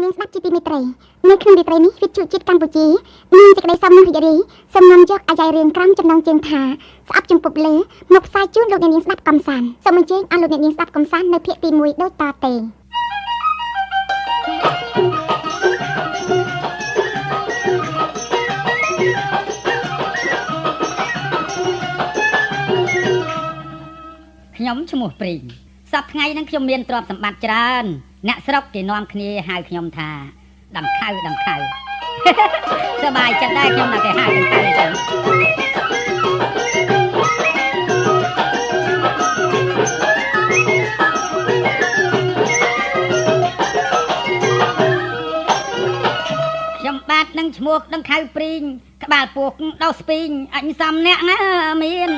នាងស្ដាប់ជាទីមេត្រីនៅក្នុងរាត្រីនេះវិទ្យុជាតិកម្ពុជាមានសេចក្តីសំណងរីករាយសំណងយកអាយ៉ៃរឿងក្រំចំណងជើងថាស្អប់ចំពុកលើមកផ្សាយជូនលោកអ្នកនាងស្ដាប់កំសាន្តសូមអញ្ជើញអស់លោកអ្នកនាងស្ដាប់កំសាន្តនៅភាគទី1ដូចតទៅខ្ញុំឈ្មោះព្រីងសប្តាហ៍ថ្ងៃហ្នឹងខ្ញុំមានទ្រព្យសម្បត្តិច្រើនអ្នកស្រុកគេនាំគ្នាហៅខ្ញុំថាដង្ខៅសប្បាយចិត្តដែរខ្ញុំដល់គេហៅដង្ខៅចឹងខ្ញុំបាទនឹងឈ្មោះដង្ខៅព្រីងក្បាលពោះដោះស្ពីងអញសំអ្នកណាមាន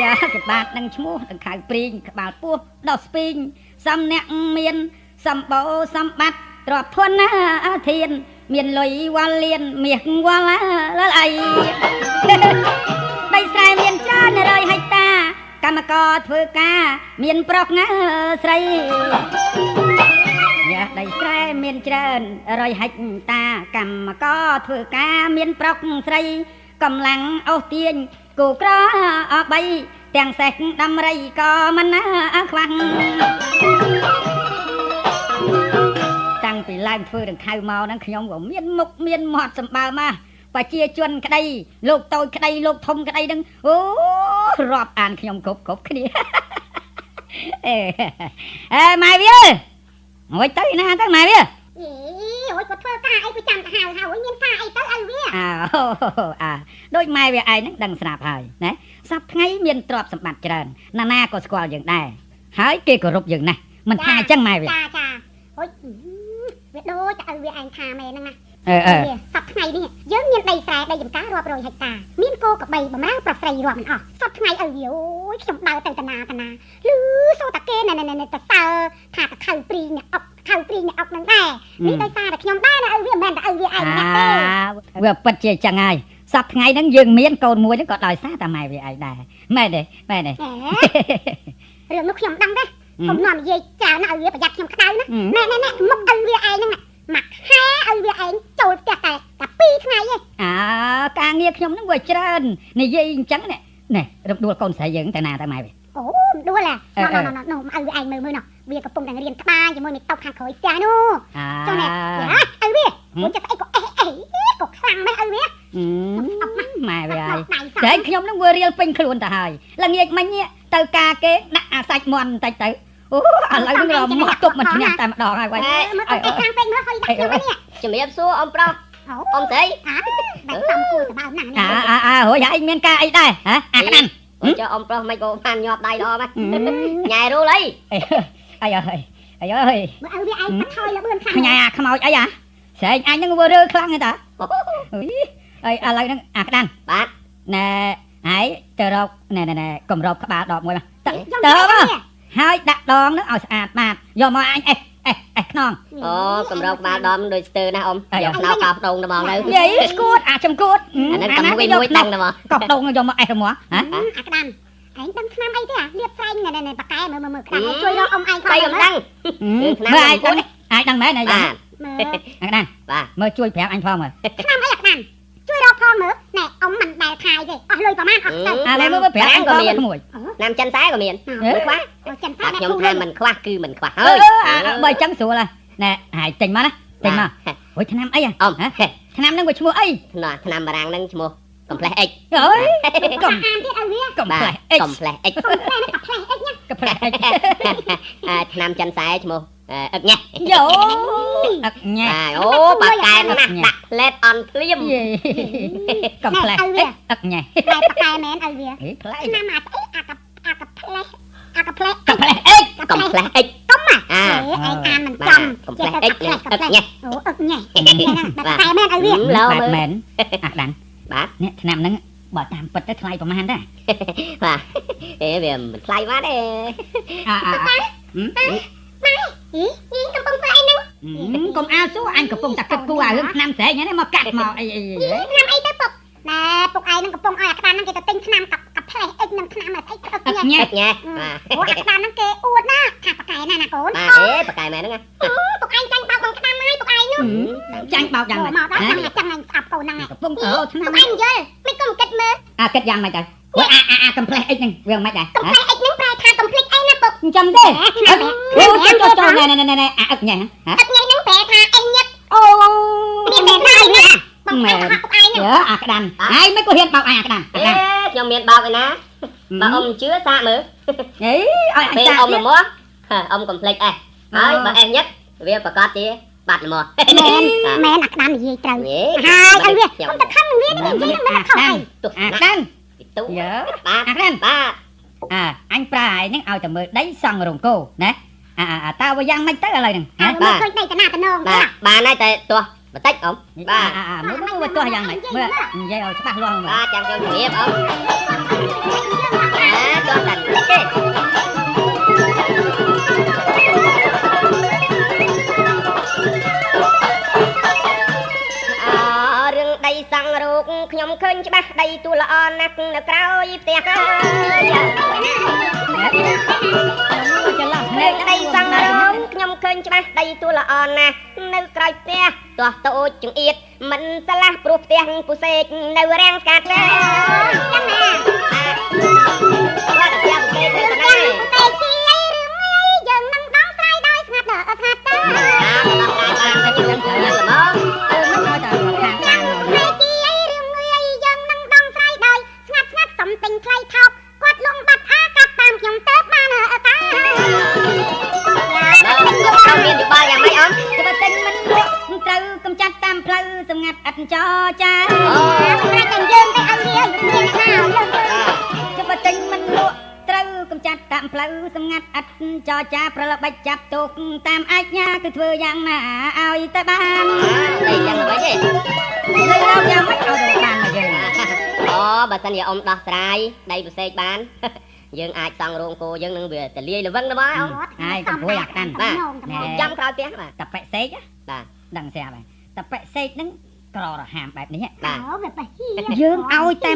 យ៉ាក្បាលនឹងឈ្មោះដង្ខៅព្រីងក្បាលពោះដោះស្ពីងសំអ្នកមានសម្បោសម្បត្តិទ្រព្យធនណាធានមានលុយវ៉ាលៀនមាសវ៉ាលអីដីស្រែមានច្រើន100ហិកតាកម្មករធ្វើការមានប្រុសណាស្រីយ៉ាដីស្រែមានច្រើន100ហិកតាកម្មករធ្វើការមានប្រុសស្រីកម្លាំងអូសទាញគូក្រ3ទាំងសេះដំរីក៏មិនណាខ្វះតាំងពីឡើងធ្វើដង្ខៅមកហ្នឹងខ្ញុំក៏មានមុខមានមាត់សម្បើមណាប្រជាជនក្តីលោកតូចក្តីលោកធំក្តីហ្នឹងអូរាប់អានខ្ញុំគ្រប់គ្នាអេម៉ែវាហួយទៅណាទៅម៉ែវាអូយគាត់ធ្វើការអីគាត់ចាំទៅហៅមានការអីទៅឲ្យវាដូចម៉ែវាឯងហ្នឹងដឹងស្រាប់ហើយណាសប្តាហ៍ថ្ងៃមានទ្រព្យសម្បត្តិច្រើនណាក៏ស្គាល់យើងដែរហើយគេគោរពយើងណាស់មិនថាអញ្ចឹងម៉ែវាចាហួយវាដូចទៅឲ្យវាឯងថាមែនហ្នឹងណាសប្តាហ៍ថ្ងៃនេះយើងមានដីស្រែដីចម្ការរាប់រយហិកតាមានគោក្របីបំរើប្រុសស្រីរាប់មិនអស់សប្តាហ៍ថ្ងៃឲ្យវាអូយខ្ញុំដើរទៅតាណាឮសូតាគេណែទៅសើថាតខៅព្រីងអ្នកអុកខៅព្រីងអ្នកអុកហ្នឹងដែរនេះដោយសារតែខ្ញុំដែរណាឲ្យវាមិនមែនតែឲ្យវាឯងណាទេវាពិតជាចឹងហើយសប្តាហ៍ថ្ងៃហ្នឹងយើងមានកូនមួយហ្នឹងក៏ដោយសារតែម៉ែវាឯងដែរមែនទេរឿងនោះខ្ញុំដឹងទេកុំនាំនិយាយច្រើនណាស់ឲ្យវាប្រយ័ត្នខ្ញុំក្តៅណាណែមុខឲ្យវាឯងហ្នឹងមកហែឲ្យវាឯងចូលផ្ទះតែ2ថ្ងៃឯងការងារខ្ញុំហ្នឹងវាច្រើននិយាយអញ្ចឹងណែរំដួលកូនស្រីយើងទៅណាទៅម៉ែវាអូរំដួលណ៎ឲ្យវាឯងមើលណោះវាកំពុងតែរៀនក្បាលជាមួយនឹងតុកខាងក្រោយផ្ទះនោះចុះណែឲ្យវាមិនចេះស្អីក៏ក៏ខ្លាំងម៉េចឲ្យវាម៉ែវាហើយតែខ្ញុំហ្នឹងវារៀលពេញខ្លួនទៅហើយល្ងាចមិញទៅការគេដាក់អាសាច់មាន់បន្តិចទៅអូឥឡូវហ្នឹងរមាត់គប់មិនឈ្នះតែម្ដងហើយវិញមើលទៅខាងពេកមើលហើយដាក់ខ្ញុំនេះជំរាបសួរអ៊ំប្រុសអ៊ំស្រីដាក់សំគួរសម្បើមណាស់រួចហើយមានការអីដែរហ៎អាក្តាន់ចុះអ៊ំប្រុសមិនក៏បានញាប់ដៃល្អម៉េចញ៉ែរូលអីអើយមើលឲ្យវាឯងថយលបឿនខ្លាំងញ៉ែខ្មោចអីស្រែងអញហ្នឹងវារើខ្លាំងទេតាអីឥឡូវហ្នឹងអាក្តាន់បាទណែហើយទៅរកណែកំរោបក្បាលដបមួយទៅហើយដាក់ដងហ្នឹងឲ្យស្អាតបាទយកមកអញអេសខ្នងអូកំរោបក្បាលដបដូចស្ទើរណាអ៊ំយកខ្នោកោបដងទៅមកទៅយាយស្គួតចំគួតអាហ្នឹងតែមួយដឹងទៅមកកោបដងយកមកអេសទៅមកអាក្តាន់ឯងដឹងឆ្នាំអីទេលៀបស្រែងណែបកែមើលក្តាន់ជួយរកអ៊ំឯងផងខ្ញុំដឹងមើលអាចដឹងមែនហើយបាទអាក្តាន់បាទមើលជួយប្រាប់អញផងមើលឆ្នាំអីអាក្តាន់ជួយរកផងមើលណែអ៊ំមិនដែលខាយទេអស់លុយប្រហែលអស់ទៅឥឡូវមើលប្រាប់ក៏មានណាំចិនសែក៏មានមិនខ្វះចិនសែខ្ញុំថាមិនខ្វះគឺមិនខ្វះហើយបើអញ្ចឹងស្រួលហើយណែហើយចេញមកណាចេញមកអូយឆ្នាំអីអ៊ំឆ្នាំហ្នឹងវាឈ្មោះអីឆ្នាំបារាំងហ្នឹងឈ្មោះកំផ្លេះ X អើយកុំអានទៀតឲ្យវាកំផ្លេះ X កំផ្លេះ X កំផ្លេះណាកំផ្លេះ X ណាកំផ្លេះ X ឆ្នាំចិនសែឈ្មោះអឹកញ៉េយោអឹកញ៉េអូបាកែណាស់ដាក់ផ្លែតអន់ភ្លាមកំផ្លេះ X អឹកញ៉េតែបាកែមែនឲ្យវាឆ្នាំអាស្អីអាកំផ្លេះកំផ្លេះ X កំផ្លេះ X កុំឯងអានមិនចំកំផ្លេះ X អឹកញ៉េអូអឹកញ៉េបាកែមែនឲ្យវាមែនអាដានបាទនេះឆ្នាំហ្នឹងបើតាមពិតទៅថ្លៃប្រហែលដែរបាទវាមិនថ្លៃបានទេយីកំពុងធ្វើអីហ្នឹងកុំអាលសួរអញកំពុងតែគិតគូរអារឿងឆ្នាំស្រែងហ្នឹងមកកាត់មកអីឆ្នាំអីទៅពុកណែពុកឯងហ្នឹងកំពុងឲ្យអាក្តានហ្នឹងគេទៅទិញឆ្នាំកាផ្លេសអិចនឹងឆ្នាំអីអឹកញ៉េអូអាក្តានហ្នឹងគេអួតណាថាប៉កែណាកូនបាទបកែមែនហ្នឹងពុកឯងចាញ់ នោះ ចាញ់បោកយ៉ាង មក ម៉េច ដល់ចាំអញស្អាប់កូនហ្នឹង កំពុងទៅឆ្នាំ អញយល់មិនគុំគិតមើល គិតយ៉ាងម៉េចទៅកំភ្លេះអិចហ្នឹងវាមិនដែរ កំផ្លែអិចហ្នឹងប្រែថាកំភ្លេចអីណាពុក អញ្ចឹងទេចូលណែអឹកញ៉ែ អិចហ្នឹងប្រែថាអញញឹក អូ មានតែថាអីណាបងប្អូនហៅពុកឯង អាក្តាន់ឯងមិនក៏ហ៊ានបោកឯងអាក្តាន់ ខ្ញុំមានបោកឯណាបើអ៊ំជឿសាកមើល អីឲ្យអញ ពេល សា អ៊ំល្មមអ៊ំកុំភ្លេចអេសហើយបើអេសញឹកវាប្រកាសជាបាត់ល្មម មែនអាក្តាមនិយាយត្រូវ ហេ ហើយឲ្យវាខ្ញុំទៅខឹងវានិយាយនឹងមិនខុសអី ទុះ អា ណា ក្តាន់ ទុះ យើ បាទ អាក្តាន់ បាទ អញប្រើឯងឲ្យតែមើលដីសង់រោងគោណាតើវាយ៉ាងម៉េចទៅឥឡូវហ្នឹង ហើយមកឃើញដីតាណាតំណង បាទបានហើយតែទាស់បន្តិចអ៊ំបាទ មើលទោះយ៉ាងម៉េចមើលនិយាយឲ្យច្បាស់លាស់មើល បាទចាំខ្ញុំជម្រាបអ៊ំទាស់តាន់ទេរឿងដីសង់រូបខ្ញុំឃើញច្បាស់ដីទូល្អណាស់នៅក្រោយផ្ទះអើយ ចន្លោះ នៅដីសង់រូបខ្ញុំឃើញច្បាស់ដីទូល្អណាស់នៅក្រោយផ្ទះទាស់តូចចង្អៀតមិនឆ្លាស់ព្រោះផ្ទះពុសេកនៅរាំងស្កាត់ទេចឹងណាបាទផ្ទះពុសេកនៅកណ្ដាល តែទីអីរឿងអីយើងនឹងដំស្រាយដោយស្ងាត់ស្ងាត់ទៅ បាទបាទខ្ញុំត្រូវល្មម មិនឲ្យតែខាងខាង តែទីអីរឿងអីយើងនឹងដំស្រាយដោយស្ងាត់ស្ងាត់សំទិញខ្លីថោកគាត់លងបាត់អាកាត់តាមខ្ញុំទៅបានតា បាទខ្ញុំមានយោបល់យ៉ាងម៉េចអ៊ំ ច្បាប់តែមិនលក់ត្រូវកំចាត់តាមផ្លូវសម្ងាត់អត់ចោចា ប្រតែយើងទៅឲ្យវាមានណាយើង ច្បាប់តែមិនលក់ត្រូវកំចាត់តាមផ្លូវសម្ងាត់អត់ចោចាប្រឡបបាច់ចាប់ទុកតាមអាជ្ញាគឺធ្វើយ៉ាងណាឲ្យតែបាន ដីយ៉ាងម៉េចទេ លើកយ៉ាងម៉េចឲ្យទៅបានមកយើង អូបើសិនជាអ៊ំដោះស្រាយដីពុសេកបានយើងអាចសង់រោងគោយើងនឹងវាទលាយល្វឹងទៅមកអ៊ំ ហើយកំពួយអាកាន់ ចាំក្រោយផ្ទះបាទ តប៉ិសេក បាទ ដឹងស្រាប់ហើយតប៉ិសេកហ្នឹងក្ររហាមបែបនេះ បាទ អូវាបេះហៀ យើងឲ្យតែ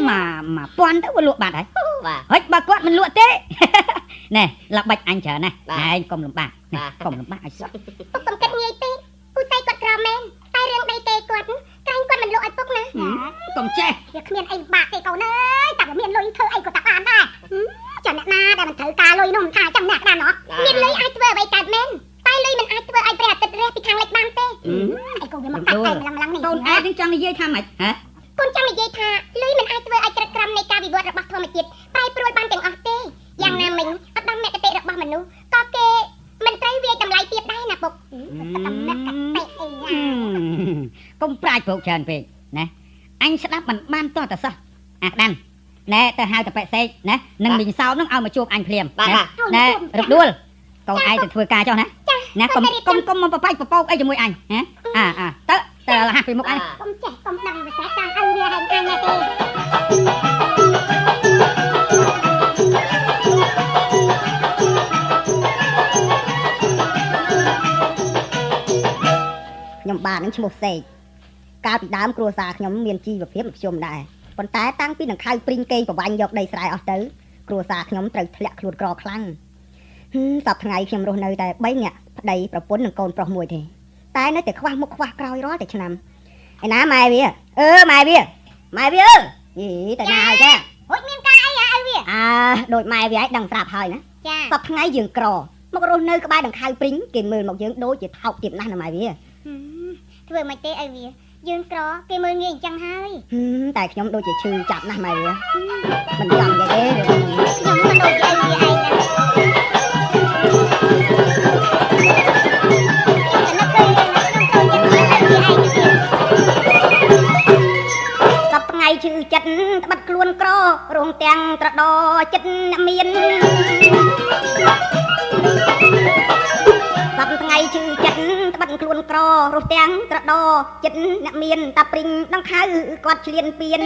1000ទៅវាលក់បាត់ហើយ បាទ ហិចបើគាត់មិនលក់ទេ ណែល្បិចអញច្រើនណាស់ឯងកុំលំបាកកុំលំបាកឲ្យសោះ ពុកកំកិតងាយពេកពូសៃគាត់ក្រមែនតែរឿងដីទេគាត់ក្រែងគាត់មិនលក់ឲ្យពុកណា កុំចេះ វាគ្មានអីបាក់ទេកូនអើយតែមានលុយធ្វើអីក៏តាបានដែរចាំអ្នកណាដែលមិនត្រូវការលុយនោះមិនថាចាំអ្នកណាណោះមានលុយអាចធ្វើអ្វីកើតមែនតែលុយមិនអាចធ្វើឲ្យព្រះអាទិត្យរះពីខាងលិចបានទេអីកូនវាមកកាត់តែម្លឹងនេះ កូនឯងនឹងចង់និយាយថាម៉េចហ៎ កូនចង់និយាយថាលុយមិនអាចធ្វើឲ្យក្រឹតក្រមនៃការវិវត្តរបស់ធម្មជាតិប្រែប្រួលបានទាំងអស់ទេយ៉ាងណាមិញអត់ដឹងមគ្គតិរបស់មនុស្សក៏គេមិនត្រូវវាតម្លៃទៀតដែរណាពុកតំណែងកតិអីណា កុំប្រាជ្ញព្រោកច្រើនពេកណាអញស្ដាប់មិនបានតតែសោះអាដាំណែទៅហៅតប៉ិសេកណានឹងមីងសោតនឹងឲ្យមកជួបអញភ្លាមណែរំដួលកូនឯងទៅធ្វើការចុះណាណាកុំមកបបាច់បបោកអីជាមួយអញណាទៅលះពីមុខអញ កុំចេះកុំដឹងភាសាតាំងឲ្យវាហែងអញណាទេ ខ្ញុំបាទនឹងឈ្មោះសេកកាលពីដើមគ្រួសារខ្ញុំមានជីវភាពខ្ញុំដែរប៉ុន្តែតាំងពីនឹងខៅព្រីងគេប្រវាញ់យកដីស្រែអស់ទៅគ្រួសារខ្ញុំត្រូវធ្លាក់ខ្លួនក្រខ្លាំងសប្តាហ៍ថ្ងៃខ្ញុំរស់នៅតែ3នាក់ប្តីប្រពន្ធនិងកូនប្រុសមួយទេតែនៅតែខ្វះមុខខ្វះក្រោយរាល់តែឆ្នាំឯណាម៉ែវាម៉ែវាយីតែណាហើយចា ហួចមានការអីឲ្យវា ដូចម៉ែវាឲ្យដឹងស្រាប់ហើយណា ចា សប្តាហ៍ថ្ងៃយើងក្រមករស់នៅក្បែរនឹងខៅព្រីងគេមើលមកយើងដូចជាថោកទៀតណាស់ណាម៉ែវា ធ្វើមិនទេឲ្យវាយើងក្រគេមើលងាយអញ្ចឹងហើយ តែខ្ញុំដូចជាឈឺចាប់ណាស់ម៉ែវាមិនចង់និយាយទេ ខ្ញុំក៏ដូចជាឲ្យវាឯងដែរសប្តាហ៍ថ្ងៃឈឺចិត្តត្បិតខ្លួនក្ររងទាំងត្រដចិត្តអ្នកមានសប្តាហ៍ថ្ងៃឈឺចិត្តត្បិតខ្លួនក្ររស់ទាំងត្រដចិត្តអ្នកមានតាព្រីងដង្ខៅគាត់ឆ្លៀនពៀន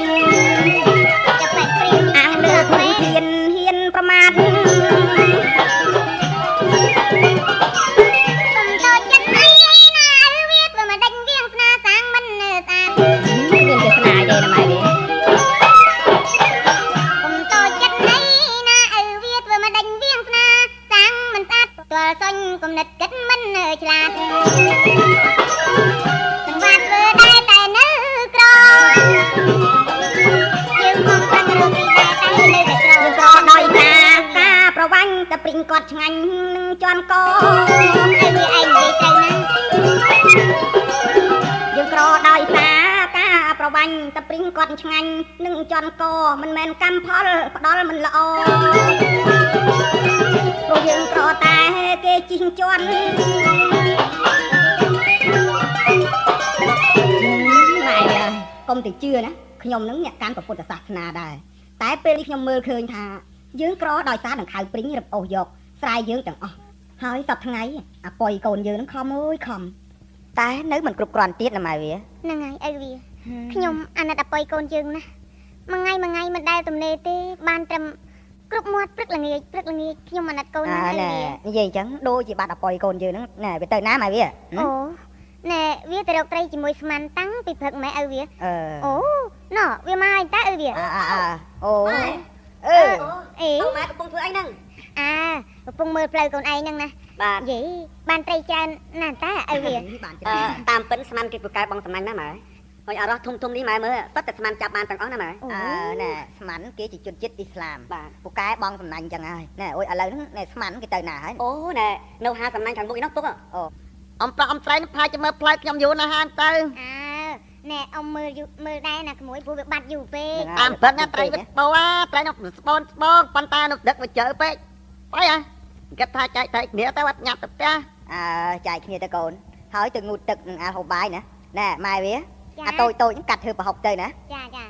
ចាប់តែព្រីង អាងលើខ្លួនហ៊ានប្រមាថ កុំតូចចិត្តអីណាឲ្យវាធ្វើមកដេញវាងស្នាសាងមិនស្អាត មានវាសនាទេណាម៉ែវា កុំតូចចិត្តអីណាឲ្យវាធ្វើមកដេញវាងស្នាសាងមិនស្អាតទាល់សុញគំនិតគិតមិនឆ្លាត ទាំងវត្តធ្វើដែរតែនៅក្រយើងមកប្រឹងរកទីដែរតែនៅតែក្រ យើងក្រដោយសារការប្រវាញ់តែព្រីងគាត់ឆ្ងាញ់នឹងជន់ក ឲ្យវាឯងនិយាយទៅណា យើងក្រដោយសារការប្រវាញ់តែព្រីងគាត់ឆ្ងាញ់នឹងជន់កមិនមែនកម្មផលផ្ដល់មិនល្អព្រោះយើងក្រតែគេជិះជន់ម៉ែអើយកុំទៅជឿណាខ្ញុំនឹងអ្នកកាន់ពុទ្ធសាសនាដែរតែពេលនេះខ្ញុំមើលឃើញថាយើងក្រដោយសារដង្ខៅព្រីងរឹបអូសយកស្រែយើងទាំងអស់ហើយសប្តាហ៍ថ្ងៃអាប៉ុយកូនយើងនឹងខំអើយខំតែនៅមិនគ្រប់គ្រាន់ទៀតណាម៉ែវា ហ្នឹងហើយឪវាខ្ញុំអាណិតអបុយកូនយើងណាមួយថ្ងៃមិនដែលទំនេរទេបានត្រឹមគ្រប់មាត់ព្រឹកល្ងាចខ្ញុំអាណិតកូនណាស់ឪវា និយាយអញ្ចឹងដូចជាបាត់អបុយកូនយើងហ្នឹងណែវាទៅណាម៉ែវា អូណែវាទៅរកត្រីជាមួយស្មានតាំងពីព្រឹកម៉ែឪវា អូ ណ៎វាមកហើយតើឪវា អូអឺ អេ ម៉ែកំពុងធ្វើអីហ្នឹង កំពុងមើលផ្លូវកូនឯងហ្នឹងណា បាទ យេបានត្រីច្រើនណាស់តើឪវា បានច្រើន តាមពិនស្មានគេពូកែបងសំណាញ់ណាម៉ែហើយអរោះធំនេះម៉ែមើលសុទ្ធតែស្មានចាប់បានទាំងអស់ណាម៉ែ ណែស្មានគេជាជនជាតិអ៊ីស្លាម បាទ ពូកែបងសំណាញ់អញ្ចឹងហើយណែអូយឥឡូវហ្នឹងណែស្មានគេទៅណាហើយ អូណែនៅហាសំណាញ់ខាងមុខឯនោះពុក អំប្រអំត្រែងផាច់ទៅមើលផ្លែខ្ញុំយូរណាស់ហើយទៅ ណែអ៊ំមើលដែរណាក្មួយព្រោះវាបាត់យូរពេក តាមពិតណាត្រែងវាបោត្រែងនោះស្បូនប៉ុន្តែនោះដឹកវាជើពេកបាយគេថាចែកតែគ្នាទៅអត់ញ៉ាប់ទៅផ្ទះ ចែកគ្នាទៅកូនហើយទៅងូតទឹកនឹងអាហូបបាយណាណែម៉ែវា ចា អាតូចហ្នឹងកាត់ធ្វើប្រហុកទៅណា ចា ណ៎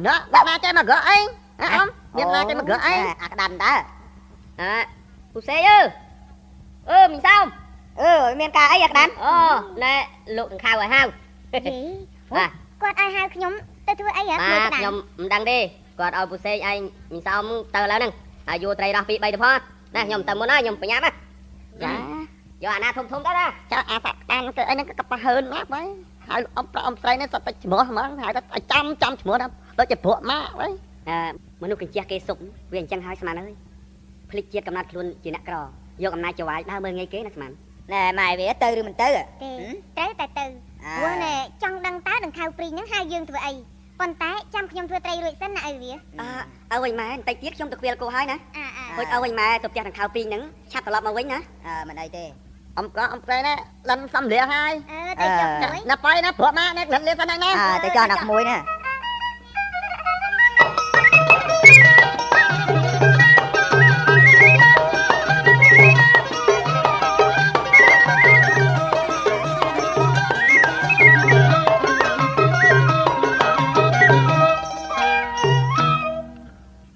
អ្នកណាចេះមកក្រអីអ៊ំអ្នកណាចេះមកក្រអី អាក្តាន់តើ ពូសេមីងសោម មានការអីអាក្តាន់ អូណែលោកដង្ខៅឲ្យហៅ យេ បាទ គាត់ឲ្យហៅខ្ញុំទៅធ្វើអីហ៎ បាទខ្ញុំមិនដឹងទេគាត់ឲ្យពូសេឯងមីងសោមទៅឥឡូវហ្នឹងហើយយកត្រីរស់2 3ទៅផងណាខ្ញុំទៅមុនហើយខ្ញុំបញ្ញាប់ណាចាយកអាណាធំទៅណា ចៅអាសាក់តាមគឺអីហ្នឹងក៏ប្រហើនណាស់បាយហើយអំប្រអំត្រែងនេះសត្វតែច្មោះហ្មងហើយតែចាំច្មោះដល់ដូចជាព្រក់ម៉ាក់បាយ មនុស្សកញ្ជះគេសុកវាអញ្ចឹងហើយស្មានអើយភ្លេចជាតិកំណត់ខ្លួនជាអ្នកក្រយកអំណាចចវាយដើរមើលងាយគេណាស្មាន ណែម៉ែវាទៅឬមិនទៅ ទេត្រូវតែទៅព្រោះណែចង់ដឹងតើដង្ខៅព្រីងហ្នឹងហៅយើងធ្វើអីប៉ុន្តែចាំខ្ញុំធ្វើត្រីរួចសិនណាឪវា អើវិញម៉ែបន្តិចទៀតខ្ញុំទៅខ្វៀលគោហើយណា ហូចឲ្យវិញម៉ែទៅផ្ទះដង្ខៅព្រីងហ្នឹងឆាប់ត្រឡប់មកវិញណា មិនអីទេ អំប្រអំត្រែងនេះលិនសំលៀហើយ ទៅចុះមួយ ណាបាយណាព្រក់ម៉ាក់នេះលិនលៀសិនហ្នឹងណា ទៅចោះដល់ក្មួយណា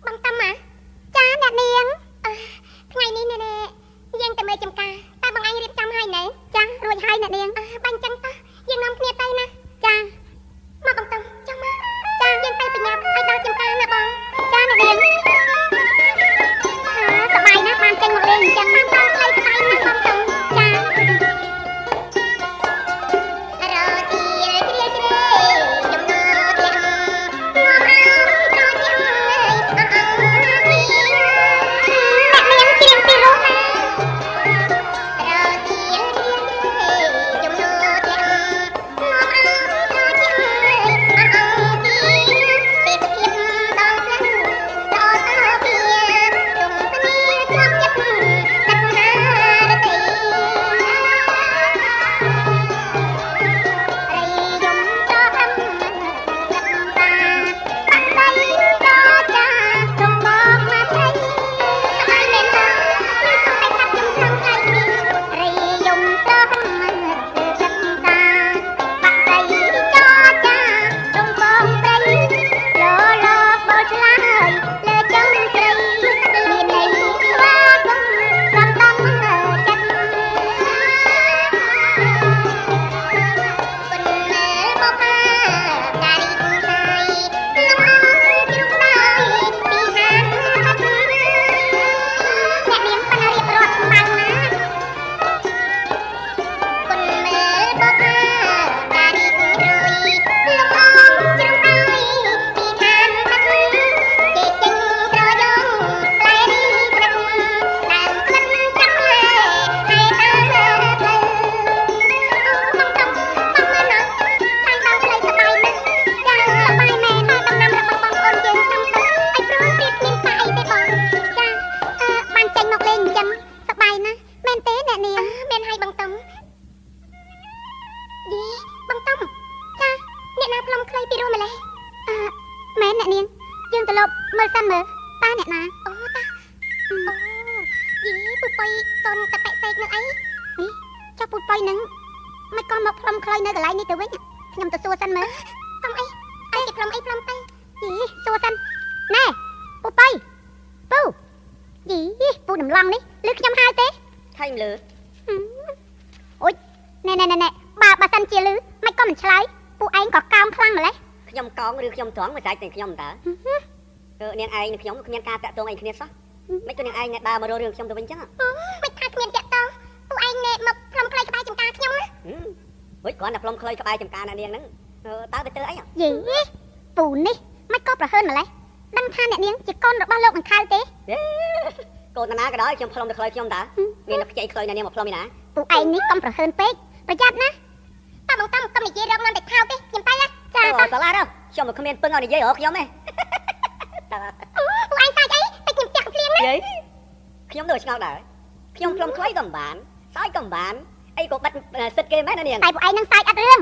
បងតាម៉ាចាអ្នកនាងថ្ងៃនេះណែយើងទៅមើលចំការតើបងឯងរៀបចំហើយណែចារួចហើយអ្នកនាងបាញ់ចឹងតោះយើងនាំគ្នាទៅណាចាមកបងតាចង់មកចាយើងទៅបញ្ញាប់ឲ្យដល់ចំការណាបងចាអ្នកនាងសប្បាយណាស់បានចេញមកលេងអញ្ចឹងតាមតាមផ្លូវសប្បាយណាស់បងតាចារស់ទីជ្រាលជ្រៅចំនួនទាំងងំអើត្រជាអើយអើអ្នកនាងច្រៀងពីរោះណារស់ទីជ្រាលជ្រៅចំនួនទាំងងំអើត្រជាអើយអើទេសភាពដងផ្លូវដល់ទៅពីរំស្នីជាប់ចិត្តទឹកហ បានចេញមកលេងអញ្ចឹងសប្បាយណាស់មែនទេអ្នកនាងមែនហើយបងតុងយីបងតុងចាអ្នកណាប្លុំខ្លីពីរោះម្លេះមែនអ្នកនាងយើងទៅលបមើលសិនមើលតើអ្នកណាអូតាអូយីពូបុយតនតប៉ិសេកនឹងអីនេះចុះពូបុយនឹងមិនក៏មកប្លុំខ្លីនៅកន្លែងនេះទៅវិញខ្ញុំទៅសួរសិនមើលតុងអីគេប្លុំអីប្លុំទៅយីសួរសិនណែពូបុយពូយីពូដំឡងនេះឬខ្ញុំហៅទេ ថៃលើ អូយណែបើសិនជាលឺមិនក៏មិនឆ្លើយពួកឯងក៏កោងខ្លាំងម្លេះ ខ្ញុំកងឬខ្ញុំត្រង់មិនសាច់តែខ្ញុំតើនាងឯងនិងខ្ញុំគ្មានការតាក់ទងអីគ្នាសោះមិនក៏នាងឯងអ្នកដើរមករករឿងខ្ញុំទៅវិញចឹងមិនថាគ្មានតាក់ទងពួកឯងណែមកផ្លុំខ្លីក្បែរចំការខ្ញុំណា ហុយគ្រាន់តែផ្លុំខ្លីក្បែរចំការអ្នកនាងហ្នឹងតើទៅធ្វើអី យីពូនេះមិនក៏ប្រហើនម្លេះដឹងថាអ្នកនាងជាកូនរបស់លោកមិនខៅទេ កូនណាក៏ដោយខ្ញុំផ្លុំទៅខ្លីខ្ញុំតើមានតែខ្ចីខ្លីអ្នកនាងមកផ្លុំឯណា ពួកឯងនេះកុំប្រហើនពេកប្រយ័ត្នណាតើបងតាំកុំនិយាយរកនាំតែខៅទេខ្ញុំទៅណាចា សាឡាទៅខ្ញុំមិនគ្មានពឹងឲ្យនិយាយរកខ្ញុំទេ ពួកឯងសាច់អីតែខ្ញុំចាក់ភ្លៀងណា ខ្ញុំទៅឆ្ងល់ដែរខ្ញុំផ្លុំខ្លីក៏មិនបានសាច់ក៏មិនបានអីក៏បាត់សិតគេមែនណានាង តែពួកឯងនឹងសាច់អត់រឿង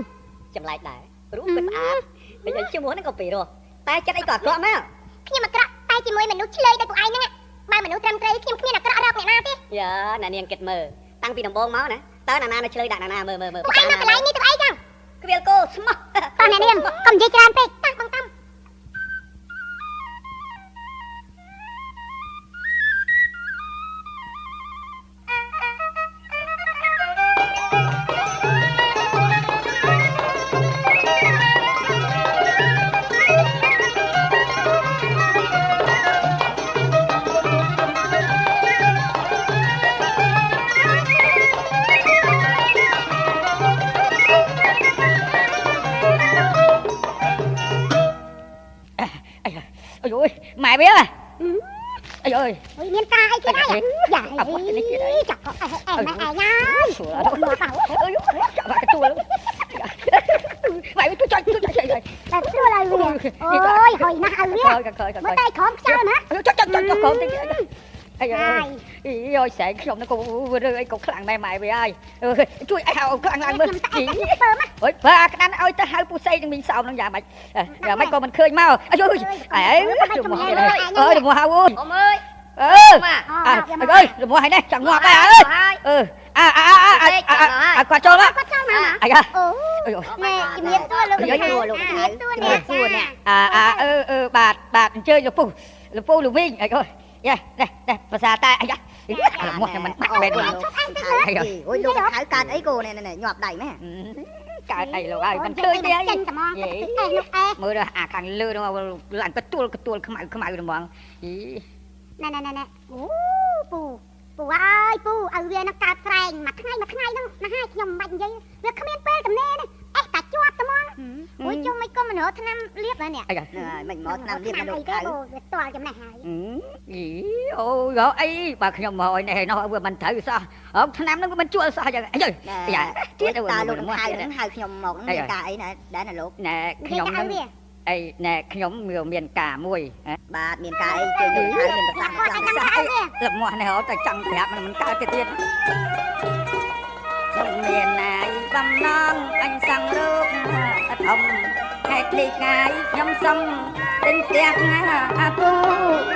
ចម្លែកដែររូបក៏ស្អាតហើយជាមួយហ្នឹងក៏ពីរោះតែចិត្តអីក៏អត់ក្រក់មែន ខ្ញុំអាក្រក់តែជាមួយមនុស្សឆ្លើយតែពួកឯងហ្នឹងបើមនុស្សត្រឹមត្រូវខ្ញុំគ្មានអាក្រក់រកអ្នកណាទេ យ៉ាណានាងគិតមើលតាំងពីដំបូងមកណាតើណានៅឆ្លើយដាក់ណាមើល ពួកឯងនៅកន្លែងនេះទៅអីចឹង ក្រៀលគោស្មោះ តោះអ្នកនាងកុំនិយាយច្រើនពេកតាំងបងតាំ ម៉ែវាអីអើយ មានការអីទៀតហើយយ៉ាចាក់ក៏អេម៉ែឯងហើយ ស្រួលមកបោអើយចាក់បាក់ទួលម៉ែវាជួយតែស្រួលហើយវាអូយហុយណាស់ឲ្យវា ឃើញ មើលតែក្រុមខ្យល់ណា ចុចក្រុមតិចអីអើយសែងខ្ញុំនឹងក៏រើអីក៏ខ្លាំងដែរម៉ែវាហើយជួយឲ្យខ្លាំងឡើងមើលអើយបើអាក្តាន់ឲ្យទៅហៅពូសេនឹងមីងសោមនឹងយ៉ាងម៉េចក៏មិនឃើញមកអើយអើយរមាស់ហៅអូយ អ៊ំអើយ រមាស់ហើយនេះចាំងាប់ដែរគាត់ចូលមក គាត់ចូលមក អាយ៉ា អូណែជំរាបសួរលោកជំរាបសួរអ្នក បាទអញ្ជើញលោកពូលោកវិញអីអូយយ៉ាភាសាតែអាយ៉ារមាស់មិនបាក់មែនទេ អូយលោកហៅកើតអីគោនេះញាប់ដៃម៉ែ កើតអីលោកហើយមិនឃើញទេអី ចេញត្មងទៅលោកអេ មើលអាខាងលើនោះឡានកទួលខ្មៅហ្មងយី ណែអូពូអើយពូឲ្យវានឹងកើតស្រែងមួយថ្ងៃហ្នឹងណាហើយខ្ញុំមិនបាច់និយាយវាគ្មានពេលកំណែទេអេតែជាប់ត្មងអូយជុំមិនក៏មិនរកឆ្នាំលៀបហ្នឹងនេះ អាយ៉ា មិនមកឆ្នាំលៀបណាលោកហៅ វាស្ទាល់ចំណេះហើយ យីអូយអីបើខ្ញុំមកឲ្យនេះនោះវាមិនត្រូវសោះឆ្នាំហ្នឹងវាមិនជួលសោះយ៉ាងអីយ៉ា ទៀតតើលោកនឹងហៅហ្នឹងហៅខ្ញុំមកហ្នឹងមានការអីណាដែរណាលោក ណែខ្ញុំហ្នឹងអីណែខ្ញុំមានការមួយ បាទមានការអីជួយលោកហៅមានប្រសាសន៍ គាត់អាចនឹងហៅវា លំោះនេះតែចង់ប្រាប់មិនកើតទៀតខ្ញុំមានណាយបំណងអញសង់រូបធំខែក្លីកាយខ្ញុំសង់ទិញផ្ទះអាពូ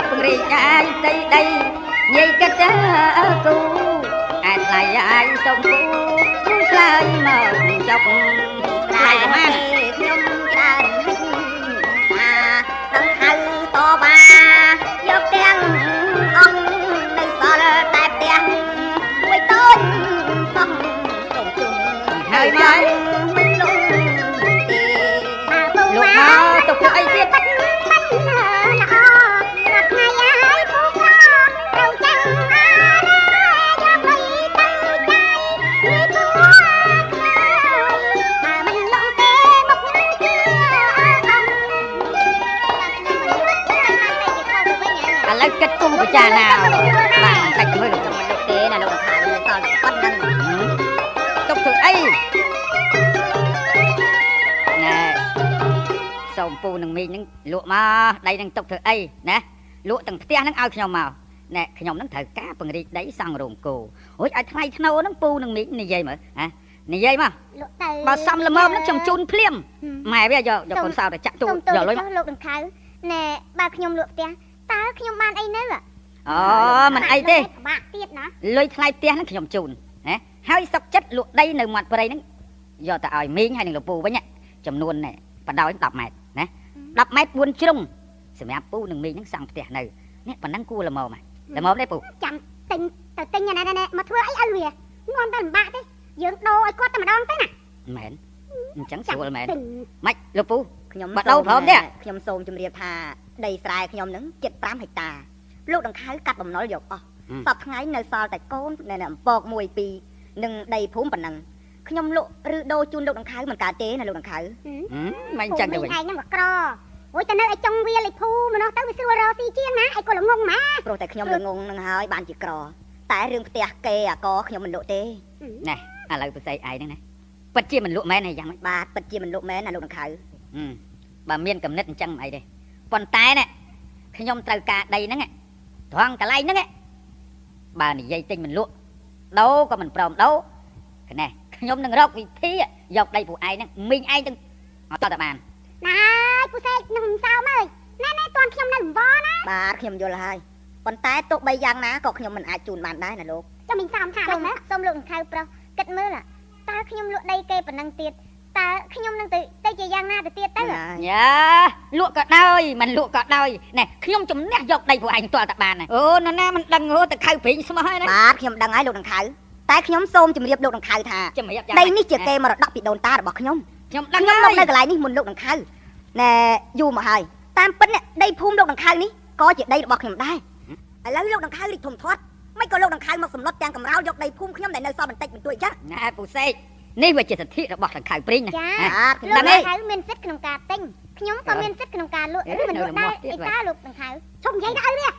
ពង្រីកកាយដីនិយាយគិតគូអាចថ្លៃអាយសុំពូគូឆ្លើយមកចុកថ្លៃប្រហែល ខ្ញុំច្រើនហិចថាដឹងហៅតបាយកទាំងអង្គនៅសល់តែផ្ទះមួយតូចសំទុំជុំ ហើយមក មិនលងទេ លោកមកទៅធ្វើអីទៀត ល្អដល់ថ្ងៃហើយពូក៏ត្រូវចាំអាយកលុយទៅចាយនេះគួរបើមិនលងទេមកនឹងជឿអត់ ឥឡូវគិតគូពិចារណាបាទតែមើលលោក លោកទេណាលោកខាងលើសល់តែប៉ុណ្្នឹង ទុកធ្វើអីណែសូមពូនឹងមីងនឹងលក់មកដៃនឹងទុកធ្វើអីណាលក់ទាំងផ្ទះនឹងឲ្យខ្ញុំមក ណែខ្ញុំនឹងត្រូវការពង្រីកដីសង់រោងគោរួចឲ្យថ្លៃធ្នូនឹងពូនឹងមីងនិយាយមើលហ៎និយាយមក លោកទៅ បើសំល្មមនឹងខ្ញុំជូនភ្លាមម៉ែវាយកកូនសោទៅចាក់ទូយកលុយមក លោកដង្ខៅណែបើខ្ញុំលក់ផ្ទះតើខ្ញុំបានអីនៅ អូមិនអីទេ បាក់ទៀតណា លុយថ្លៃផ្ទះនឹងខ្ញុំជូនណាហើយសុកចិត្តលក់ដីនៅមាត់ព្រៃហ្នឹងយកទៅឲ្យមីងហើយនឹងលោកពូវិញចំនួននេះបដោយ10ម៉ែត្រណា10ម៉ែត្រ4ជ្រុងសម្រាប់ពូនឹងមីងហ្នឹងសង់ផ្ទះនៅនេះប៉ុណ្ណឹងគួរល្មមទេពូ ចាំទិញទៅទិញណែមកធ្វើអីឲ្យវាងន់តែលំបាកទេយើងដូរឲ្យគាត់តែម្ដងទៅណា មែនអញ្ចឹងស្រួលមែន ទិញ ម៉េចលោកពូ ខ្ញុំ បាត់ដូរព្រមទេ ខ្ញុំសូមជម្រាបថាដីស្រែខ្ញុំហ្នឹង75ហិកតាលោកដង្ខៅកាត់បំណុលយកអស់សប្តាហ៍ថ្ងៃនៅសល់តែកូននៅអំពក1 2និងដីភូមិប៉ុណ្ណឹងខ្ញុំលក់ឬដូរជូនលោកដង្ខៅមិនកើតទេណាលោកដង្ខៅ មិនអញ្ចឹងទៅវិញ ឯងហ្នឹងក៏ក្រអូយតែនៅឲ្យចុងវាលេខភូម្នោះទៅវាស្រួលរកស៊ីជាងណាឯងក៏ល្ងងម៉ា ព្រោះតែខ្ញុំល្ងងនឹងហើយបានជាក្រតែរឿងផ្ទះគេអាកខ្ញុំមិនលក់ទេ ណែឥឡូវប្រស័យឯងហ្នឹងណាពិតជាមិនលក់មែនហើយយ៉ាងម៉េច បាទពិតជាមិនលក់មែនណាលោកដង្ខៅ បើមានកំណត់អញ្ចឹងមិនអីទេប៉ុន្តែណាខ្ញុំត្រូវការដីហ្នឹងត្រង់កន្លែងហ្នឹងបើនិយាយទិញមិនលក់ដូរក៏មិនព្រមដូរណែខ្ញុំនឹងរកវិធីយកដីពួកឯងហ្នឹងមីងឯងទាំងអត់តបាន ណាយពូសេកនឹងសើមអើយណែតន់ខ្ញុំនៅលំវណា បាទខ្ញុំយល់ហើយប៉ុន្តែទោះបីយ៉ាងណាក៏ខ្ញុំមិនអាចជូនបានដែរណាលោក ចាំមីងសើមថាម៉េចណាសូមលោកដង្ខៅប្រុសគិតមើលតើខ្ញុំលក់ដីគេប៉ុណ្ណឹងទៀតតើខ្ញុំនឹងទៅជាយ៉ាងណាទៅទៀតទៅ យ៉ាលក់ក៏ដោយមិនលក់ក៏ដោយណែខ្ញុំជំនះយកដីពួកឯងទាល់តែបានអូនរណាមិនដឹងហូទៅខៅព្រីងស្មោះហើយណា បាទខ្ញុំដឹងហើយលោកដង្ខៅតែខ្ញុំសូមជម្រាបលោកដង្ខៅថា ជំរាបយ៉ាង ដីនេះជាគេមរតកពីដូនតារបស់ខ្ញុំ ខ្ញុំដឹង ខ្ញុំ ហើ មក យ នៅកន្លែងនេះមុនលោកដង្ខៅណែយូរមកហើយតាមពិតនេះដីភូមិលោកដង្ខៅនេះក៏ជាដីរបស់ខ្ញុំដែរឥឡូវលោកដង្ខៅរីកធំធាត់មិនក៏លោកដង្ខៅមកសម្លុតទាំងកំរោលយកដីភូមិខ្ញុំដែលនៅសល់បន្តិចបន្តួចអញ្ចឹង ណែពូសេកនេះវាជាសិទ្ធិរបស់ខាងខៅព្រីងណា ចា បាទ លោក ខ្ញុំ ដ ដឹង ង្ខៅមានសិទ្ធិក្នុងការទិញខ្ញុំក៏មានសិទ្ធិក្នុងការលក់ឬមិនលក់ដែរអីតើលោកដង្ខៅជុំនិយាយទៅឲ្យវា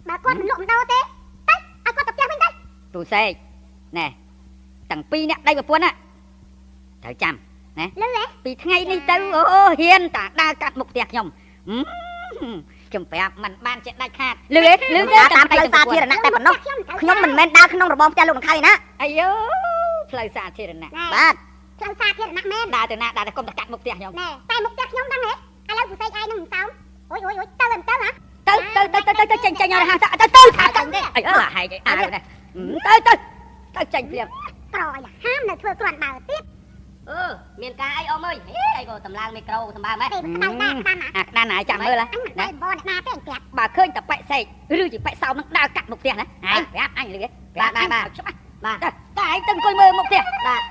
បើគាត់មិនលក់មិនដូរទេទៅឲ្យគាត់ទៅផ្ទះវិញទៅ ពូសេកណែទាំងពីរអ្នកដៃប្រពន្ធណាត្រូវចាំណា លឺហ៎ ពីថ្ងៃនេះទៅអូហ៊ានតាដើរកាត់មុខផ្ទះខ្ញុំខ្ញុំប្រាប់មិនបានចេះដាច់ខាតលឺទេលឺទេ តាមផ្លូវសាធារណៈតែប៉ុណ្ណោះខ្ញុំមិនមែនដើរក្នុងរបងផ្ទះលោកដង្ខៅទេណា អាយូផ្លូវសាធារណៈ បាទ ផ្លូវសាធារណៈមែន ដើរទៅណាដើរទៅកុំទៅកាត់មុខផ្ទះខ្ញុំ ណែតែមុខផ្ទះខ្ញុំដឹងហ៎ឥឡូវពូសេកឯងនឹងមិនតោមអូយទៅមិនទៅហ៎ ទៅចេញចេញឲ្យហាទៅថាចឹងទេអីហែកអើណាទៅចេញភ្លាម ក្រយ៉ាហាមនៅធ្វើគ្រាន់បើទៀត មានការអីអមអើយអីក៏តម្លើងមីក្រូសម្បើម៉េច ទេក្តៅដែរក្តៅណា អាក្តានណាចាំមើល អញមិនដែរបងអ្នកណាទេអញប្រាប់ បើឃើញតែប៉ែកសេកឬជាប៉ែកសោមនឹងដើរកាត់មុខផ្ទះណាហើយប្រាប់អញលឺទេបាទតែឯងទៅអង្គុយមើលមុខផ្ទះបាទ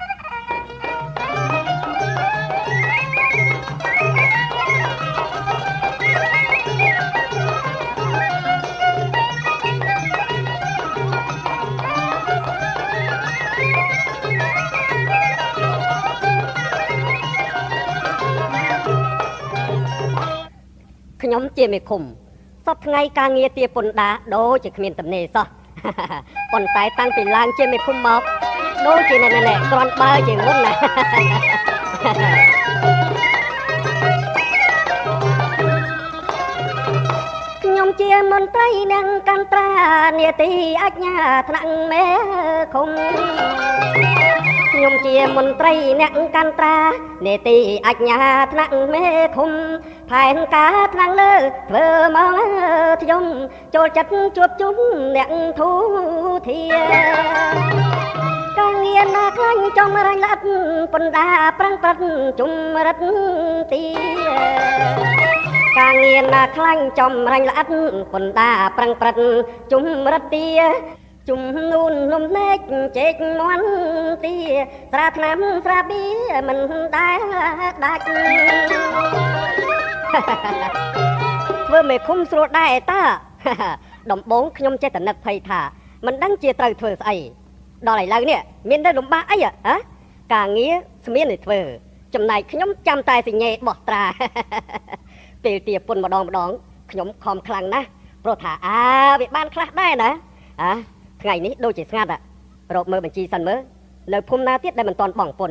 ខ្ញុំជាមេឃុំសពថ្ងៃការងារទាពន្ធដារដូចជាគ្មានតំណេសោះ ប៉ុន្តែតាំងពីឡើងជាមេឃុំមកដូចជាណែគ្រាន់បើជាងមុនណា ខ្ញុំជាមន្ត្រីនឹងកន្ត្រានាទីអញ្ញាថ្នាក់មេឃុំខ្ញុំជាមន្ត្រីអ្នកកន្ត្រានាទីអញ្ញាថ្នាក់មេឃុំផែនការថ្នាក់លើធ្វើមកខ្ញុំចូលចិត្តជួបជុំអ្នកធូធាការងារណាខ្លាញ់ចំរញល្អិតបណ្ដាប្រឹងប្រត់ជំរិតទីការងារណាខ្លាញ់ចំរញល្អិតបណ្ដាប្រឹងប្រត់ជំរិតទីជំនូនលំណែកចេកមន់ទីស្រាថ្នាំស្រាប៊ីមិនដែលដាច់ ធ្វើមេឃុំស្រួលដែរតា ដំបងខ្ញុំចេះតែនឹកភ័យថាមិនដឹងជាត្រូវធ្វើស្អីដល់ឥឡូវនេះមានតែលំបាកអីហ៎ការងារស្មានឲ្យធ្វើចំណែកខ្ញុំចាំតែសញ្ញេបោះត្រា ពេលទាពុនម្ដងខ្ញុំខំខ្លាំងណាស់ព្រោះថាវាបានខ្លះដែរណាថ្ងៃនេះដូចជាស្ងាត់រកមើលបញ្ជីសិនមើលនៅភូមិណាទៀតដែលមិនទាន់បងពុន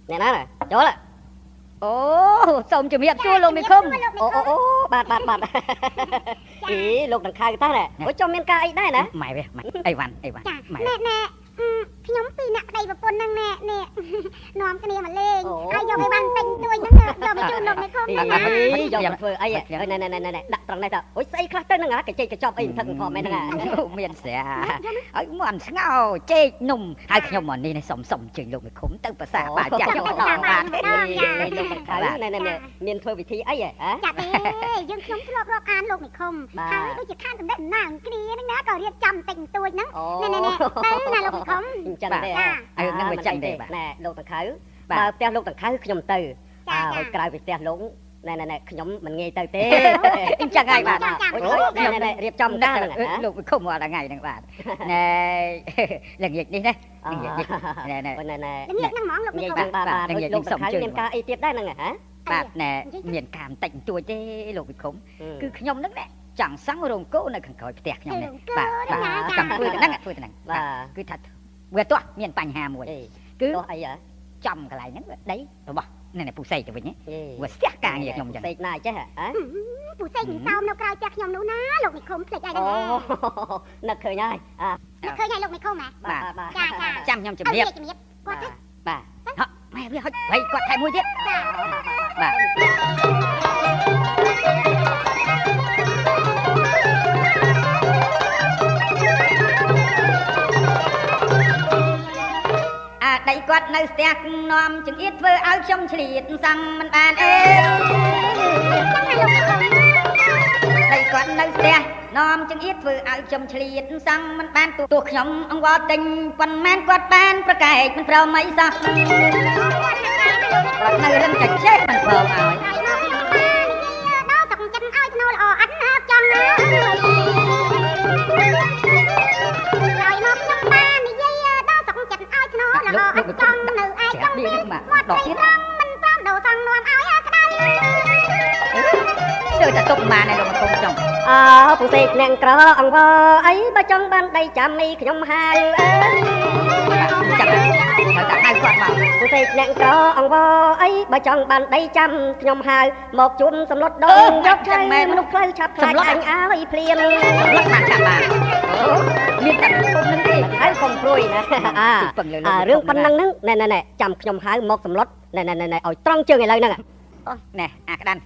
អ្នកណាចូល អូសូមជំរាបសួរលោកមេឃុំ អូបាទ ចា អីលោកដង្ខៅតាណែអូចុះមានការអីដែរណា ម៉ែវាម៉ែអីវ៉ាន់ ចា ម៉ែ ណែខ្ញុំពីរអ្នកប្តីប្រពន្ធហ្នឹងណែនាំគ្នាមកលេងហើយយកឲ្យបានពេញទួយហ្នឹងយកមកជូនលោកមេឃុំហ្នឹងណា យកធ្វើអីណែដាក់ត្រង់នេះទៅអូយស្អីខ្លះទៅហ្នឹងកញ្ចេកកញ្ចប់អីមិនថឹកផងមែនហ្នឹង មានស្រាហើយមិនស្ងោចេកនំហើយខ្ញុំមកនេះសុំជើញលោកមេឃុំទៅប្រាសាទបាទចាយកដល់បាន លោកដង្ខៅណែមានធ្វើវិធីអីហ៎ ចាទេយើងខ្ញុំធ្លាប់រាប់អានលោកមេឃុំហើយដូចជាខានតំណែងណាគ្នាហ្នឹងណាក៏រៀបចំពេញទួយហ្នឹងទៅណាលោកមេឃុំ អញ្ចឹងទេ ហ្នឹងវាចាញ់ទេបាទ ណែលោកដង្ខៅបើផ្ទះលោកដង្ខៅខ្ញុំទៅហើយក្រៅពីផ្ទះលោកណែខ្ញុំមិនងាយទៅទេ អញ្ចឹងហើយបាទ ណែរៀបចំការហ្នឹង លោកមេឃុំមកថ្ងៃហ្នឹងបាទណែល្ងាចនេះណាល្ងាចនេះណែ ណែ ល្ងាចហ្នឹងហ្មងលោកមេ ងាយ ឃុំ បាទលោកដង្ខៅមានការអីទៀតដែរហ្នឹងហ៎ បាទណែមានការបន្តិចបន្តួចទេលោកមេឃុំគឺខ្ញុំហ្នឹងណែចង់សង់រោងគោនៅខាងក្រោយផ្ទះខ្ញុំនេះបាទចង់ធ្វើទៅហ្នឹងបាទគឺថាវាទាស់មានបញ្ហាមួយគឺ ដោះអីហ៎ ចំកន្លែងហ្នឹងដីរបស់នេះពូសេកទៅវិញវាស្ទះការងារខ្ញុំអញ្ចឹង សេកណាចេះហ៎ ពូសេកនឹងសោមនៅក្រៅផ្ទះខ្ញុំនោះណាលោកមេឃុំភ្លេចអីដែរ នឹកឃើញហើយ នឹកឃើញហើយលោកមេឃុំហ៎ បាទ ចាំខ្ញុំជំរាប គាត់ទៅ បាទម៉ែវាហុចហើយគាត់ថែមមួយទៀតបាទដីគាត់នៅស្ទះនាំចង្អៀតធ្វើឲ្យខ្ញុំឆ្លៀតសង់មិនបានអេដីគាត់នៅស្ទះនាំចង្អៀតធ្វើឲ្យខ្ញុំឆ្លៀតសង់មិនបានទោះខ្ញុំអង្វរទិញប៉ុន្មានគាត់បានប្រកែកមិនព្រមអីសោះគាត់នៅរឹងចាច់ចេះមិនព្រមឲ្យ ដល់ទឹកចិត្តឲ្យធ្នូល្អអត់ណាចង់ណាហើយមកខ្ញុំបាននិយាយដល់ទឹកចិត្តឲ្យធ្នូល្អអត់ចង់នៅឯចង់ទៀតមកដកទៀតមិនព្រមដល់ចង់នាំឲ្យក្តៅស្ទើរតែទុកបានហើយលោកមកគុំចង់ ពូសេកអ្នកក្រអង្វរអីបើចង់បានដីចាំមីខ្ញុំហៅចាំហើយតែហៅគាត់មក ពូសេកអ្នកក្រអង្វរអីបើចង់បានដីចាំខ្ញុំហៅមកជូនសម្លុតដងយកឆ្លៃមនុស្សខ្លៅឆាប់ខ្លាចអញឲ្យភ្លាម សម្លឹកបានចាំបានមានតែគុំនឹងទេ ហើយកុំព្រួយណារឿងប៉ុណ្ណឹងហ្នឹងណែចាំខ្ញុំហៅមកសម្លុតណែឲ្យត្រង់ជើងឥឡូវហ្នឹង ណែអាក្តាន់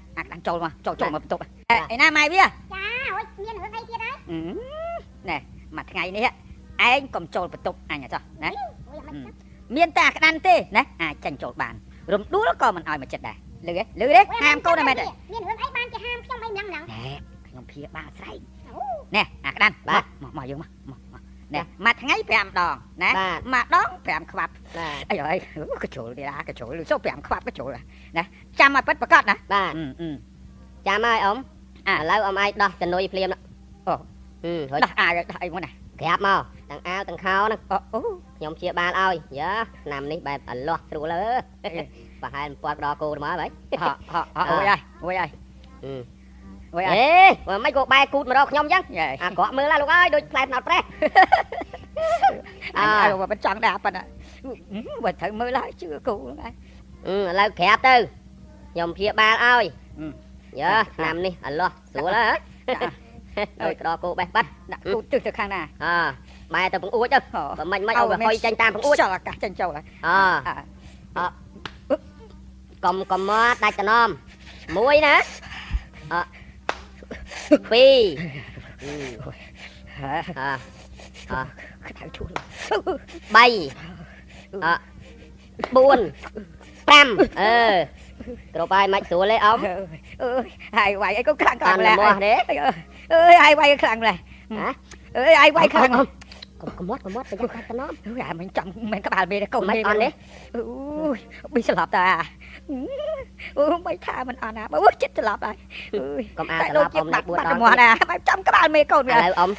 ចូលមកចូលមកបន្ទប់ឯណាម៉ែវា ចាអូយមានរឿងអីទៀតហើយ ណែមួយថ្ងៃនេះឯងកុំចូលបន្ទប់អញអត់ចោះណាមានតែអាក្តាន់ទេណាអាចចាញ់ចូលបានរំដួលក៏មិនឲ្យមកចិត្តដែរលឺទេហាមកូនតែមែនទេ មានរឿងអីបានជាហាមខ្ញុំអីម្លឹងណែខ្ញុំព្រាបាលស្រែកណែអាក្តាន់មកយើងមកណែមួយថ្ងៃ5ដងណាមួយដង5ខ្វាប់អីហើយកញ្ជុលទៀតកញ្ជុលចូល5ខ្វាប់កញ្ជុលណាចាំឲ្យពិតប្រកបណា បាទចាំហើយអ៊ំឥឡូវអ៊ំអាចដោះចនុយភ្លាមអូដោះអាវដោះអីមកណា ក្រាបមកទាំងអាវទាំងខោហ្នឹងអូខ្ញុំជាបាលឲ្យយ៉ាឆ្នាំនេះបែបអលាស់ស្រួលប្រហែលពាត់ដល់គោមកហើយអូយអើយមិនក៏បែកគូតមករកខ្ញុំអញ្ចឹងអាក្រក់មើលឡាលោកអើយដូចផ្លែថ្នោតប្រេះបើមិនចង់ដាក់ប៉ុណ្ណាបើត្រូវមើលហើយជឿគូហ្នឹងឥឡូវក្រាបទៅខ្ញុំព្យាបាលឲ្យយ៉ាឆ្នាំនេះអលាស់ស្រួលហ៎ដូចក្រគោបេះបាត់ ដាក់គូទិសទៅខាងណា បែរទៅបង្អួចទៅបើមិនឲ្យវាហុយចាញ់តាមបង្អួច ចោលអាកាសចាញ់ចូលហើយកុំមកដាច់តំណម1ណា2ក្តៅជួល3 4 5គ្រប់ហើយមិនស្រួលទេអ៊ំហើយវាយអីក៏ខ្លាំងខ្លាំងម្ល៉េះទេហើយវាយខ្លាំងម្ល៉េះហើយវាយខ្លាំងកុំមាត់ទៅយកខាត់តំណមអាមិនចាំមិនក្បាលមេកុំមេអត់ទេប៊ីស្លាប់តាមិនថាមិនអត់ណាបើចិត្តស្លាប់ហើយកុំអាស្លាប់អ៊ំដាក់4ដងណាបើចាំក្បាលមេកូនឥឡូវអ៊ំ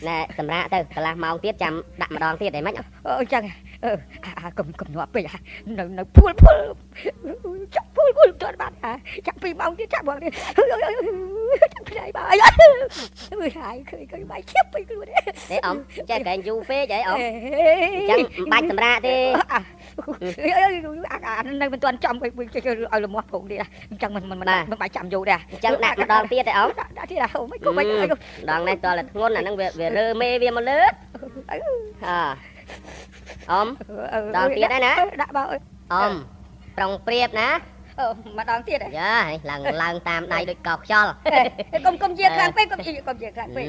ណែសម្រាប់ទៅកន្លះម៉ោងទៀតចាំដាក់ម្ដងទៀតអីមិនអញ្ចឹង Cầm nhọp bây giờ nó phun chắc phun toàn bạn chắc bị bóng đi chắc bọn đi chắc này bà hai khơi bài chépไปluôn đấy để ông chơi cái du phê vậy ông chẳng bạch tầm ra đi nơi bên toàn trong cái ở lồng phụ đi chẳng mình bài chạm dù nè chẳng nặng đòn tia đấy ông đã thế là không có mấy đòn này toàn là ngôn là năng về rơ mê về một lứa ông đòn tia đấy nè đã bao ông trong priệp nè mà đòn tia đấy dạ lần tam đây được cọc cho công chia khang phê công chia khang phê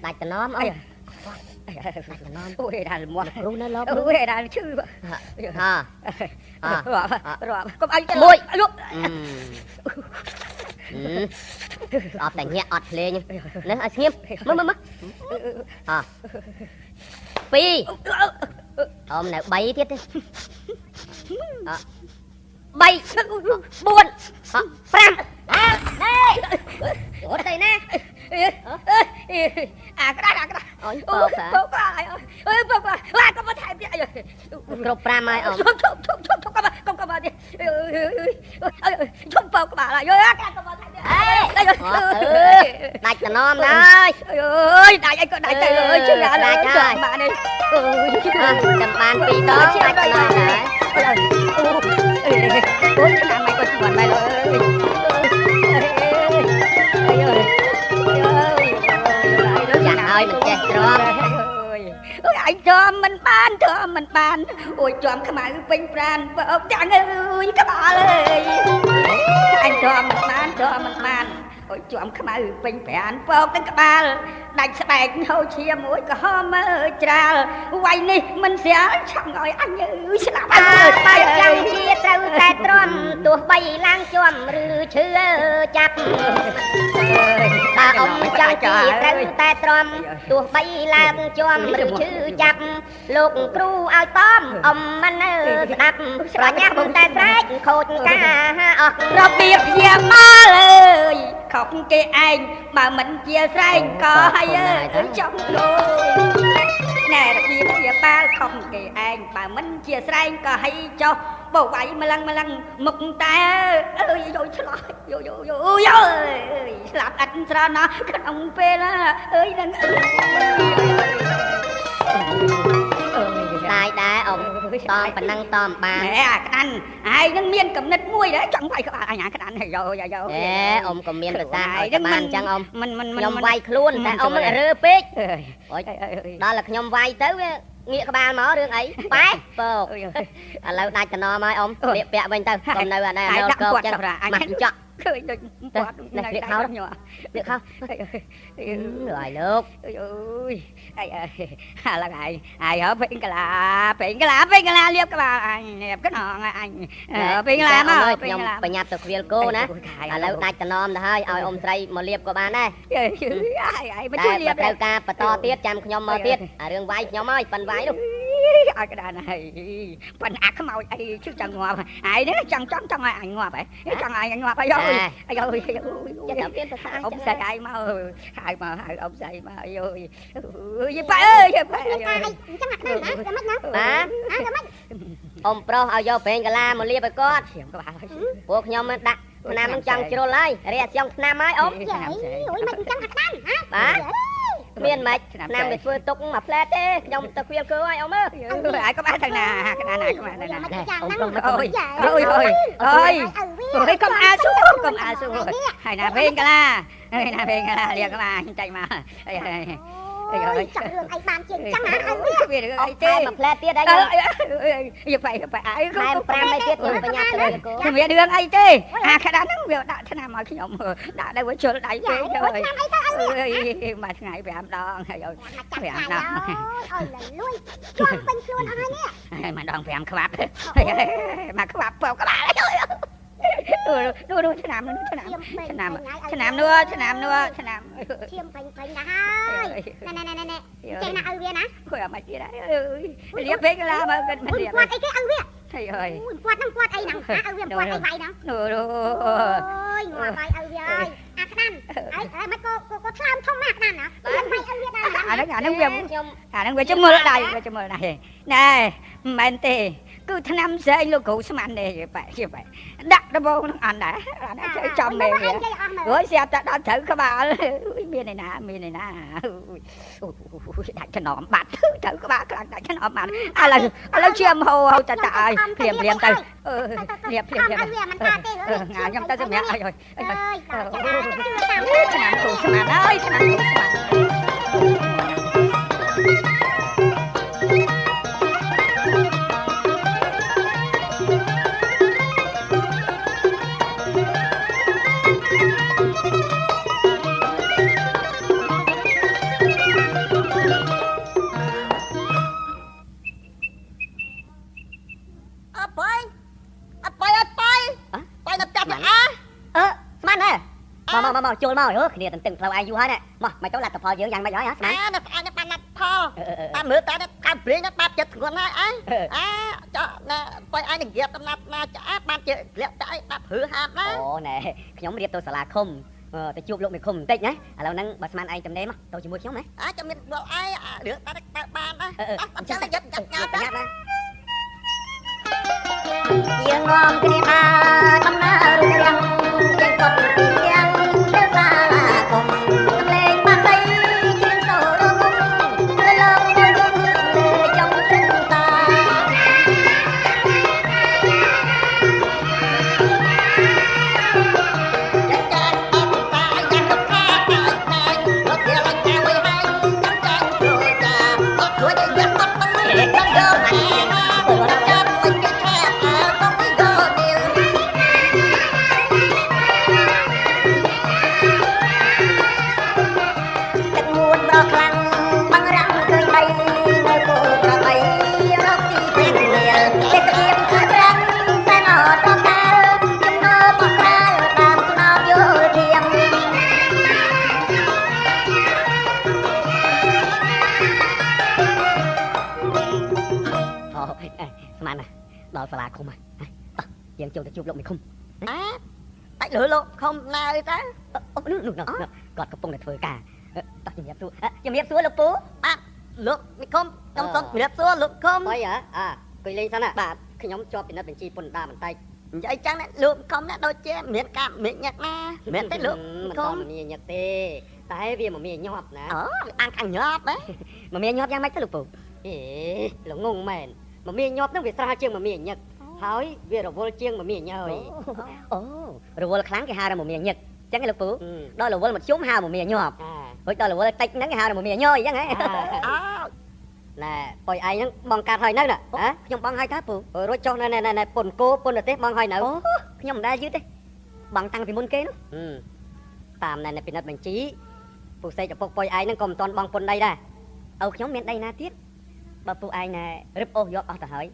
đại tần nóm ông ôi đàn mua luôn nó lốp ôi đàn chư rồi công anh môi ọt đánh nhẹ ọt lên nữa nghiêm mất pi hôm nay bay thiết đi bay buồn pram đây ở đây nè cái đó ôi bột lại ơi bột lại có thèm gì rồi group pram ai ông không có đi không bột bà lại đại tần nom đây ơi đại anh có đại trời ơi chứ là đại bà đi cầm bàn pi đó đại tần nom đấy ôi cái mày có chuyện mày rồi ơi mình chết rồi anh cho mình ban ôi cho cái mà bình pran vợ chẳng ơi các bà ơi anh cho mình ban ôi cho cái mà bình pran vợ các bà đánh sạch hậu chia mũi có mơ trà quay đi mình sẽ chẳng nói anh ơi sẽ làm anh bay chẳng chia trâu tay tròn tua bay lang chom rư chưa chặt bà ông chẳng chia trâu tay tròn tua bay lang chom rư chưa chặt lục cru ao tóm ông anh đập rồi nhắc bụng tay rách khột ca rồi biệt về ba lời không kê anh mà mình chia ranh có hay ở trong đôi nè đặc biệt chia ba không kể anh mà mình chia ranh có hay cho bầu vậy mà lăng mục ta ơi rồi làm anh ra nó cái ông phê đó ơi đang đại đá ông tòm và năng tòm bà mẹ cái anh ai đang miên cầm nứt muôi đấy chẳng phải các bạn cái anh này rồi ông còn miên được ra ở bàn chăng ông mình nhom vay luôn tại ông là rơ pít đó là nhom vay tới nghĩa các bạn mở đường ấy bái bồ lâu đại tần nom ơi ông liệp bẹ bên tao còn nơi này đâu câu chân mặt chọn khơi được này việc không nhỏ việc không rồi lúc ơi là ai ở bên cái là liệp các bạn liệp cái nọ anh bên cái là mà nhom phải nhập từ viên cô nè lâu đại tần nom thôi ơi ông say một liệp của bạn đây ai mà chui liệp theo ca và to tiết chăm nhom mơ tiết đường vay nhom ơi phần vay luôn ai cái đàn này phần ác cái màu ai chứ chẳng ngoa ai đấy chẳng anh ngoa vậy chẳng anh ngoa phải rồi ông say ai mà ông say mà ơi gì phải ơi ông pro ao vô bên cái la một lia với con buộc nhom đặt nam nó chẳng chịu lấy re xong nam ấy ông ủi mình chẳng hạt nam hả miền mạch nam bị phơi tục mà flat thế nhom ta khuyên cơ ai ông ơi ai có ba thằng nào cái này có ba thằng nào ôi không a su hay là bên cái la liền các bạn chạy mà ôi chẳng đường anh bàn chuyện chẳng hả anh biết được ai mà flat tiết đấy giờ phải ai hai pram mấy tiết nhưng phải nhặt từ cô không biết đường ai tê cái đó nó việc đã thế nào mà khi nhom đã đây với chơi đấy rồi mà ngày về ăn đòn rồi về ăn đòn ôi là lui cho bên luôn ai nè mà đòn về ăn kebab mà kebab vào các bạn đưa thế nào nữa chiêm phanh là hai nè chạy nào ở nè khỏe mà chị đấy liếc về cái la mà gần mình liếc quạt ấy cái ăn việc thầy ơi quạt ấy nè ở việc quạt ấy vậy nè ôi ngồi vậy ở việc ơi មិនក៏ថ្លើមធំណាស់ណាស់ណាមិនឲ្យវាដល់ អាហ្នឹងវា ខ្ញុំ អាហ្នឹងវាជមើលដៃវាជមើលដៃណែមិនមែនទេគឺឆ្នាំស្អែកលោកគ្រូស្មានទេបែដាក់ដបងនឹងអានដែរអានេះចូលចំមេវារួយស្រាប់តែដល់ត្រូវក្បាលមានឯណាដាច់ចំណំបាត់ត្រូវក្បាលខ្លាំងដាច់ចំណំបាត់ឥឡូវជាមហោទៅតើឲ្យព្រាមទៅព្រាមវាមិនថាទេ ខ្ញុំទៅសម្រាប់ឲ្យ អើយដល់ចា ឆ្នាំគ្រូស្មានហើយឆ្នាំគ្រូស្មានមកចូលមកគ្នាទាំងផ្លូវអាយយូរហើយណែមកមិនទៅលទ្ធផលយើងយ៉ាងម៉េចហើយស្មាន អានេះអានេះបានណាត់ផលតាមមើលតែកៅព្រៀងបាត់ចិត្តធ្ងន់ហើយចោណែបើឯងនិយាយកំណាត់ណាចាបានជាលាក់តែបាត់ព្រឺហាប់ណា អូណែខ្ញុំរៀបទៅសាលាឃុំទៅជួបលោកមេឃុំបន្តិចណាឥឡូវហ្នឹងបើស្មានឯងចំណេះមកទៅជាមួយខ្ញុំណា ចាំមានដល់ឯងរឿងតែបានណាអញ្ចឹងយកញ៉ាំណា យើងនាំគ្នាថាដំណើររុងរាំងចេញកត់ពីយ៉ាងទៅសាលាឃុំសម្លេងបាត់ដីជាងសូរមុំលើលោកមួយរុំលើចង់ព្រឹងតា ស្មានណាដល់សាលាឃុំហើយយើងចូលទៅជួបលោកមេឃុំតែលើលោកខំណើទៅនោះគាត់កំពុងតែធ្វើការតោះជំរាបសួរលោកពូលោកមេឃុំខ្ញុំសូមជំរាបសួរលោកឃុំ អីអង្គុយលេងសិនណាបាទខ្ញុំជាប់ពិនិត្យបញ្ជីពន្ធដារបន្តិច និយាយចឹងណាលោកខំណាដូចជាមានការមានញឹកណាមែនទេលោក មិនតមានញឹកទេតែវាមមាញញាប់ណា អានខាងញាប់ហ៎ មមាញញាប់យ៉ាងម៉េចទៅលោកពូអេលោកងងមែនមមាញាប់ហ្នឹងវាស្រាលជាងមមាញឹកហើយវារវល់ជាងមមាញហើយអូរវល់ខ្លាំងគេហៅថាមមាញឹកចឹងឯងលោកពូដល់រវល់មកជុំហៅមមាញាប់រួចដល់រវល់តិចហ្នឹងគេហៅថាមមាញយចឹងហ៎ណែប៉យឯងហ្នឹងបងកាត់ហើយនៅណាខ្ញុំបងហើយតើពូរួចចុះណែពុនគោពុនទេសបងហើយនៅខ្ញុំមិនដែលយឺតទេបងតាំងពីមុនគេនោះតាមណែពិនិត្យបញ្ជីពូសេកឪពុកប៉យឯងហ្នឹងក៏មិនទាន់បងពុនដីដែរឪខ្ញុំមានដីណាទៀតបើពូឯងណែរឹបអូសយកអស់ទៅហើយ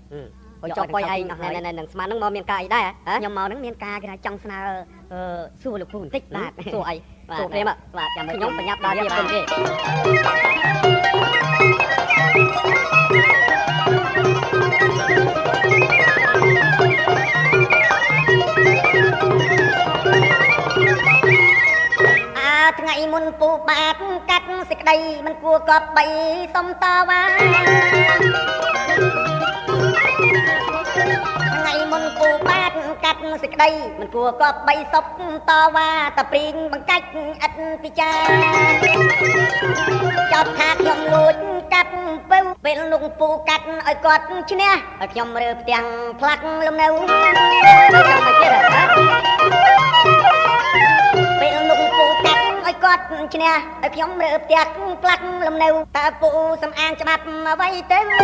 ចុះប៉យឯងណែនឹងស្មានហ្នឹងមកមានការអីដែរខ្ញុំមកហ្នឹងមានការគេថាចង់ស្នើសួរលោកពូបន្តិចបាទសួរអីសួរព្រាមបាទចាំខ្ញុំបញ្ញាប់ដល់វាពុនទេថ្ងៃមុនពូបាទកាត់សេចក្តីមិនគួរកប់បីសុំតវ៉ាថ្ងៃមុនពូបាទកាត់សេចក្តីមិនគួរកប់បីសុបតវ៉ាតែព្រីងបង្កាច់ឥតពិចាចោតថាខ្ញុំលួចកាត់ពេលលោកពូកាត់ឲ្យគាត់ឈ្នះឲ្យខ្ញុំរើផ្ទាំងផ្លាក់លំនៅចាំមកទៀតពេលលោកពូកាត់ឲ្យគាត់ឈ្នះឲ្យខ្ញុំរើផ្ទាំងផ្លាក់លំនៅតើពូសំអាងច្បាប់អ្វីទៅខ្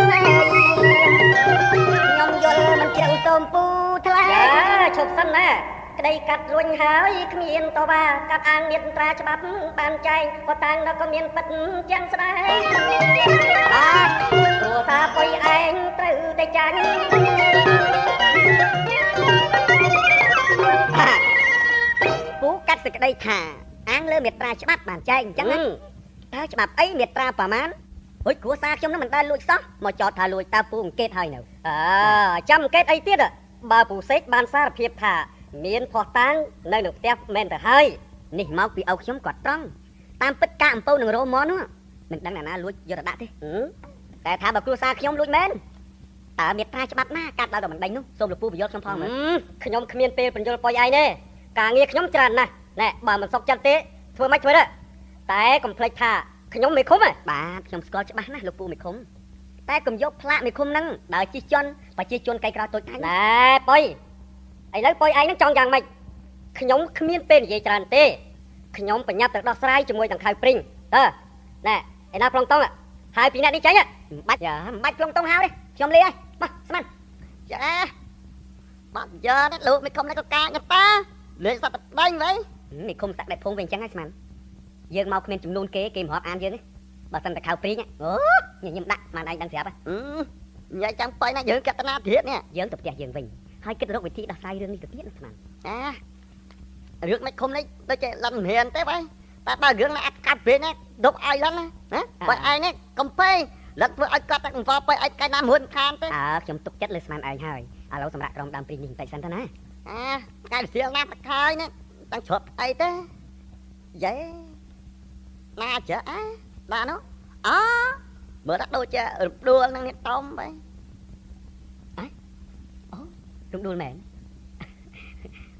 ញុំយល់មិនជ្រៅសូមពូថ្លែងឈប់សិនណាក្តីកាត់រួញហើយគ្មានតវ៉ាកាត់អាងមានត្រាច្បាប់បានចែងក៏តាំងដល់ក៏មានប៉ិតយ៉ាងស្ដែងបាទគ្រួសារពុយឯងត្រូវតែចាញ់ពូកាត់សេចក្តីថាអាងលើមេត្រាច្បាប់បានចែងអញ្ចឹងតើច្បាប់អីមេត្រាប្រមាណហុយគ្រួសារខ្ញុំនឹងមិនដែលលួចសោះមកចោទថាលួចតើពូអង្កេតហើយនៅចាំអង្កេតអីទៀតបើពូសេកបានសារភាពថាមានផោះតាំងនៅក្នុងផ្ទះមែនទៅហើយ នេះមកពីឪខ្ញុំគាត់ត្រង់តាមពិតការអំពៅនឹងរោមមកនោះមិនដឹងណាលួចយកទៅដាក់ទេតែថាបើគ្រួសារខ្ញុំលួចមែនតើមេត្រាច្បាប់ណាកាត់ដល់តែមិនដេញនោះសូមលោកពូបញ្យល់ខ្ញុំផងមើលខ្ញុំគ្មានពេលបញ្យល់ប៉ុយឯងទេការងារខ្ញុំច្រើនណាស់ណែបើមិនសុខចិត្តទេធ្វើមិនធ្វើទេតែកុំភ្លេចថាខ្ញុំមេឃុំបាទខ្ញុំស្គាល់ច្បាស់ណាស់លោកពូមេឃុំតែកុំយកផ្លាកមេឃុំហ្នឹងដើរជិះជន់ប្រជាជនកៃក្រៅតូចតាចណែប៉ុយឥឡូវប៉ុយឯងហ្នឹងចង់យ៉ាងម៉េចខ្ញុំគ្មានពេលនិយាយច្រើនទេខ្ញុំបញ្ញាប់ទៅដោះស្រាយជាមួយដង្ខៅព្រីងតើណែឯណាប្លង់តុងហើយពីអ្នកនេះចេញមិនបាច់ប្លង់តុងហៅទេខ្ញុំលេហើយមកស្មានចាបាត់យកលោកមេឃុំនេះក៏កាចតាលេខសត្វដេញវិញ មេឃុំសាក់ដែលភងវិញអញ្ចឹងហើយស្មានយើងមកគ្មានចំនួនគេមិនរាប់អានយើងទេបើសិនតែខៅព្រីងអូញញឹមដាក់បានឯងដឹងស្រាប់ញ៉ៃចាំបាយណាយើងកតនាទៀតនេះយើងទៅផ្ទះយើងវិញហើយគិតរកវិធីដោះស្រាយរឿងនេះទៅទៀតណាស្មានរឿងមេឃុំនេះដូចជាលំរៀនទេបងតែបើរឿងណាអត់កាត់ព្រីងណាដប់ឲ្យលន់ណាបើឯងនេះកំពេលឹកធ្វើឲ្យកាត់តែកង្វល់បាយឲ្យកាយណាមួយខានទេខ្ញុំទុកចិត្តលើស្មានឯងហើយឥឡូវសម្រាប់ក្រុមដើមព្រីងនេះបន្តិចសិនទៅណាកាយវិសៀលណាតខើយនេះតាំងជ្រប់អីទេយេណាចើណានោះមើលថាដូចជារំដួលនឹងនេះតោមបែរំដួលមែន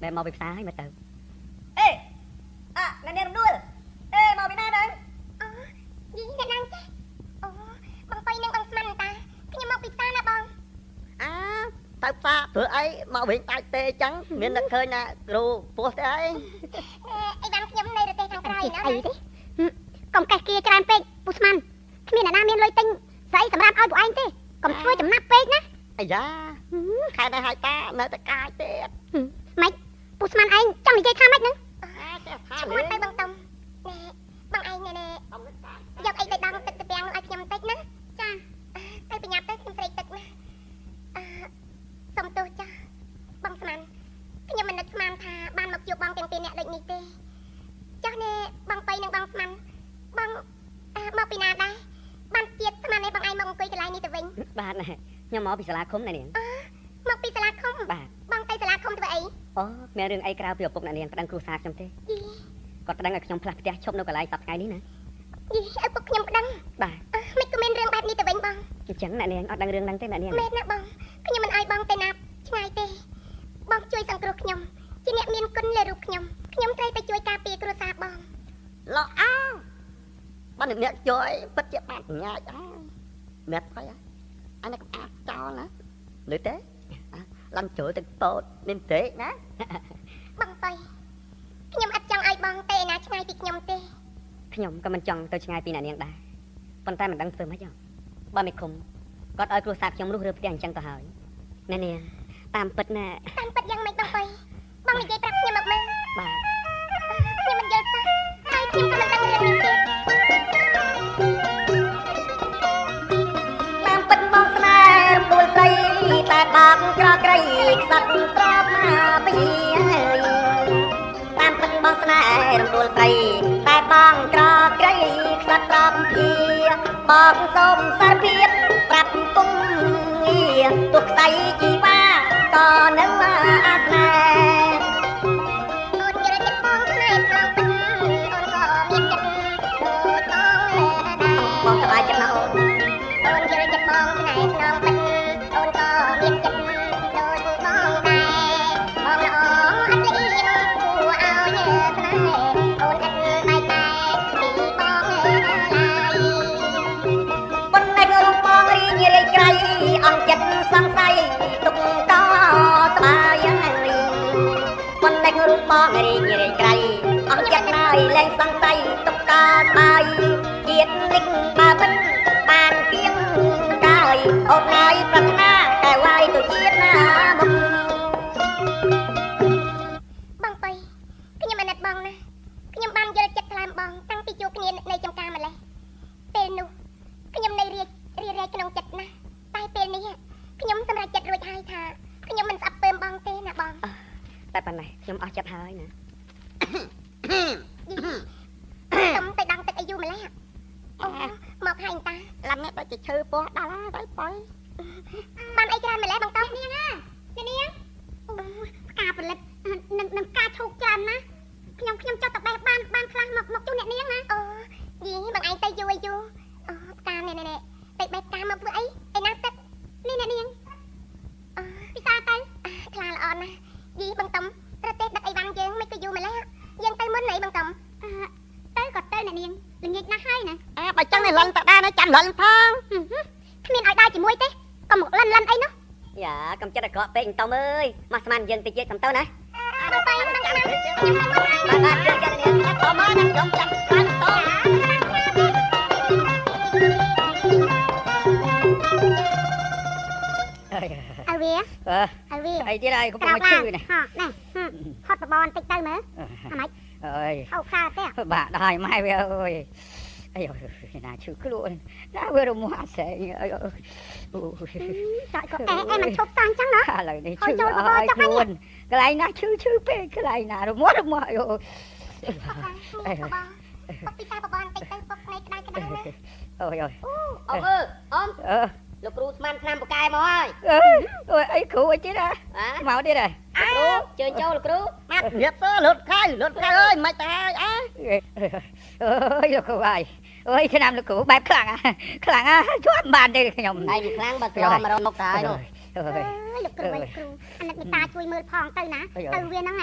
ដែលមកពីផ្សារហើយមើលទៅអ្នកនេះរំដួលមកពីណាដែរយីអ្នកណាចេះបងបៃនឹងបងស្មានតាខ្ញុំមកពីផ្សារណាបងទៅផ្សារធ្វើអីមកវិញតាច់ទេអញ្ចឹងមានតែឃើញណាគ្រូពោះទេអីបានខ្ញុំនៅរទេខាងក្រៅណាអីទេកុំកេះគៀច្រើនពេកពូស្មានគ្មានអ្នកណាមានលុយទិញស្អីសម្រាប់ឲ្យពួកឯងទេកុំធ្វើចំណាប់ពេកណាអាយ៉ាខែនេះឲ្យតានៅតែកាយទៀតម៉េចពូស្មានឯងចង់និយាយថាម៉េចហ្នឹងចេះថាឈ្មោះទៅបងតុំបងឯងណែយកអីទៅដងទឹកទៅពាំងឲ្យខ្ញុំបន្តិចណាចាទៅប្រញាប់ទៅខ្ញុំស្រេកទឹកណាសុំទោសចាបងស្មានខ្ញុំមិននឹកស្មានថាបានមកជួបបងទាំងពីរនាក់ដូចនេះទេចាស់ណែបងបៃនិងបងស្មានបងមកពីណាដែរបានទៀតស្មានឯងបងឯងមកអង្គុយកន្លែងនេះទៅវិញបាទខ្ញុំមកពីសាលាឃុំណែនាងមកពីសាលាឃុំបាទបងទៅសាលាឃុំធ្វើអីមានរឿងអីក្រៅពីឪពុកអ្នកនាងប្តឹងគ្រួសារខ្ញុំទេគាត់ប្តឹងឲ្យខ្ញុំផ្លាស់ផ្ទះឈប់នៅកន្លែងសប្តាហ៍ថ្ងៃនេះណាឪពុកខ្ញុំប្តឹងបាទមិនក៏មានរឿងបែបនេះទៅវិញបងអញ្ចឹងអ្នកនាងអត់ដឹងរឿងហ្នឹងទេអ្នកនាងមែនណាបងខ្ញុំមិនឲ្យបងទៅណាឆ្ងាយទេបងជួយសង្គ្រោះខ្ញុំជាអ្នកមានគុណលើរូបខ្ញុំត្រូវទៅជួយការពារគ្រួសារបងឡោបានអ្នកជួយពិតជាបានញ៉ាយអ្នកផៃអញក៏អាចចោលណាលឺទេឡើងចូលទឹកពោតមានទេណាបងបៃខ្ញុំអត់ចង់ឲ្យបងទៅឯណាឆ្ងាយពីខ្ញុំទេខ្ញុំក៏មិនចង់ទៅឆ្ងាយពីអ្នកនាងដែរប៉ុន្តែមិនដឹងធ្វើម៉េចបើមិនឃុំគាត់ឲ្យគ្រួសារខ្ញុំរុះរើផ្ទះអញ្ចឹងទៅហើយអ្នកនាងតាមពិតណាតាមពិតយ៉ាងម៉េចបងបៃបងនិយាយប្រាប់ខ្ញុំមកមើលបាទខ្ញុំមិនយល់សោះហើយខ្ញុំក៏មិនដឹងរឿងនេះទេតាមពិតបងស្នេហ៍រំដួលស្រីតែបាក់ក្រក្រៃខ្សាត់ត្រប់មកពីតាមពិតបងស្នេហ៍រំដួលស្រីតែបងក្រក្រៃខ្សាត់ត្រប់ពីបងសូមសារភាពប្រាប់ពុំងារទុកស្ដីជីវ៉ាក៏នឹងអាស្នេហ៍អូនយល់ចិត្តបងស្នេហ៍ក្នុងពិតអូនក៏មានចិត្តដូចបងដែរបងសប្បាយចិត្តណាស់អូនយល់ចិត្តបងស្នេហ៍ក្នុងពិតអូនក៏មានចិត្តដូចបងដែរបងល្អអត់លៀងគួរឲ្យស្នេហ៍អូនឥតបែកតែពីបងឡើយប៉ុន្តែរូបបងរីងរាយក្រៃអង្ចិត្តសង្ស័យទុកតស្បាយហើយប៉ុន្តែរូបបងរីងរាយក្រៃអង្ចិត្តហើយលែងសង្ស័យទុកតស្បាយជាតិនេះបើមិនបានគៀងកាយអូនហើយប្រាថ្នាតែវាយទៅជាតិណាមកបងបៃខ្ញុំអាណិតបងណាខ្ញុំបានយល់ចិត្តថ្លើមបងតាំងពីជួបគ្នានៅចំការម្លេះពេលនោះខ្ញុំនៅរាយក្នុងចិត្តណាតែពេលនេះខ្ញុំសម្រេចចិត្តរួចហើយថាខ្ញុំមិនស្អប់ពើមបងទេណាបងតែប៉ុណ្ណេះខ្ញុំអស់ចិត្តហើយណាខ្ញុំទៅដងទឹកអីយូរម្លេះមកហើយតាឡាំនេះដូចជាឈើពោះដល់ហើយទៅបយបានអីច្រើនម្លេះបងតោះនាងណានាងផ្កាផលិតនឹងផ្កាឈូកច្រើនណា ខ្ញុំចុះទៅបេះបានខ្លះមកជូនអ្នកនាងណាអូយីបងឯងទៅយូរអូផ្កានេះទៅបេះផ្កាមកធ្វើអីណាទឹកនេះអ្នកនាងពិសាទៅខ្លាល្អណាស់យីបងតំប្រទេសដឹកអីវ៉ាន់យើងមិនក៏យូរម្ល៉េះយើងទៅមុនអីបងតំទៅក៏ទៅអ្នកនាងល្ងាចណាស់ហើយណាបើចឹងនេះលិនតដែរណាចាំលិនផង គ្មានឲ្យដើរជាមួយទេក៏មកលិនអីនោះ យ៉ាកំចិត្តអាក្រក់ពេកតំអើយមកស្មានយើងតិចសំទៅណា ទៅមិនចាំ បាទយើងចាក់នេះ តមកណាខ្ញុំចាំបានត ឲ្យវា អីទៀតហើយកំពុងឈឺនេះ ហ៎នេះហត់បបបន្តិចទៅមើលអាម៉េច អើយ ហៅខ្លាទេ បាក់ដល់ម៉ែវាអើយអាយណាឈឺខ្លួនណាវារមាស់អាសែងអើយអូចាច់ក៏មិនឈប់សាំងចឹងណា ឥឡូវនេះឈឺអើយខ្លួនកន្លែងណាឈឺពេកកន្លែងណារមាស់អើយ ពុកពីសាបបបន្តិចទៅពុកនៃក្តៅអូយ អមអមលោកគ្រូស្មានឆ្នាំបកែមកហើយ អូយអីគ្រូអីទៀតមកទៀតហើយ គ្រូជើញចូលលោកគ្រូ មករៀបទៅលុតខៅអើយមិនទៅហើយអើ អើយលោកគ្រូហើយអើយឆ្នាំលោកគ្រូបែបខ្លាំងជាប់បានទេខ្ញុំ ឯងខ្លាំងបើក្រមករកទៅហើយនោះ អើយ លោកគ្រូអាណិតមេតាជួយមើលផងទៅណាទៅវាហ្នឹង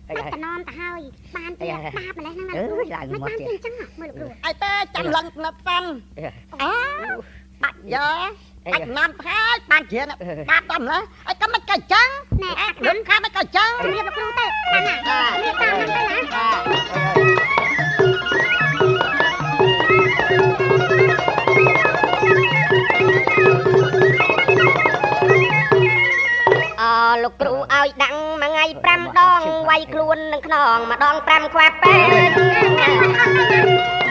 តែតំណមទៅហើយបានទៀតដាបម្លេះហ្នឹងណាគ្រូមិនបានទេអញ្ចឹងមើលលោកគ្រូ អីទៅចាំលិនណត់សិនបាច់យ៉ាបាច់ណាំហើយបានជ្រៀនបាត់ដល់ម្លេះអីក៏មិនក៏ចឹង ណែ លឹមខាមិនក៏ចឹង រៀបលោកគ្រូទៅបានណារៀបតាមហ្នឹងទៅណា លោកគ្រូឲ្យដាក់មួយថ្ងៃ5ដងវាយខ្លួននឹងខ្នងម្ដង5ខ្វះពេក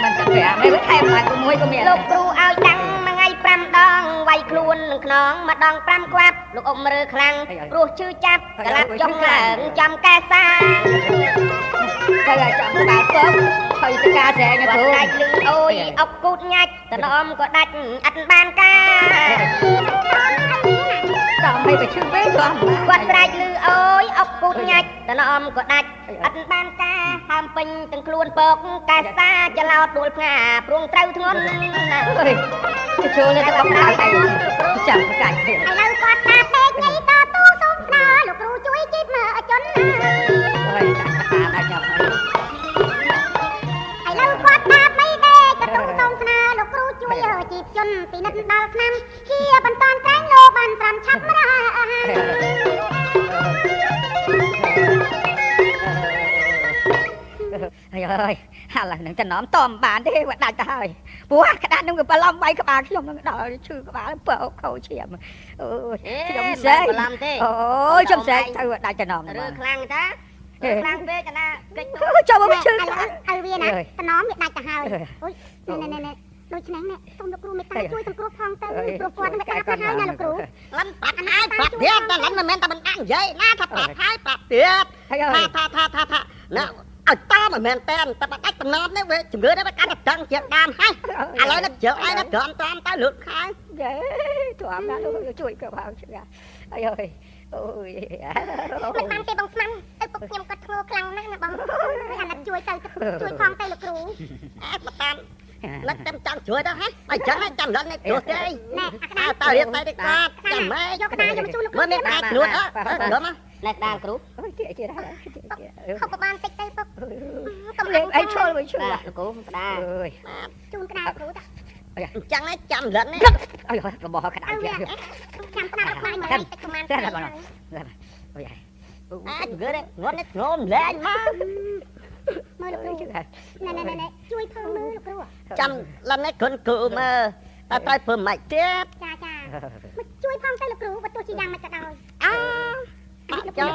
មិនទៅប្រាំមិនថែមឡើងមួយក៏មាន លោកគ្រូឲ្យដាក់មួយថ្ងៃ5ដងវាយខ្លួននឹងខ្នងម្ដង5ខ្វាប់លោកអ៊ំរើខ្លាំងព្រោះឈឺចាប់ក្លាប់ចុងឡើងចំកែសា ទៅឲ្យចាំក្បាលពកហើយសកាស្រែញគ្រូ ដាច់លឺអូយអុកគូតញាច់តំណមក៏ដាច់អត់បានការ តោះមិនទៅឈឺពេកគាត់ គាត់ស្រែកលឺអូយអុកគូតញាច់តំណមក៏ដាច់អត់បានការហើមពេញទាំងខ្លួនពកកែសាចឡោតដួលផ្ងាព្រួងត្រូវធ្ងន់ណា អើយចូលទៅអត់ដល់អីចាំប្រកាច់ទៀត ឥឡូវគាត់ថាពេកញីតទូសុំស្នើលោកគ្រូជួយជីបមើលអជន អើយដាក់តាដល់ចាំហើយ ឥឡូវគាត់ថាមិនទេក៏ទូសុំស្នើលោកគ្រូជួយជីបជនពីនិតដល់ឆ្នាំជាបន្តក្រែងលោបានត្រាំឆាប់ម្ដង អើយឥឡូវនឹងតំណមតំបានទេគាត់ដាច់ទៅហើយព្រោះក្តាប់នឹងវាបឡំវាយក្បាលខ្ញុំនឹងដល់ឈឺក្បាលពើខោឈាមអូយខ្ញុំសេក បឡំទេ អូយខ្ញុំសេកទៅដាច់តំណម រើខ្លាំងតាខ្លាំងពេកណាកិច្ច ចូលមកឈឺ ឥឡូវឲ្យវាណាតំណមវាដាច់ទៅហើយអូយណែដូច្នេះសូមលោកគ្រូមេត្តាជួយសង្គ្រោះផងទៅព្រោះគាត់នឹងដាច់ទៅហើយណាលោកគ្រូ លិនបាត់ហើយបាត់ទៀតតែលិនមិនមែនតែមិនដាក់និយាយណាថាបាត់ហើយបាត់ទៀតថាណាឲ្យតាមមិនមែនតែបាត់ដាច់តំណមនេះវាជំងឺនេះវាកាន់តែដឹងជាដើមហើយឥឡូវនេះជើងឯងត្រង់តាមទៅលូតខែ យេទ្រាំណាលោកជួយក៏ផងឈឺអើយអូយ មិនបានទេបងស្មាំឪពុកខ្ញុំគាត់ធ្ងោខ្លាំងណាស់ណាបងអាណិតជួយទៅជួយផងទៅលោកគ្រូ អត់តាមលឹកតែចង់ជួយទៅហ៎បើចឹងចាំលិននេះព្រោះទេ ណែ តើរៀបតែតិចបាទចាំម៉ែ យកក្តារយកមកជួយលោកគ្រូ មើលមានអាចខ្លួនអើព្រម ណែដានគ្រូ អូយទៀតហើយ ខុសប្របានតិចទៅពុកកុំ លេងអីឈល់វិញឈឺ បាទលោកគ្រូក្តារ អើយ ជូនក្តារគ្រូតា អញ្ចឹងចាំលិននេះ អើយរបស់ក្តារ ឲ្យ ទៀត វាចាំក្តារអត់បានមកតិចប្រហែល តែបងអូយ អាចងើនេះងត់នេះងំលែងមក មើលលោកគ្រូណែជួយផងមើលលោកគ្រូ ចាំលិននេះគុនគូមើលតែត្រូវធ្វើម៉េចទៀត ចាមកជួយផងទៅលោកគ្រូបើទោះជាយ៉ាងម៉េចក៏ដោយ អើចា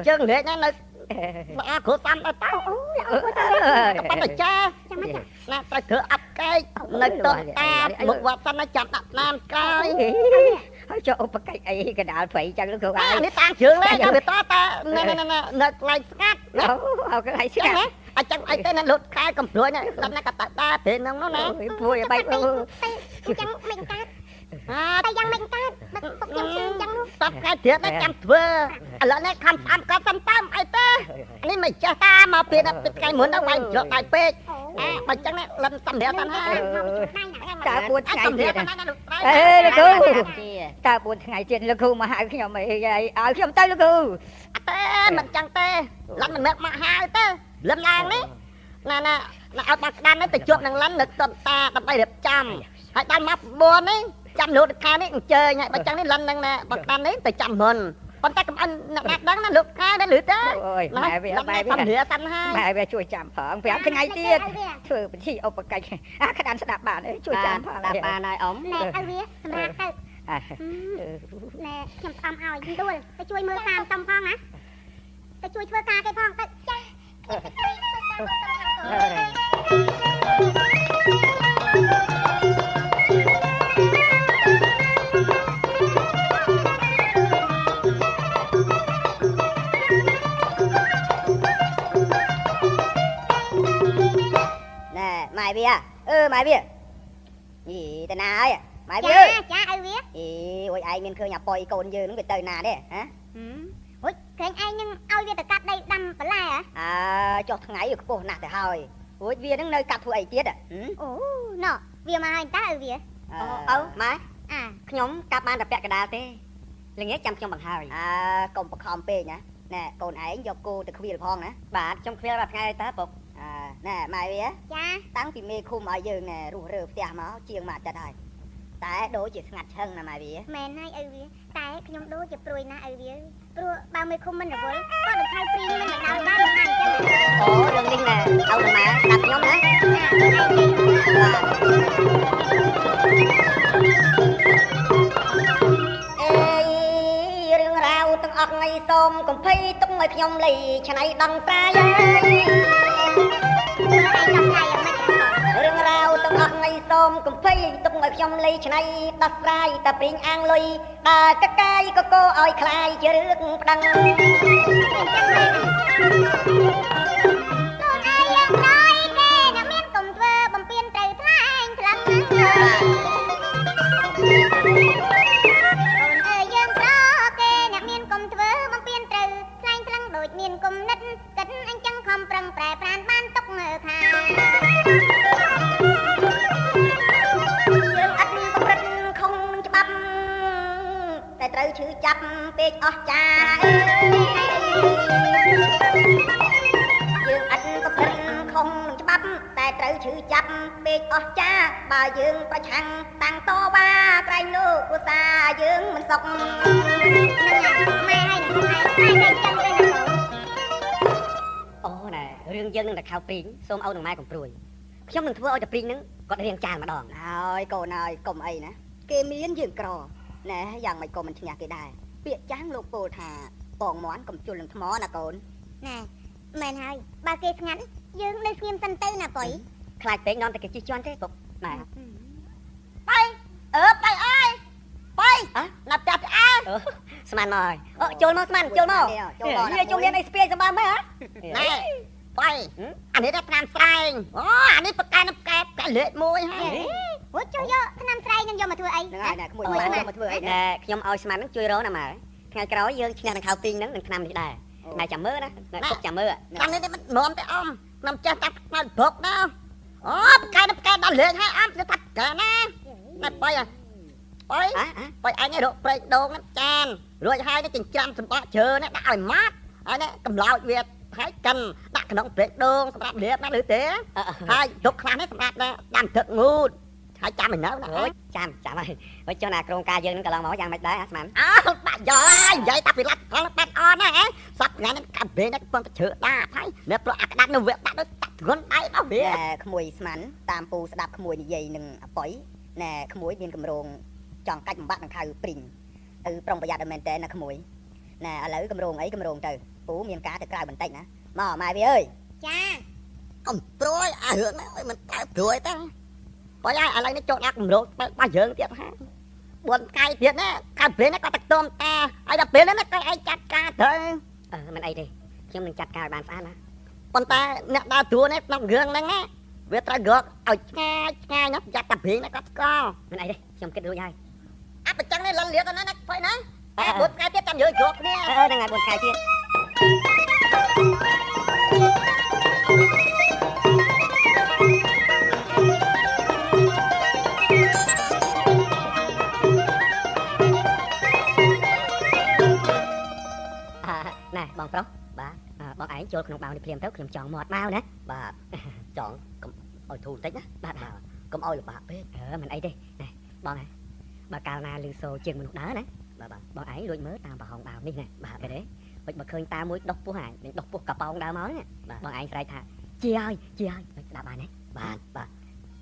ជើងលេខហ្នឹងនៅបើគ្រូតាមទៅតើ អូ បាត់ចា ចាំមក ណាត្រូវធ្វើអត់កែកនៅតតាមុខវត្តសិនចាំដាក់តាមក្រោយ ហើយចូលឧបកិច្ចអីកដាលព្រៃចឹងលោកគ្រូហើយ នេះតាមជើងលេខវាតតានៅកន្លែងស្ងាត់ អូកន្លែងស្ងាត់ អញ្ចឹងអីទៅនៅលុតខែកំព្រួយហ្នឹងដល់ណាក៏តាពេលហ្នឹងនោះណា ព្រួយបែកអូ អញ្ចឹងមិនកើតតែយ៉ាងមិនកើតបើពុកខ្ញុំជឿអញ្ចឹងនោះ តាប់ខែទៀតចាំធ្វើ ឥឡូវនេះខំតាមក៏តាមតាមអីទេនេះមិនចេះតាមកពីដល់ថ្ងៃមុនដល់បាយយកដៃពេកបើចឹងនេះលិនសម្រាប់តាណា តើ4ថ្ងៃទៀត លោក អេលោកគ្រូតើ4ថ្ងៃទៀតលោកគ្រូមកហៅខ្ញុំអីឲ្យខ្ញុំទៅលោកគ្រូ ទេមិនចឹងទេលិនមិនមែនមកហៅទេលិនឡើងនេះណាឲ្យបាត់ស្ដាននេះទៅជួបនឹងលិននៅតុនតាដើម្បីរៀបចំហើយដល់មក9នេះចាំលោកខានេះអញ្ជើញហើយបើចឹងនេះលិននឹងណាបាត់ស្ដាននេះទៅចាំមុនប៉ុន្តែកុំអិនអ្នកណាដឹងណាលោកខាដែរឬទេ អូយម៉ែវាម៉ែវា សំរាតាន់ហើយ ម៉ែវាជួយចាំផង5ថ្ងៃទៀតធ្វើពិធីឧបកិច្ចក្តានស្ដាប់បានជួយចាំផង ស្ដាប់បានហើយអ៊ំ ណែឲ្យវាសម្រាប់ទៅណែខ្ញុំផ្អំឲ្យដួលទៅជួយមើលតាមតំផងណាទៅជួយធ្វើការគេផងទៅចា ម៉ែវាម៉ែវាយីទៅណាហើយម៉ែវា ចាឲ្យវា អីអូយឯងមានឃើញអាប៉យកូនយើងនឹងវាទៅណាទេហ៎ ហុយឃើញឯងនឹងឲ្យវាទៅកាត់ដីដាំបន្លែហ៎ អើចុះថ្ងៃវាខ្ពស់ណាស់ទៅហើយរួចវានឹងនៅកាត់ធ្វើអីទៀត អូណ៎វាមកហើយតើឲ្យវា អូម៉ែ អា ខ្ញុំកាប់បានតែពាក់កដាលទេល្ងាចចាំខ្ញុំបង្ហើយកុំបខំពេកណាណែកូនឯងយកគោទៅខ្វៀលផងណាបាទខ្ញុំខ្វៀលរាល់ថ្ងៃតើពុកណែម៉ែវា ចា តាំងពីមេឃុំឲ្យយើងណែរស់រើផ្ទះមកជាងមកចិត្តហើយតែដូចជាស្ងាត់ឈឹងណាម៉ែវា មែនហើយឲ្យវាតែខ្ញុំដូចជាព្រួយណាស់ឲ្យវាព្រោះបើមេឃុំមិនរវល់ក៏នឹងថៅព្រីមិនមកដល់បានណាអញ្ចឹង អូរឿងនេះណែទៅម៉ែស្ដាប់ខ្ញុំណារឿងរ៉ាវទាំងអស់ថ្ងៃសូមកុំភ័យទុកឲ្យខ្ញុំលៃឆ្នៃដងស្រាយរឿងរ៉ាវទាំងអស់ថ្ងៃសូមកុំភ័យទុកឲ្យខ្ញុំលៃឆ្នៃដោះស្រាយតែព្រីងអាងលុយដើរកកាយកកឲ្យคลายជារឿងប្តឹង ខ្លួនឯងយ៉ាងណាយគេអ្នកមានកុំធ្វើបំពេញត្រូវថ្លែងខ្លាំងណាស់អូនអើយយើងប្រគេអ្នកមានកុំធ្វើបំពេញត្រូវថ្លែងខ្លាំងដូចមានគុំនិតកិនអញ្ចឹងខំប្រឹងប្រែប្រានបានទុកមើលខាងយើងអត់កម្រិតខុងនឹងច្បាប់តែត្រូវឈឺចាប់ពេកអស់ចាយើងអត់កម្រិតខុងនឹងច្បាប់តែត្រូវឈឺចាប់ពេកអស់ចាបើយើងប្រឆាំងតាំងតវ៉ាក្រែងលោកឧស្សាហ៍យើងមិនសុខ ម៉ែហើយនឹងម៉ែតែចឹងទេណា អូណែរឿងយើងនឹងតែខៅព្រីងសូមឲ្យនឹងម៉ែកំព្រួយខ្ញុំនឹងធ្វើឲ្យតែព្រីងនឹងគាត់រៀងចានម្ដងហើយកូនហើយកុំអីណាគេមានយើងក្រណែយ៉ាងម៉េចក៏មិនឈ្នះគេដែរពាក្យចាស់លោកពោលថាពងមាន់កំជុលនឹងថ្មណាកូន ណែមែនហើយបើគេស្ងាត់យើងនៅស្ងៀមសិនទៅណាបុយ ខ្លាចពេកនាំតែគេជិះជាន់ទេពុកម៉ែ បាយបាយអើយបាយណាប់ចាប់អើ ស្មានមកហើយចូលមកស្មានចូលមកវាចូលរៀនអីស្ពាយសម្បើមហ៎ ណែបាយអានេះតាមស្ដែងអូអានេះបកកែនៅកែលេខ1ហើយ អូចុះយកថ្នាំស្រែនឹងយកមកធ្វើអី ហ្នឹងហើយណែក្មួយមកមកធ្វើអីណែខ្ញុំឲ្យស្មាននឹងជួយរកណាម៉ែថ្ងៃក្រោយយើងឈ្នះនឹងខៅព្រីងហ្នឹងនឹងថ្នាំនេះដែរណែចាំមើលណាណែពុកចាំមើល តាមនេះមិននាំទេអ៊ំខ្ញុំចេះតាប់ខ្មៅព្រឹកណាអូបកកែដល់លេខហើយអ៊ំទៅតាប់កែណាណែបាយបាយអញរកប្រេងដូងណាចានរួចហើយនេះចិញ្ច្រាំសម្បកជើនេះដាក់ឲ្យម៉ាត់ហើយនេះកម្លោចវាហើយកិនដាក់ក្នុងប្រេងដូងសម្រាប់លាបណាឬទេហើយទុកខ្លះនេះសម្រាប់ដាំទឹកងូតហើយចាំឲ្យនៅណាអូយចាំហើយចុះណាក្រុមការយើងនឹងកន្លងមកយ៉ាងម៉េចដែរអាស្មានបាក់យកហើយនិយាយតែពីឡាត់ផលបាត់អត់ណាហ៎សប្តាហ៍នេះកាប់ព្រេងនេះពងទៅជ្រើដាហើយអ្នកប្រអាក្តាត់នៅវាដាក់ដូចតាក់ធ្ងន់ដៃមកវាក្មួយស្មានតាមពូស្ដាប់ក្មួយនិយាយនឹងអប៉ុយណែក្មួយមានកម្រងចង់កាច់បំបត្តិនឹងខៅព្រីងទៅប្រុងប្រយ័ត្នមែនតើណាក្មួយណែឥឡូវកម្រងអីកម្រងទៅពូមានការទៅក្រៅបន្តិចណាមកម៉ែវាអើយ ចា អំព្រួយអារឿងនេះមិនតែព្រួយទេបើយាយឥឡូវនេះចូលដាក់កម្រងរបស់យើងទៀតហា4ថ្ងៃទៀតណាខៅព្រីងនេះក៏ទៅទុំតាហើយដល់ពេលនេះក៏ឯងចាត់ការទៅ មិនអីទេខ្ញុំនឹងចាត់ការឲ្យបានស្អាតណា ប៉ុន្តែអ្នកដើរតួនេះក្នុងរឿងហ្នឹងណាវាត្រូវរកឲ្យឆ្ងាយណាយ៉ាត់តាព្រីងណាក៏ស្គាល់ មិនអីទេខ្ញុំគិតរួចហើយ អបចឹងនេះលិនលៀកទៅណាណាខ្វៃណា 4ថ្ងៃទៀតចាំយើងជាប់គ្នា ហ្នឹងហើយ4ថ្ងៃទៀត ណែបងប្រុសបាទបងឯងចូលក្នុងបាវនេះភ្លាមទៅខ្ញុំចង់មាត់បាវណា បាទចង់កុំឲ្យធូរបន្តិចណា បាទ កុំឲ្យលំបាកពេក មិនអីទេណែបងណាបើកាលណាលឺសូរជាងមនុស្សដើរណា បាទ បងឯងលួចមើលតាមប្រហោងបាវនេះណាបាទឃើញទេមិនបើឃើញតាមួយដុសពោះហើយដុសពោះកប៉ោងដើរមកណាបងឯងស្រែកថាជាហើយស្ដាប់បានទេ បាទ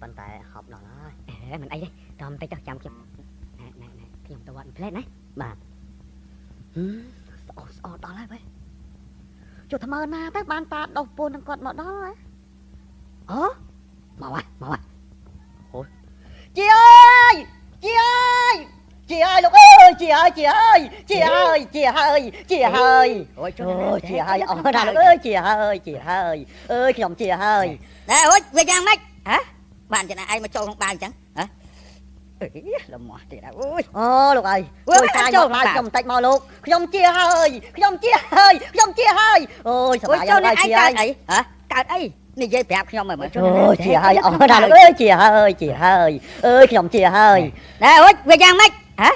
ប៉ុន្តែហប់ដល់ហើយ មិនអីទេតោះបន្តិចទៅចាំខ្ញុំណែខ្ញុំទៅវត្តផ្លែតណា ស្អត់ដល់ហើយបែចុះថ្មើណាទៅបានតាដុសពូននឹងគាត់មកដល់ហ៎អូមកហើយអូយជាអើយលោកអើយជាហើយអូយជាហើយអរណាលោកអើយជាហើយអើយខ្ញុំជាហើយ ណែអូយវាយ៉ាងម៉េចហ៎បានចំណាឯងមកចូលក្នុងបាវអញ្ចឹងហ៎អេលំមាស់ទៀតអូយ អូលោកអើយជួយកាយមកខ្ញុំបន្តិចមកលោកខ្ញុំជាហើយអូយសប្បាយហើយជាហើយ អីហ៎កើតអីនិយាយប្រាប់ខ្ញុំមើល អូជាហើយអរណាលោកអើយជាហើយអើយខ្ញុំជាហើយ ណែអូយវាយ៉ាងម៉េចហ៎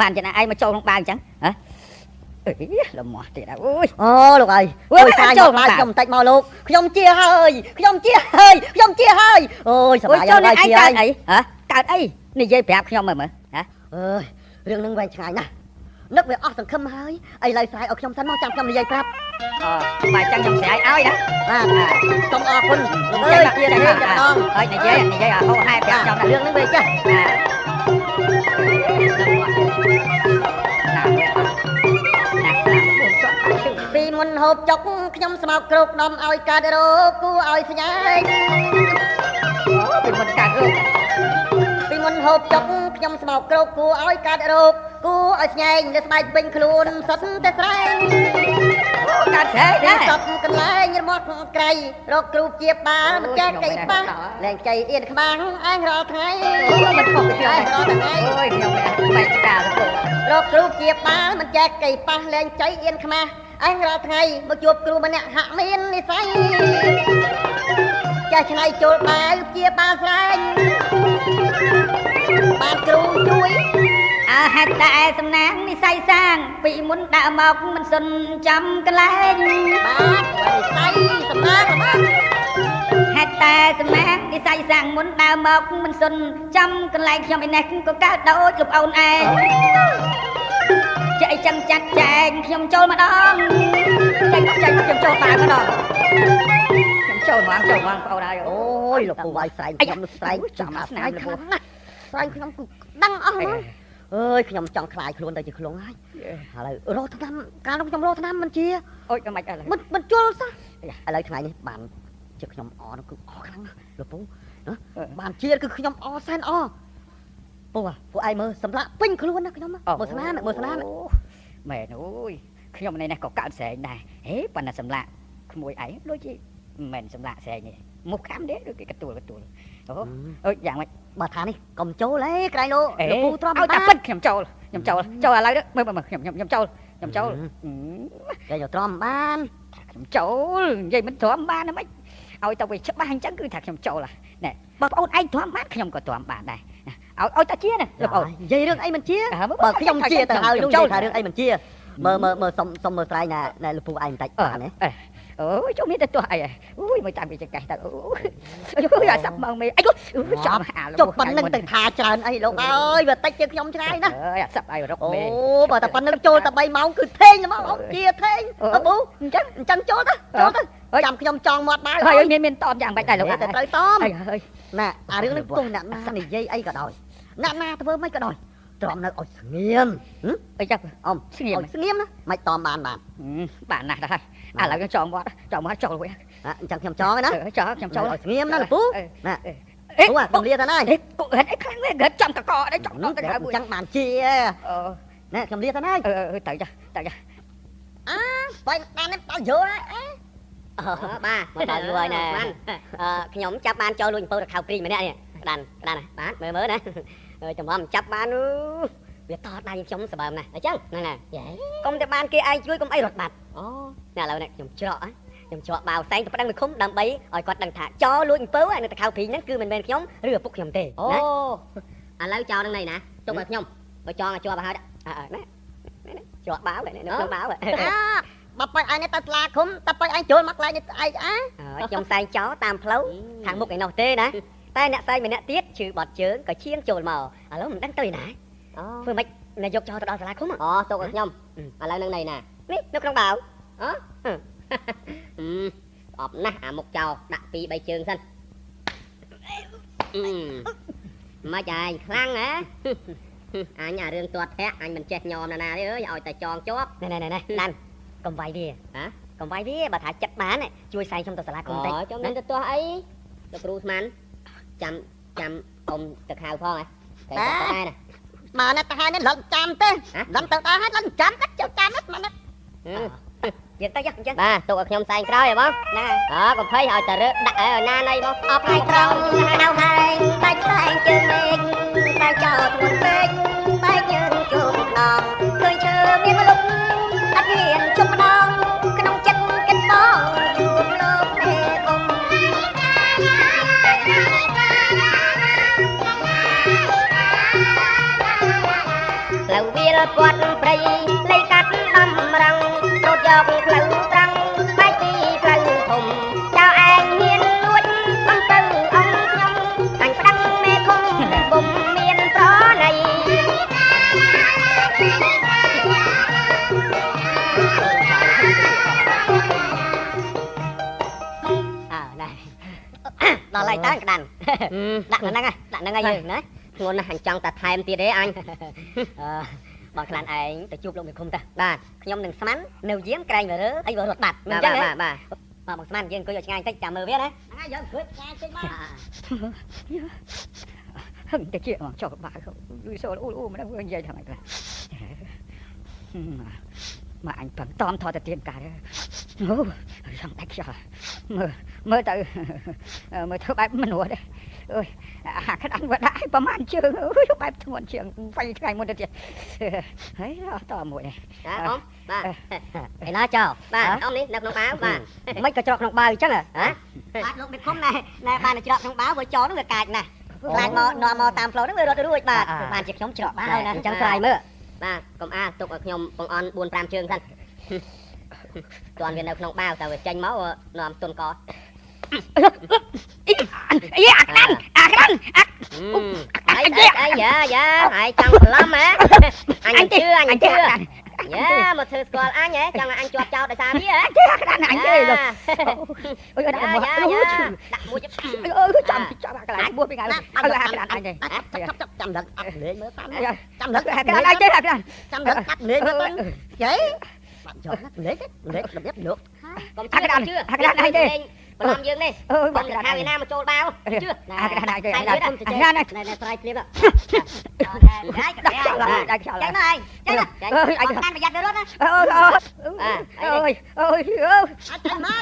បានចំណាឯងមកចូលក្នុងបាវអញ្ចឹងហ៎អេលំមាស់ទៀតអូយ អូលោកអើយជួយកាយមកខ្ញុំបន្តិចមកលោកខ្ញុំជាហើយអូយសប្បាយហើយជាហើយ អីហ៎កើតអីនិយាយប្រាប់ខ្ញុំមើលហ៎ អើយរឿងនឹងវែងឆ្ងាយណាស់នឹកវាអស់សង្ឃឹមហើយឥឡូវស្រ័យឲ្យខ្ញុំសិនមកចាំខ្ញុំនិយាយប្រាប់ បើអញ្ចឹងខ្ញុំស្រ័យឲ្យណា បាទសូមអរគុណលោកអើយជាតែម្ដង ហើយនិយាយឲ្យហូរហែប្រាប់ខ្ញុំថា រឿងនឹងវាចេះពីមុនហូបចុកខ្ញុំស្មោកគ្រូកដំឲ្យកើតរោគគួរឲ្យស្ញែក ពីមុនកើតរោគ ពីមុនហូបចុកខ្ញុំស្មោកគ្រូកគួរឲ្យកើតរោគគួរឲ្យស្ញែកលើស្បែកពេញខ្លួនសុទ្ធតែស្រែង កើតស្រែក តែ ដែរ សពកន្លែងរមាត់ក្រៃរកគ្រូជាបាលមិនចែកកៃប៉ះលែងចៃអៀនក្បាំងអញរាល់ថ្ងៃ មិនខុសពីខ្ញុំ រាល់ថ្ងៃ អូយខ្ញុំបែកការទៅ រកគ្រូជាបាលមិនចែកកៃប៉ះលែងចៃអៀនខ្មាស់អញរាល់ថ្ងៃមកជួបគ្រូម្នាក់ហាក់មាននិស័យចាស់ឆ្នៃចូលបាវជាបាលស្រែងបានគ្រូជួយ ហេតុតែសំណាងនិស័យសាងពីមុនដើរមកមិនសុនចាំកន្លែង បាទនិស័យសំណាងរបស់ ហេតុតែសំណាងនិស័យសាងមុនដើរមកមិនសុនចាំកន្លែងខ្ញុំឯនេះក៏កើតដូចលោកអូនឯងចេះអីចឹងចាត់ចែងខ្ញុំចូលម្ដងចេញខ្ញុំចូលបានម្ដងខ្ញុំចូលហ្មងបងប្អូនហើយ អូយលោកពូវាយស្រែងខ្ញុំនឹងស្រែងចាំស្នាមលោកពូស្រែងខ្ញុំគឺដឹងអស់ហ្នឹងអើយខ្ញុំចង់ខ្លាយខ្លួនទៅជាខ្លួនហើយឥឡូវរកឆ្នាំកាលនោះខ្ញុំរកឆ្នាំមិនជា អូយមិនអីឡើយ មិនជល់សោះឥឡូវថ្ងៃនេះបានជាខ្ញុំអនោះគឺអខ្លាំងណាស់លោកពូណាបានជាគឺខ្ញុំអសែនអពូពួកឯងមើលសម្លាក់ពេញខ្លួនណាខ្ញុំមើលស្នាមមែនអូយខ្ញុំនេះក៏កើតស្រែងដែរហេប៉ុន្តែសម្លាក់ក្មួយឯងដូចជាមិនសម្លាក់ស្រែងនេះមុខខាំទេដូចគេកទួលអូយយ៉ាងម៉េច បើថានេះកុំចូលទេក្រែងលោកពូទ្រាំ ឲ្យតែពិតខ្ញុំចូលឥឡូវមើលខ្ញុំចូល គេយកទ្រាំបាន ខ្ញុំចូលនិយាយមិនទ្រាំបានហ្មងឲ្យតែវាច្បាស់អញ្ចឹងគឺថាខ្ញុំចូលណែបងប្អូនឯងទ្រាំបានខ្ញុំក៏ទ្រាំបានដែរឲ្យតែជាណាលោកអូន និយាយរឿងអីមិនជាបើខ្ញុំជាទៅហើយនោះនិយាយថារឿងអីមិនជាមើលសុំមើលស្រ័យណែលោកពូឯងបន្តិចបានទេ អូយចូលមានតែទោះអីអូយមើលតាមវាចង្កេះទៅអូយអាសាប់មកមេអីចាំអា ចុះប៉ុណ្្នឹងទៅថាច្រើនអីលោកអើយវាតិចជាងខ្ញុំឆ្ងាយណា អើយអាសាប់អីរក អូ មេ បើតែប៉ុណ្្នឹងចូលតែ3ម៉ោងគឺថេងហ្មងជាថេងប៊ូអញ្ចឹងចូលទៅចាំខ្ញុំចង់មាត់បាយ ហើយមានតបយ៉ាងម៉េចដែរលោក តែត្រូវតម ហើយ ណាអារឿងនេះពុះអ្នកណានិយាយអីក៏ដោយអ្នកណាធ្វើមិនក៏ដោយទ្រាំនៅឲ្យស្ងៀម អីចឹងអមស្ងៀម ស្ងៀមណាមិនតមបាន បានណាស់ដែរឥឡូវខ្ញុំចង់មកចូលវិញ អញ្ចឹងខ្ញុំចង់ណា ខ្ញុំចូល ឲ្យស្ងៀមណាលោកពូណា អេ ពូកំលាតាណា អេគូហេតុអីខ្លាំងហ្នឹងចាំកកđấyចំដល់ទៅហើយ អញ្ចឹងបានជាណែកំលាតាណា ទៅចា បាយបានដល់យូរហើយ បាទមកដល់យូរហើយណែខ្ញុំចាប់បានចូលលួចអំពើរខៅព្រីងម្នាក់នេះក្តាន់បាទមើលណាចំហចាប់បាន វាតដៃខ្ញុំសបើមណាស់អញ្ចឹងហ្នឹងហើយកុំតែបានគេឯងជួយកុំអីរត់បាត់អូណែឥឡូវនេះខ្ញុំច្រកខ្ញុំច្រកបាវសែងទៅប្តឹងវិឃុំដើម្បីឲ្យគាត់ដឹងថាចោលួចអំពើនៅតកៅព្រីងហ្នឹងគឺមិនមែនខ្ញុំឬឪពុកខ្ញុំទេអូឥឡូវចោលនឹងណៃណាទុកឲ្យខ្ញុំបើចង់ឲ្យជាប់ឲ្យហើយណាច្រកបាវនេះខ្ញុំបាវបើប៉ៃឯងទៅស្លាឃុំតែប៉ៃឯងចូលមកខ្លាញ់នេះឯងខ្ញុំសែងចោលតាមផ្លូវខាងមុខឯនោះទេណាតែអ្នកសែងម្នាក់ទៀតឈឺបត់ជើងក៏ឈៀងចូលមកឥឡូវមិនដឹងទៅណាធ្វើម៉េចអ្នកយកចោលទៅដល់សាលាឃុំអូទុកឲ្យខ្ញុំឥឡូវនឹងណៃណានេះនៅក្នុងបាវអប់ណាស់អាមុខចោលដាក់2 3ជើងសិនមកឯងខ្លាំងហ៎អញអារឿងទាត់ធាក់អញមិនចេះញោមណាទេអើយឲ្យតែចងជាប់ណែដាន់កុំវាយវាកុំវាយវាបើថាចិត្តបានជួយសែងខ្ញុំទៅសាលាគុំតិចខ្ញុំទៅទាស់អីលោកគ្រូស្មានចាំអ៊ំទៅខៅផងហ៎តែដែរណាបានតែហើយនេះលឹកចាំទេលឹកទៅដែរហើយលឹកចាំកាត់ចូលចាំហ្នឹងមិនយើងទៅយកអញ្ចឹងបាទទុកឲ្យខ្ញុំសែងក្រោយហ៎បងណាកុំភ័យឲ្យតែរើដាក់ឲ្យណាណៃបងអបហើយក្រោយហៅហើយបាច់សែងជើងមេឃតែចោលធ្ងន់ពេកបែកយើងជួបដងឃើញឈើមានមកលុបអត់មានជុំម្ដងក្នុងចិត្តកិនបងជួបលោកមេកុំផ្លូវវាលពាត់ព្រៃលៃកាត់ដំរងរត់យកផ្លូវត្រង់បែកពីផ្លូវធំចៅឯងមានលួចអំទៅអង្គខ្ញុំអញប្តឹងមេឃុំពុំមានប្រណីដល់ហើយតើក្តាន់ដាក់ហ្នឹងហើយយើងណាធ្ងន់ណាស់អញចង់តែថែមទៀតទេអញបងខ្លានឯងទៅជួបលោកមេឃុំតាបាទខ្ញុំនឹងស្មាននៅយាមក្រែងរើអីបើរត់បាត់អញ្ចឹងបាទបងស្មានយើងអង្គុយឲ្យឆ្ងាយបន្តិចចាំមើលវាណាហ្នឹងយើងធ្វើឆ្ងាយតិចមកហឹងតែជាមកចុះបាក់យូរសូលអ៊ូមិនដឹងនិយាយថាម៉េចខ្លះមកអញប្រឹងតំថតទៅទៀនកាអូសង្ដាច់ខ្យល់មើលទៅមើលធ្វើបែបមនុស្សដែរអើយអាក្តាន់វដាក់ឲ្យប្រហែលជើងអើយបែបធ្ងន់ជាងវាយថ្ងៃមុនទៅទៀតហើយអត់តមួយនេះអ៊ំបាទឯណាចោបាទអ៊ំនេះនៅក្នុងបាវបាទមិនក៏ច្រកក្នុងបាវអញ្ចឹងហ៎បាទលោកមេឃុំណែបានច្រកក្នុងបាវបើចោនោះវាកាចណាស់ខ្លាចមកនាំមកតាមផ្លូវហ្នឹងវារត់រួចបាទបានជាខ្ញុំច្រកបាវណាអញ្ចឹងស្រាយមើលបាទកុំទុកឲ្យខ្ញុំបង្អន់ 4-5 ជើងសិនទាន់វានៅក្នុងបាវតែវាចេញមកនាំទុនកអីអាក្តាន់អីយ៉ាហើយចង់ច្រឡំហ៎អញជឿយ៉ាមកធ្វើស្គាល់អញហ៎ចង់ឲ្យអញជាប់ចោលដោយសារនេះហ៎អាក្តាន់អញទេអូយដាក់មកដាក់មួយចាំកន្លែងបួសពីថ្ងៃឲ្យអាក្តាន់អញទេចាំដឹកអត់លេងមើលតាមចាំដឹកអាក្តាន់អញទេអាក្តាន់ចាំដឹកកាត់លេងមើលទៅជ័យបាត់ចោលលេងរបៀបលោកកុំជឿអាក្តាន់អញទេបន្លំយើងនេះបងហៅឯណាមកចូលបាវជឿអាក្តាន់អញទេអាក្តាន់អញស្រ័យភ្លាមហើយដាច់ខ្យល់ចេញមកឯងចេញអញប្រយ័ត្នទៅរត់ណាអូយចេញមក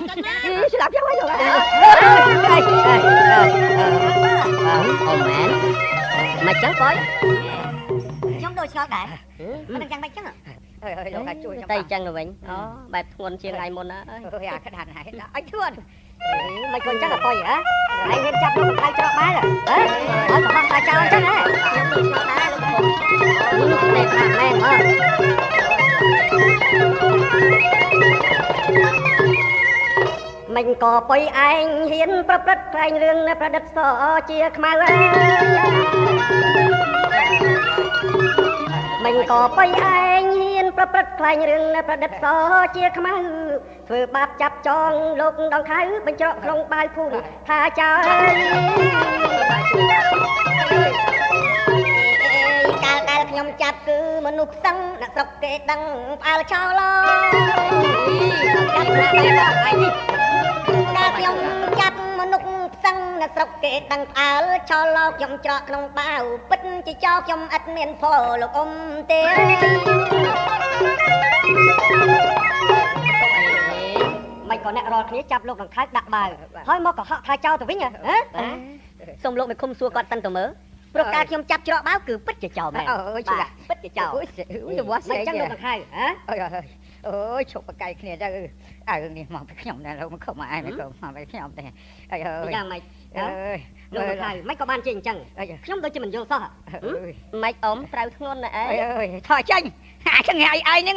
ស្លាប់យ៉ាងម៉េចអូមែនមកចឹងបងខ្ញុំដូចឆ្លងដែរមិនដឹងយ៉ាងម៉េចចឹងលោកថាជួយតែចឹងទៅវិញអូបែបធ្ងន់ជាងថ្ងៃមុនណាអាក្តាន់ហើយអញធ្ងន់មិនខ្លួនចឹងអពុយហ៎ឯងហ៊ានចាប់លោកខ្លាយច្រកបាយហ៎អត់បោះខ្លាយចោលចឹងហ៎ខ្ញុំដូចឆ្លងដែរលោកខ្ញុំតែប្រាក់មែនហ៎មិនក៏ពុយឯងហ៊ានប្រព្រឹត្តក្រែងរឿងប្រឌិតសជាខ្មៅមិនក៏ពុយឯងហ៊ានប្រព្រឹត្តខ្លែងរឿងប្រឌិតសជាខ្មៅធ្វើបាបចាប់ចងលោកដងខៅបញ្ច្រកក្នុងបាវភូមិថាចើកាលខ្ញុំចាប់គឺមនុស្សសឹងអ្នកស្រុកគេដឹងផ្អើលចោលកាលខ្ញុំចាប់មនុស្សសឹងអ្នកស្រុកគេដឹងផ្អើលចោលខ្ញុំច្រកក្នុងបាវពិតជាចោលខ្ញុំឥតមានផលលោកអ៊ំទេមិនក៏អ្នករាល់គ្នាចាប់លោកដង្ខៅដាក់បាវហើយមកកុហកថាចោលទៅវិញហ៎សូមលោកមេឃុំសួរគាត់សិនទៅមើល ព្រោះការខ្ញុំចាប់ច្រកបាវគឺពិតជាចោលមែន អើយច្បាស់ ពិតជាចោល អូយរបស់ មិន ស្អី ចឹងលោកខាៅហ៎ អូយឈប់បកៃគ្នាទៅអើនេះមកពីខ្ញុំដែរលោកមកខំមកឯងមកមកពីខ្ញុំទេអើយ យ៉ាងម៉េច អើយ លោកខាៅមិនក៏បានជាអញ្ចឹងខ្ញុំដូចជាមិនយល់សោះ ម៉េចអ៊ំត្រូវធ្ងន់ណាស់អី អើយថយចេញអាចឹងឯងហ្នឹង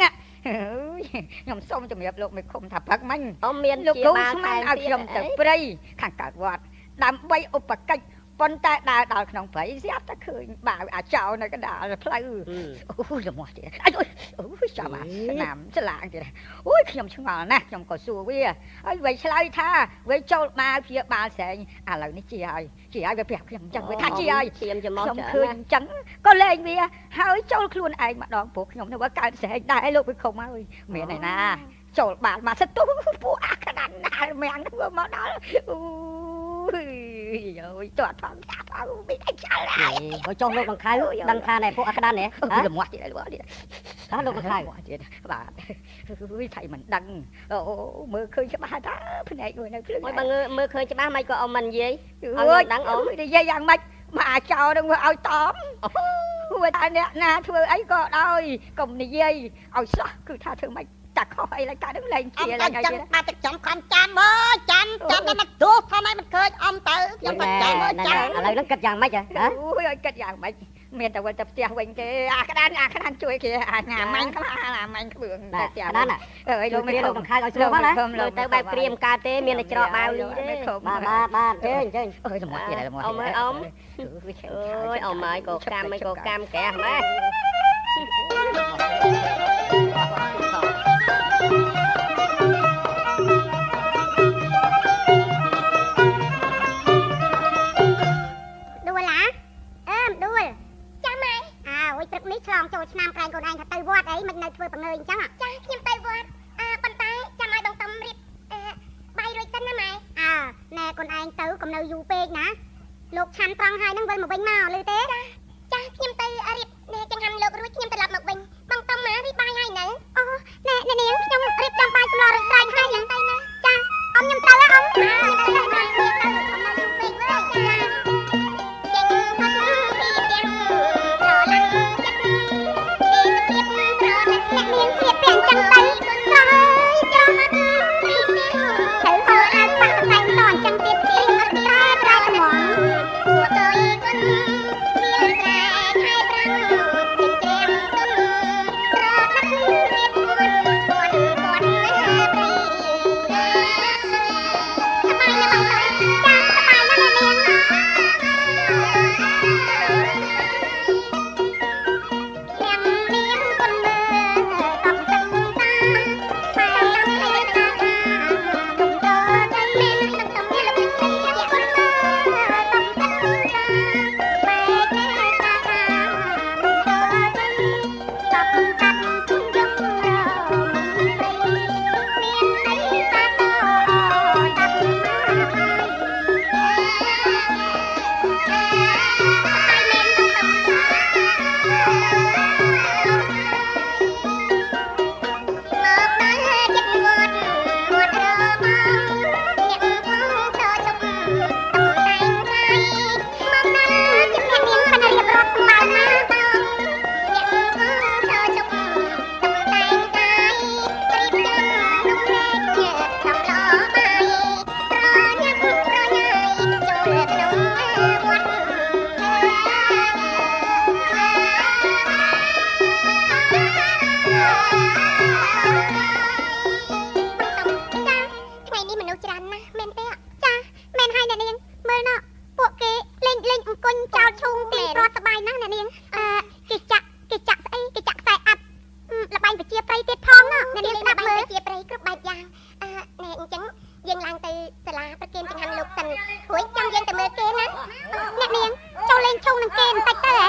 ខ្ញុំសូមជម្រាបលោកមេឃុំថាផឹកមិញ អ៊ំមាន លោក ជា គ្រូ បាល ស្មាន ថែ ឲ្យខ្ញុំទៅព្រៃខាងកើតវត្តដើម្បីឧបកិច្ចប៉ុន្តែដើរដល់ក្នុងព្រៃស្រាប់តែឃើញបាវអាចោនៅកណ្ដាលផ្លូវអូយលំមាស់ទៀតអូយចាំអាស្នាមឆ្លាងទៀតអូយខ្ញុំឆ្ងល់ណាស់ខ្ញុំក៏សួរវាហើយវាឆ្លើយថាវាចូលមកព្យាបាលស្រែងឥឡូវនេះជាហើយវាប្រាប់ខ្ញុំអញ្ចឹងវាថាជាហើយ ឈាមចំមក ខ្ញុំ ច្រើន ឃើញអញ្ចឹងក៏លែងវាហើយចូលខ្លួនឯងម្ដងព្រោះខ្ញុំនៅកើតស្រែងដែរលោកវិខុមហើយមានឯណាចូលបានមកសទូពួកអាក្តាន់ណាស់មាំងធ្វើមកដល់អូយអូយតើថងតាផងមិនអីចាល់ហើយ ហើយចុះលោកខាៅដឹងថាណែពួកអាក្តាននេះ លំងាស់ទៀតលោកទៀត ថាលោកខាៅ ទៀតបាទអើយថៃមិនដឹងអូមើលឃើញច្បាស់ថាភ្នែកមួយនៅភ្លឺ ហើយបើមើលឃើញច្បាស់មិនក៏អ៊ំមិននិយាយ អូយដឹងអូនិយាយយ៉ាងម៉េចមកអាចោនឹងមើលឲ្យតំព្រោះថាអ្នកណាធ្វើអីក៏ដោយកុំនិយាយឲ្យសោះគឺថាធ្វើម៉េចតាខុសអីឡើយកើតនឹងលែងជាឡើងហើយទៀត បាទទឹកចំខាំចានមើលចានដល់ទោះថាម៉េចមិនឃើញអ៊ំទៅខ្ញុំទៅចានមើលចាន ឥឡូវហ្នឹងគិតយ៉ាងម៉េចហ៎ អូយឲ្យគិតយ៉ាងម៉េចមានតែវិលទៅផ្ទះវិញទេអាក្តានជួយគេអាម៉ាញ់ខ្លះអាម៉ាញ់គ្រឿងតែផ្ទះ ណាណា អើយលោក លោក មេ លោក ខុំ ខាៅឲ្យស្រួលមកណា លើទៅបែបព្រាមកើតទេមានតែច្រកបាវលីទេ បាទចេញចេញ អើយល្មត់ទៀតល្មត់ អ៊ំអើយអ៊ំ អើយ អើយអ៊ំហើយក៏កម្មមិនក៏កម្មកែម៉ែ ដួលហ៎ដួលចាំម៉ែអូយព្រឹកនេះឆ្លងចូលឆ្នាំក្រែងកូនឯងថាទៅវត្តអីមិននៅធ្វើបង្ងើយអញ្ចឹងចាខ្ញុំទៅវត្តប៉ុន្តែចាំឲ្យបងតំរៀបបាយរួចសិនណាម៉ែណែកូនឯងទៅកុំនៅយូរពេកណាលោកឆាន់ត្រង់ហើយនឹងវិលមកវិញមកលឺទេចាខ្ញុំទៅរៀបនេះចង្ហាន់លោករួចខ្ញុំត្រឡប់មកវិញបងតំមករៀបបាយហើយនៅអូណែនាងខ្ញុំរៀបចំបាយសម្លរស្រែងហើយឡើងទៅណាចាអ៊ំខ្ញុំទៅអ៊ំទៅទៅទៅទៅកុំនៅយូរពេកវើចា អ្នកមានស្លៀកពាក់ចឹងទៅស្រ័យច្រមុះទៅហៅអាបាក់តែតអញ្ចឹងទៀតពីអត់ត្រែត្មងពួកទៅគុណមានស្រែខែប្រាំជិះច្រាំទុនត្រកដឹករៀបមុនពួនព្រីសបាយណាបងចាសបាយណាស់អ្នកនាងគេចាក់ស្អីគេចាក់ខ្សែអាប់លបែងប្រជាប្រិយទៀតផងណាអ្នកនាងស្ដាប់មើលប្រជាប្រិយគ្រប់បែបយ៉ាងណែអញ្ចឹងយើងឡើងទៅសាលាប្រគេនចង្ហាន់លោកសិនព្រោះចាំយើងទៅមើលគេណាអ្នកនាងចូលលេងឈូងនឹងគេបន្តិចទៅហ៎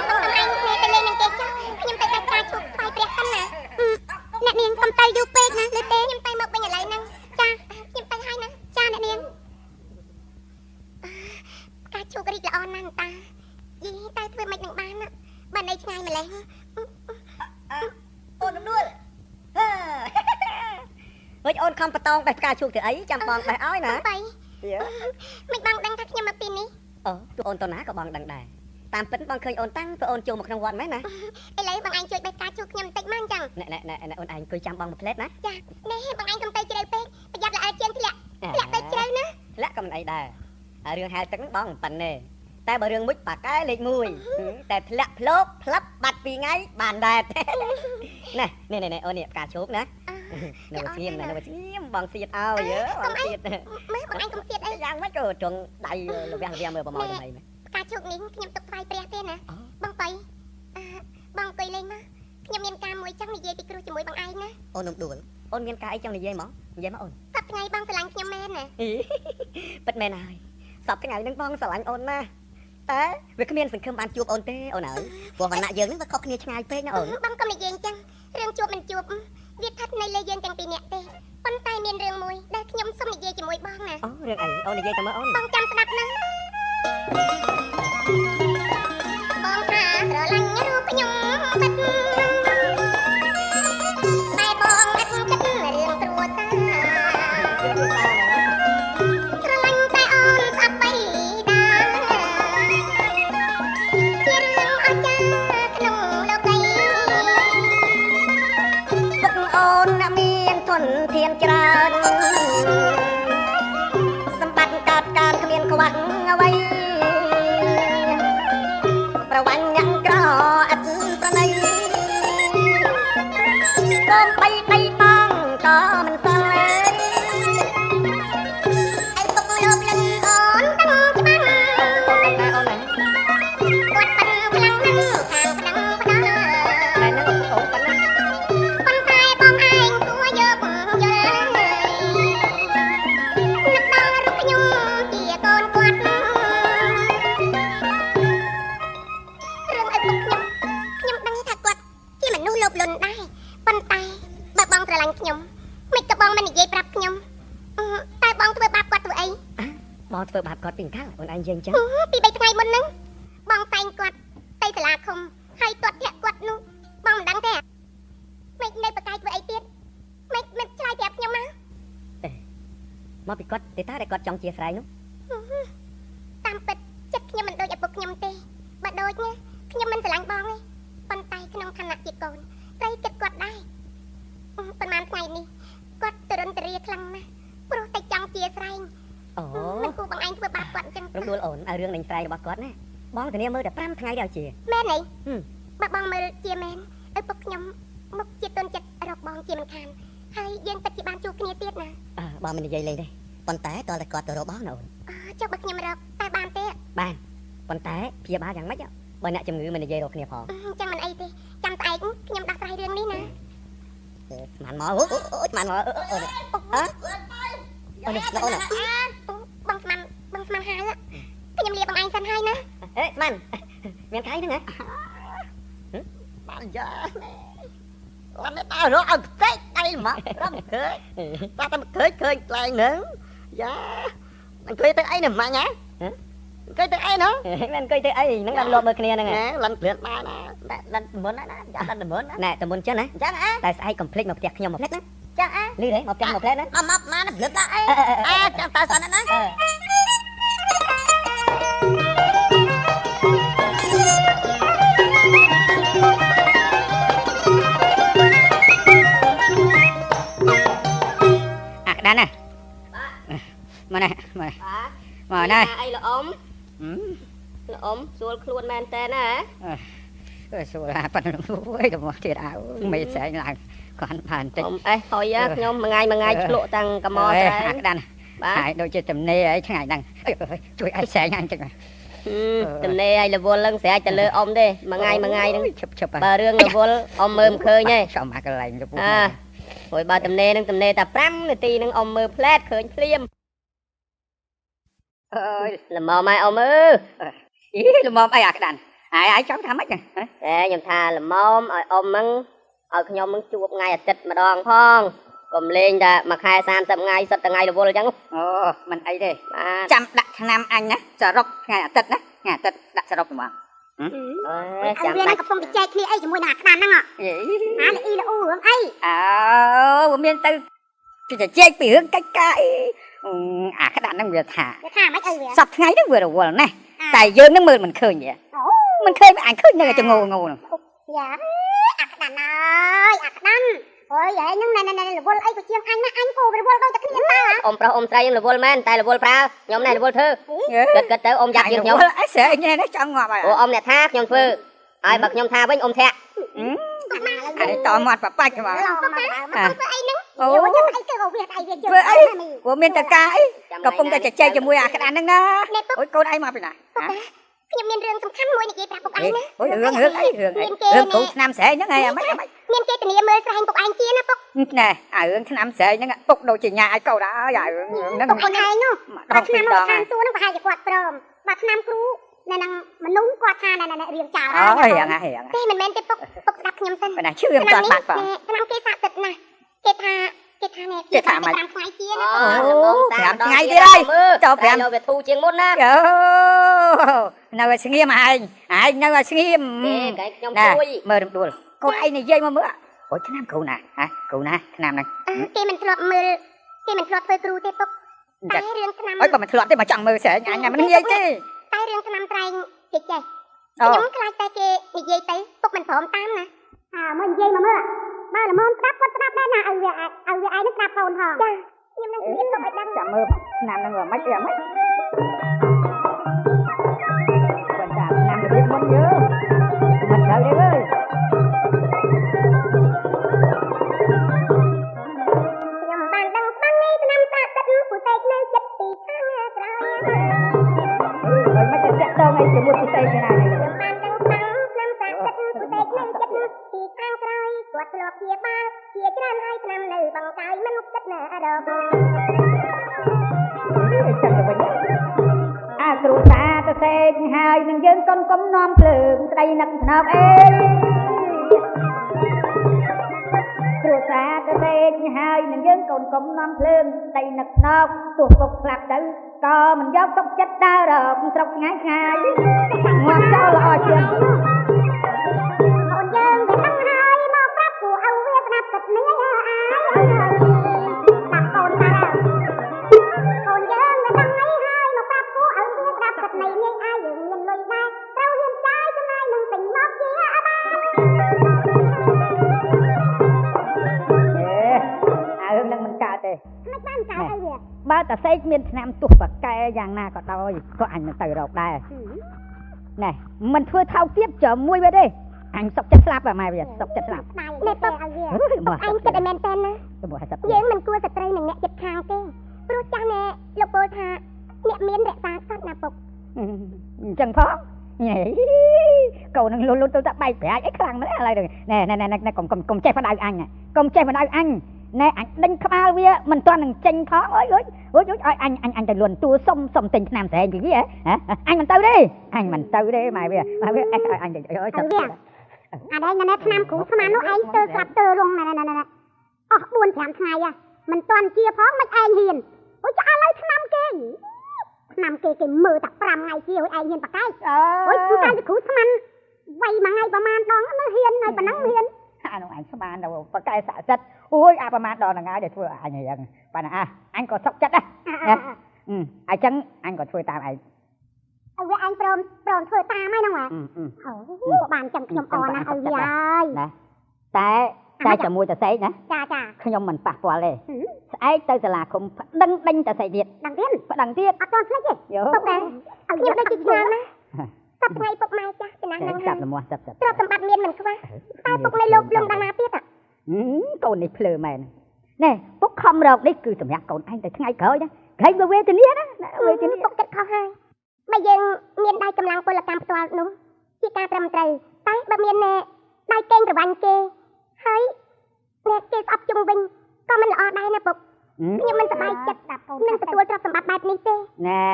បងឯងគ្នាទៅលេងនឹងគេចាខ្ញុំទៅដាច់ការឈប់ថ្វាយព្រះសិនណាអ្នកនាងកុំទៅយូរពេកណាលើទេខ្ញុំទៅមកវិញឥឡូវហ្នឹងចាខ្ញុំទៅហើយណាចាអ្នកនាងការជួបរីកល្អណាស់តាយីទៅធ្វើមិននឹងបានបើនៅឆ្ងាយម្លេះអូនដំណួលហឺអូនខំបតងបេះផ្កាឈូកទៅអីចាំបងបេះឲ្យណា បីមិនបងដឹងថាខ្ញុំមកពីនេះ អូទូអូនតណាក៏បងដឹងដែរ តាមពិតបងឃើញអូនតាំងព្រោះអូនចូលមកក្នុងវត្តមែនណា ឥឡូវបងឯងជួយបេះការជួបខ្ញុំបន្តិចមកអញ្ចឹង ណែអូនឯងអង្គុយចាំបងមួយផ្លែតណា នេះបងឯងកំទៅជ្រៅពេកប្រយ័ត្នល្អើជាងធ្លាក់ទៅជ្រៅណា ធ្លាក់ក៏មិនអីដែររឿងហែលទឹកហ្នឹងបងមិនប៉ិនទេតែបើរឿងមុជប៉ាកែលេខ1តែធ្លាក់ផ្លោកផ្លាប់បាត់2ថ្ងៃបានដែរណែនេះអូននេះផ្កាឈូកណានៅស្ងៀមបងសៀតឲ្យបងសៀត មើលបងឯងកំសៀតអី យ៉ាងម៉េចក៏ចង់ដៃលវាស់មើលប្រម៉ោយទៅហ្នឹង ការជួបនេះខ្ញុំទុកថ្វាយព្រះទេណាបងបៃបងអង្គុយលេងមកខ្ញុំមានការមួយចង់និយាយពីគ្រូជាមួយបងឯងណា អូននឹងដួលអូនមានការអីចង់និយាយមកនិយាយមកអូន សប្តាហ៍ថ្ងៃបងស្រឡាញ់ខ្ញុំមែនណា ពិតមែនហើយសប្តាហ៍ថ្ងៃហ្នឹងបងស្រឡាញ់អូនណាតែវាគ្មានសង្ឃឹមបានជួបអូនទេអូនអើយព្រោះវណ្ណៈយើងហ្នឹងវាខុសគ្នាឆ្ងាយពេកណាអូន បងកុំនិយាយអញ្ចឹងរឿងជួបមិនជួបវាស្ថិតនៅលើយើងទាំងពីរនាក់ទេប៉ុន្តែមានរឿងមួយដែលខ្ញុំសុំនិយាយជាមួយបងណា អូរឿងអីអូននិយាយទៅមើលអូន បងចាំស្ដាប់ណាបងថាស្រឡាញ់រូបខ្ញុំពិតតែបងអត់គិតរឿងគ្រួសារស្រឡាញ់តែអូនស្អប់បីដាជារឿងអស្ចារ្យក្នុងលោកី ពុកអូនមានទុនធានច្រើនសម្បត្តិកើតការគ្មានខ្វះអ្វីប្រវាញ់យ៉ាងក្រអត់ប្រណីសូមបីដៃបងក៏មិនសល់ អីពុកលោកលឹងអូនដឹងច្បាស់គាត់ប៉ិនខ្លាំងណាស់ខាងប្តឹងផ្ដាល់ តែនឹងអូនប៉ុណ្ណា ប៉ុន្តែបងឯងគួរយកយល់នឹកដល់រូបខ្ញុំជាកូនគាត់រឿងឪពុកខ្ញុំដឹងថាគាត់ជាមនុស្សលោភលន់ដែរប៉ុន្តែបើបងស្រឡាញ់ខ្ញុំមិនក៏បងមិននិយាយប្រាប់ខ្ញុំតែបងធ្វើបាបគាត់ធ្វើអី បងធ្វើបាបគាត់ពីខាងអូនឯងយើងចឹង ពី3ថ្ងៃមុនហ្នឹងបងតែងគាត់ទៅសាលាឃុំហើយទាត់ធាក់គាត់នោះបងមិនដឹងទេមិននៅបកាយធ្វើអីទៀតមិនឆ្លើយប្រាប់ខ្ញុំណា មកពីគាត់ទេតាដែលគាត់ចង់ជាស្រ័យនោះ តាមពិតចិត្តខ្ញុំមិនដូចឪពុកខ្ញុំទេបើដូចណាខ្ញុំមិនស្រឡាញ់បងទេប៉ុន្តែក្នុងឋានៈជាកូនត្រូវគិតគាត់ដែរប៉ុន្មានថ្ងៃនេះគាត់ទរនទរាខ្លាំងណាស់ព្រោះតែចង់ជាស្រែង អូ មិនគួរបងឯងធ្វើបាបគាត់អញ្ចឹង រំដួលអូនឲ្យរឿងនឹងស្រ័យរបស់គាត់ណាបងធានាមើលតែ5ថ្ងៃដល់ជា មែនទេបើបងមើលជាមែនឪពុកខ្ញុំមកជាទុនចិត្តរកបងជាមិនខានហើយយើងពិតជាបានជួបគ្នាទៀតណា បងមិននិយាយលេងទេប៉ុន្តែតើតែគាត់ទៅរកបងណាអូន ចុះបើខ្ញុំរកតែបានទេ បានប៉ុន្តែព្យាបាលយ៉ាងម៉េចបើអ្នកជំងឺមិននិយាយរកគ្នាផង អញ្ចឹងមិនអីទេចាំស្អែកខ្ញុំដោះស្រាយរឿងនេះណា ស្មានមកអូស្មានមកអូនហ៎អូនអូន បងស្មានហើយខ្ញុំលាបងឯងសិនហើយណា អេស្មានមានខៃហ្នឹងហ៎ បានយ៉ាឡានដើររកឲ្យផ្ទៃដៃមករំឃើញតែតែឃើញកន្លែងហ្នឹងយ៉ាអង្គុយទៅអីណាម៉ាញ់ហ៎អង្គុយទៅអីណា មិនអង្គុយទៅអីហ្នឹងដល់លប់មើលគ្នាហ្នឹង ណែឡានព្រានបានណាឡានមុនណាយ៉ាឡានមុនណា ណែតែមុនចឹងណា ចឹងអើ តែស្អែកកុំភ្លេចមកផ្ទះខ្ញុំមកផ្លេចណា ចឹងអើ លឺទេមកផ្ទះមកផ្លេចណា មកណាព្រានដាក់អីចាំតើសិនណា ដានណាមកណាមកណា អីល្អល្អស្រួលខ្លួនមែនតើណា សួរប៉ិនអីទៅមកទៀតអើមេសែងឡើងគាត់បានតិច អេហុយខ្ញុំមួយថ្ងៃឆ្លក់តាំងកមស្រែ ដានហើយដូចជាទំនេរអីថ្ងៃហ្នឹងជួយឲ្យសែងអញ្ចឹង ទំនេរឲ្យរវល់ឡើងស្រែកទៅលើអ៊ំទេមួយថ្ងៃហ្នឹង ឈប់ឈប់ បើរឿងរវល់អ៊ំមើលមិនឃើញទេ ចូលមកកន្លែងទៅពុក ព្រោះបើទំនេរនឹងទំនេរតែ5នាទីនឹងអ៊ំមើលផ្លែតឃើញភ្លាម អើយ ល្មមឲ្យអ៊ំអើ អីល្មមអីអាក្តានហើយចង់ថាម៉េច តែខ្ញុំថាល្មមឲ្យអ៊ំហ្នឹងឲ្យខ្ញុំនឹងជួបថ្ងៃអាទិត្យម្ដងផងកុំលេងតែមួយខែ30ថ្ងៃសិតថ្ងៃរវល់អញ្ចឹង អូមិនអីទេ បាទ ចាំដាក់ឆ្នាំអញណាសរុបថ្ងៃអាទិត្យណាថ្ងៃអាទិត្យដាក់សរុបហ្មង ចាំវាកំពុងជជែកគ្នាអីជាមួយនឹងអាក្តានហ្នឹងអាលអ៊ីលអ៊ូរឿងអី អើមានទៅជជែកពីរឿងកិច្ចការអីអាក្តានហ្នឹងវាថា ថាម៉េចអីវា សប្ថ្ងៃហ្នឹងវារវល់ណាស់ អ តែយើងនឹងមើលមិនឃើញទេមិនឃើញអញឃើញនៅចងងង យ៉ាអាក្តាន់អើយអាក្តាន់អូយឯងហ្នឹងណែរវល់អីក៏ជាងអញណាអញក៏រវល់ដូចតែគ្នាតើ អ៊ំប្រុសអ៊ំស្រីរវល់មែនតែរវល់ប្រើខ្ញុំនេះរវល់ធ្វើគិតទៅអ៊ំយ៉ាប់ជាងខ្ញុំ អីស្រែញ៉ែនេះចង់ងាប់ហើយ អូអ៊ំអ្នកថាខ្ញុំធ្វើហើយបើខ្ញុំថាវិញអ៊ំធាក់ អានេះតមាត់ប្របាច់មក ឡងមកធ្វើអីហ្នឹង អូ យកទៅស្អីទៅក៏វាស្អីវាយក ធ្វើអីព្រោះមានតកាអីកំពុងតែជជែកជាមួយអាក្តាន់ហ្នឹងណាអូយកូនឯងមកពីណា ខ្ញុំមានរឿងសំខាន់មួយនិយាយប្រាប់ពុកឯងណា អូយរឿងអីរឿងកូនឆ្នាំស្រែងហ្នឹងឯងមិន មានគេធានាមើលស្រែងពុកឯងជាណាពុក ណែអារឿងឆ្នាំស្រែងហ្នឹងពុកដូចជាញ៉ាឲ្យកូនអើយអារឿងហ្នឹង ពុកឯងនោះ ដ បើ ង ថ្ ពី នាំ រ មក ដង ខាងសួរនោះប្រហែលជាគាត់ព្រមបើថ្នាំគ្រូនៅនឹងមនុស្សគាត់ថារៀងចោល អូយយ៉ាងហ្នឹង ទេមិនមែនទេពុកស្ដាប់ខ្ញុំសិន ប៉ុន្តែជឿមិនតាន់បាត់បង ថ្នាំគេស័ក្តិសិទ្ធណាស់គេថានេះ5ថ្ងៃជាណា អូ5ថ្ងៃទៀតហើយចូល5 យកវាធូរជាងមុនណា យោនៅឲ្យស្ងៀមឯងនៅឲ្យស្ងៀម គេខ្ញុំ ណា ជួយ មើលរំដួលកូនឯងនិយាយមកមើលអូយឆ្នាំគ្រូណាហ៎គ្រូណាឆ្នាំហ្នឹង គេមិនធ្លាប់មើលគេមិនធ្លាប់ធ្វើគ្រូទេពុកតែរឿងថ្នាំ អើយបើមិនធ្លាប់ទេមកចង់មើលស្រែងអញមិននិយាយទេ តែរឿងថ្នាំត្រែងគេចេះ អូ ខ្ញុំខ្លាចតែគេនិយាយទៅពុកមិនព្រមតាមណាមកនិយាយមកមើលបើល្មមស្ដាប់គាត់ស្ដាប់ដែរណាឲ្យវាឯងនឹងស្ដាប់កូនផងចាខ្ញុំនឹងនិយាយទុកឲ្យដឹង ចាំមើលឆ្នាំហ្នឹងមិនទេមិនគាត់ចាឆ្នាំរបៀបមុនយើមិនត្រូវទេអើយ ខ្ញុំបានដឹងស្បាំងនេះថ្នាំសាកទឹកពូតេកនៅចិត្តពីខាងក្រោយ មិនមិនតែតងអីជាមួយពុទ្ធេគេណានេះ ខ្ញុំបានដឹងស្បាំងថ្នាំសាកទឹកពូតេកនៅចិត្តពីខាងក្រោយគាត់ធ្លាប់ព្យាបាលជាច្រើនហើយថ្នាំនៅបង្កាយមិនគិតណារក ចឹងទៅវិញអាគ្រូតាទៅសេកហើយនឹងយើងកុំនាំភ្លើងស្ដីនឹកស្នប់អេគ្រូតាទៅសេកហើយនឹងយើងកុំនាំភ្លើងស្ដីនឹកស្នប់ទោះពុកស្លាប់ទៅក៏មិនយកទុកចិត្តដើររកស្រុកឆ្ងាយឆ្ងាយងាប់ចោលល្អជាង អូនយើងវាដឹងហើយមកប្រាប់គូឲ្យវាស្ដាប់ទឹកនេះអាយដាក់កូនតាអូនយើងវាដឹងហើយមកប្រាប់គូឲ្យវាស្ដាប់ទឹកនេះនេះអាយយើងមានលុយដែរត្រូវហ៊ានចាយចំណាយនឹងពេញមកជាអាបាន អារឿងនឹងមិនកើតទេ មិនបានចាយឲ្យវា បើតាសេកមានឆ្នាំទុះបកែយ៉ាងណាក៏ដោយក៏អញមិនទៅរកដែរណែមិនធ្វើថោកទៀតជាមួយវាទេអញសុកចិត្តស្លាប់ម៉ែវាសុកចិត្តស្លាប់ នេះពុកឲ្យវាពុកឯងគិតឲ្យមែនតើណា ទៅមក50 យើងមិនគួរតែត្រូវនឹងអ្នកចិត្តខាងទេព្រោះចាស់ណែលោកពោលថាអ្នកមានរក្សាសត្វណាពុក អញ្ចឹងផងញ៉េកូននឹងលុតទៅតែបែកប្រាច់អីខ្លាំងម្ល៉េះឥឡូវណែកុំចេះបដៅអញកុំចេះបដៅអញណែអញដេញក្បាលវាមិនទាន់នឹងចេញផងអើយឲ្យអញទៅលន់ទួសុំទិញឆ្នាំស្រែងពីវាហ៎អញមិនទៅទេម៉ែវាឲ្យអញទៅអើយ អានេះណែឆ្នាំគ្រូស្មាននោះឯងទៅស្លាប់ទៅរងណែអស់4 5ថ្ងៃមិនទាន់ជាផងមិនឯងហ៊ានអូចាឥឡូវឆ្នាំគេមើលតែ5ថ្ងៃជាឯងហ៊ានបកែកអូយតែគ្រូស្មានវាយមួយថ្ងៃប្រហែលដងនៅហ៊ានហើយប៉ុណ្ណឹងហ៊ាន អានោះអញស្មានទៅបកែស័ក្តិសិទ្ធអូយអាប្រមាណដល់ថ្ងៃដែលធ្វើអញយ៉ាងប៉ណ្ណាអញក៏សុកចិត្តដែរអញ្ចឹងអញក៏ធ្វើតាមឯង វាឯងព្រមធ្វើតាមហើយហ្នឹងអូបានចឹងខ្ញុំអរណាស់ឲ្យវាហើយ ណាតែជាមួយតសេកណា ចា ខ្ញុំមិនប៉ះពាល់ទេស្អែកទៅសាលាឃុំប្តឹងដេញតសេកទៀត ដឹងទៀត ប្តឹងទៀត អត់ទាន់ភ្លេចទេ យោ ពុកដែរឲ្យខ្ញុំដូចជាឆ្នាំណាសប្ថ្ងៃពុកម៉ែចាស់ចំណាស់ហ្នឹង ចាប់ល្មមចាប់ ទ្រព្យសម្បត្តិមានមិនខ្វះតែពុកនៅលោកលំដាណាទៀត កូននេះភ្លើមែនណែពុកខំរកនេះគឺសម្រាប់កូនឯងទៅថ្ងៃក្រោយណាក្រែងវេទនាណាវេទនា ពុកចិត្តខុសហើយបើយើងមានដៃកម្លាំងពលកម្មផ្ទាល់នោះជាការត្រឹមត្រូវតែបើមានដៃកេងប្រវាញ់គេហើយអ្នកគេស្អប់ជុំវិញក៏មិនល្អដែរណាពុកខ្ញុំមិនសប្បាយចិត្តនឹងទទួលទ្រព្យសម្បត្តិបែបនេះទេ ណែ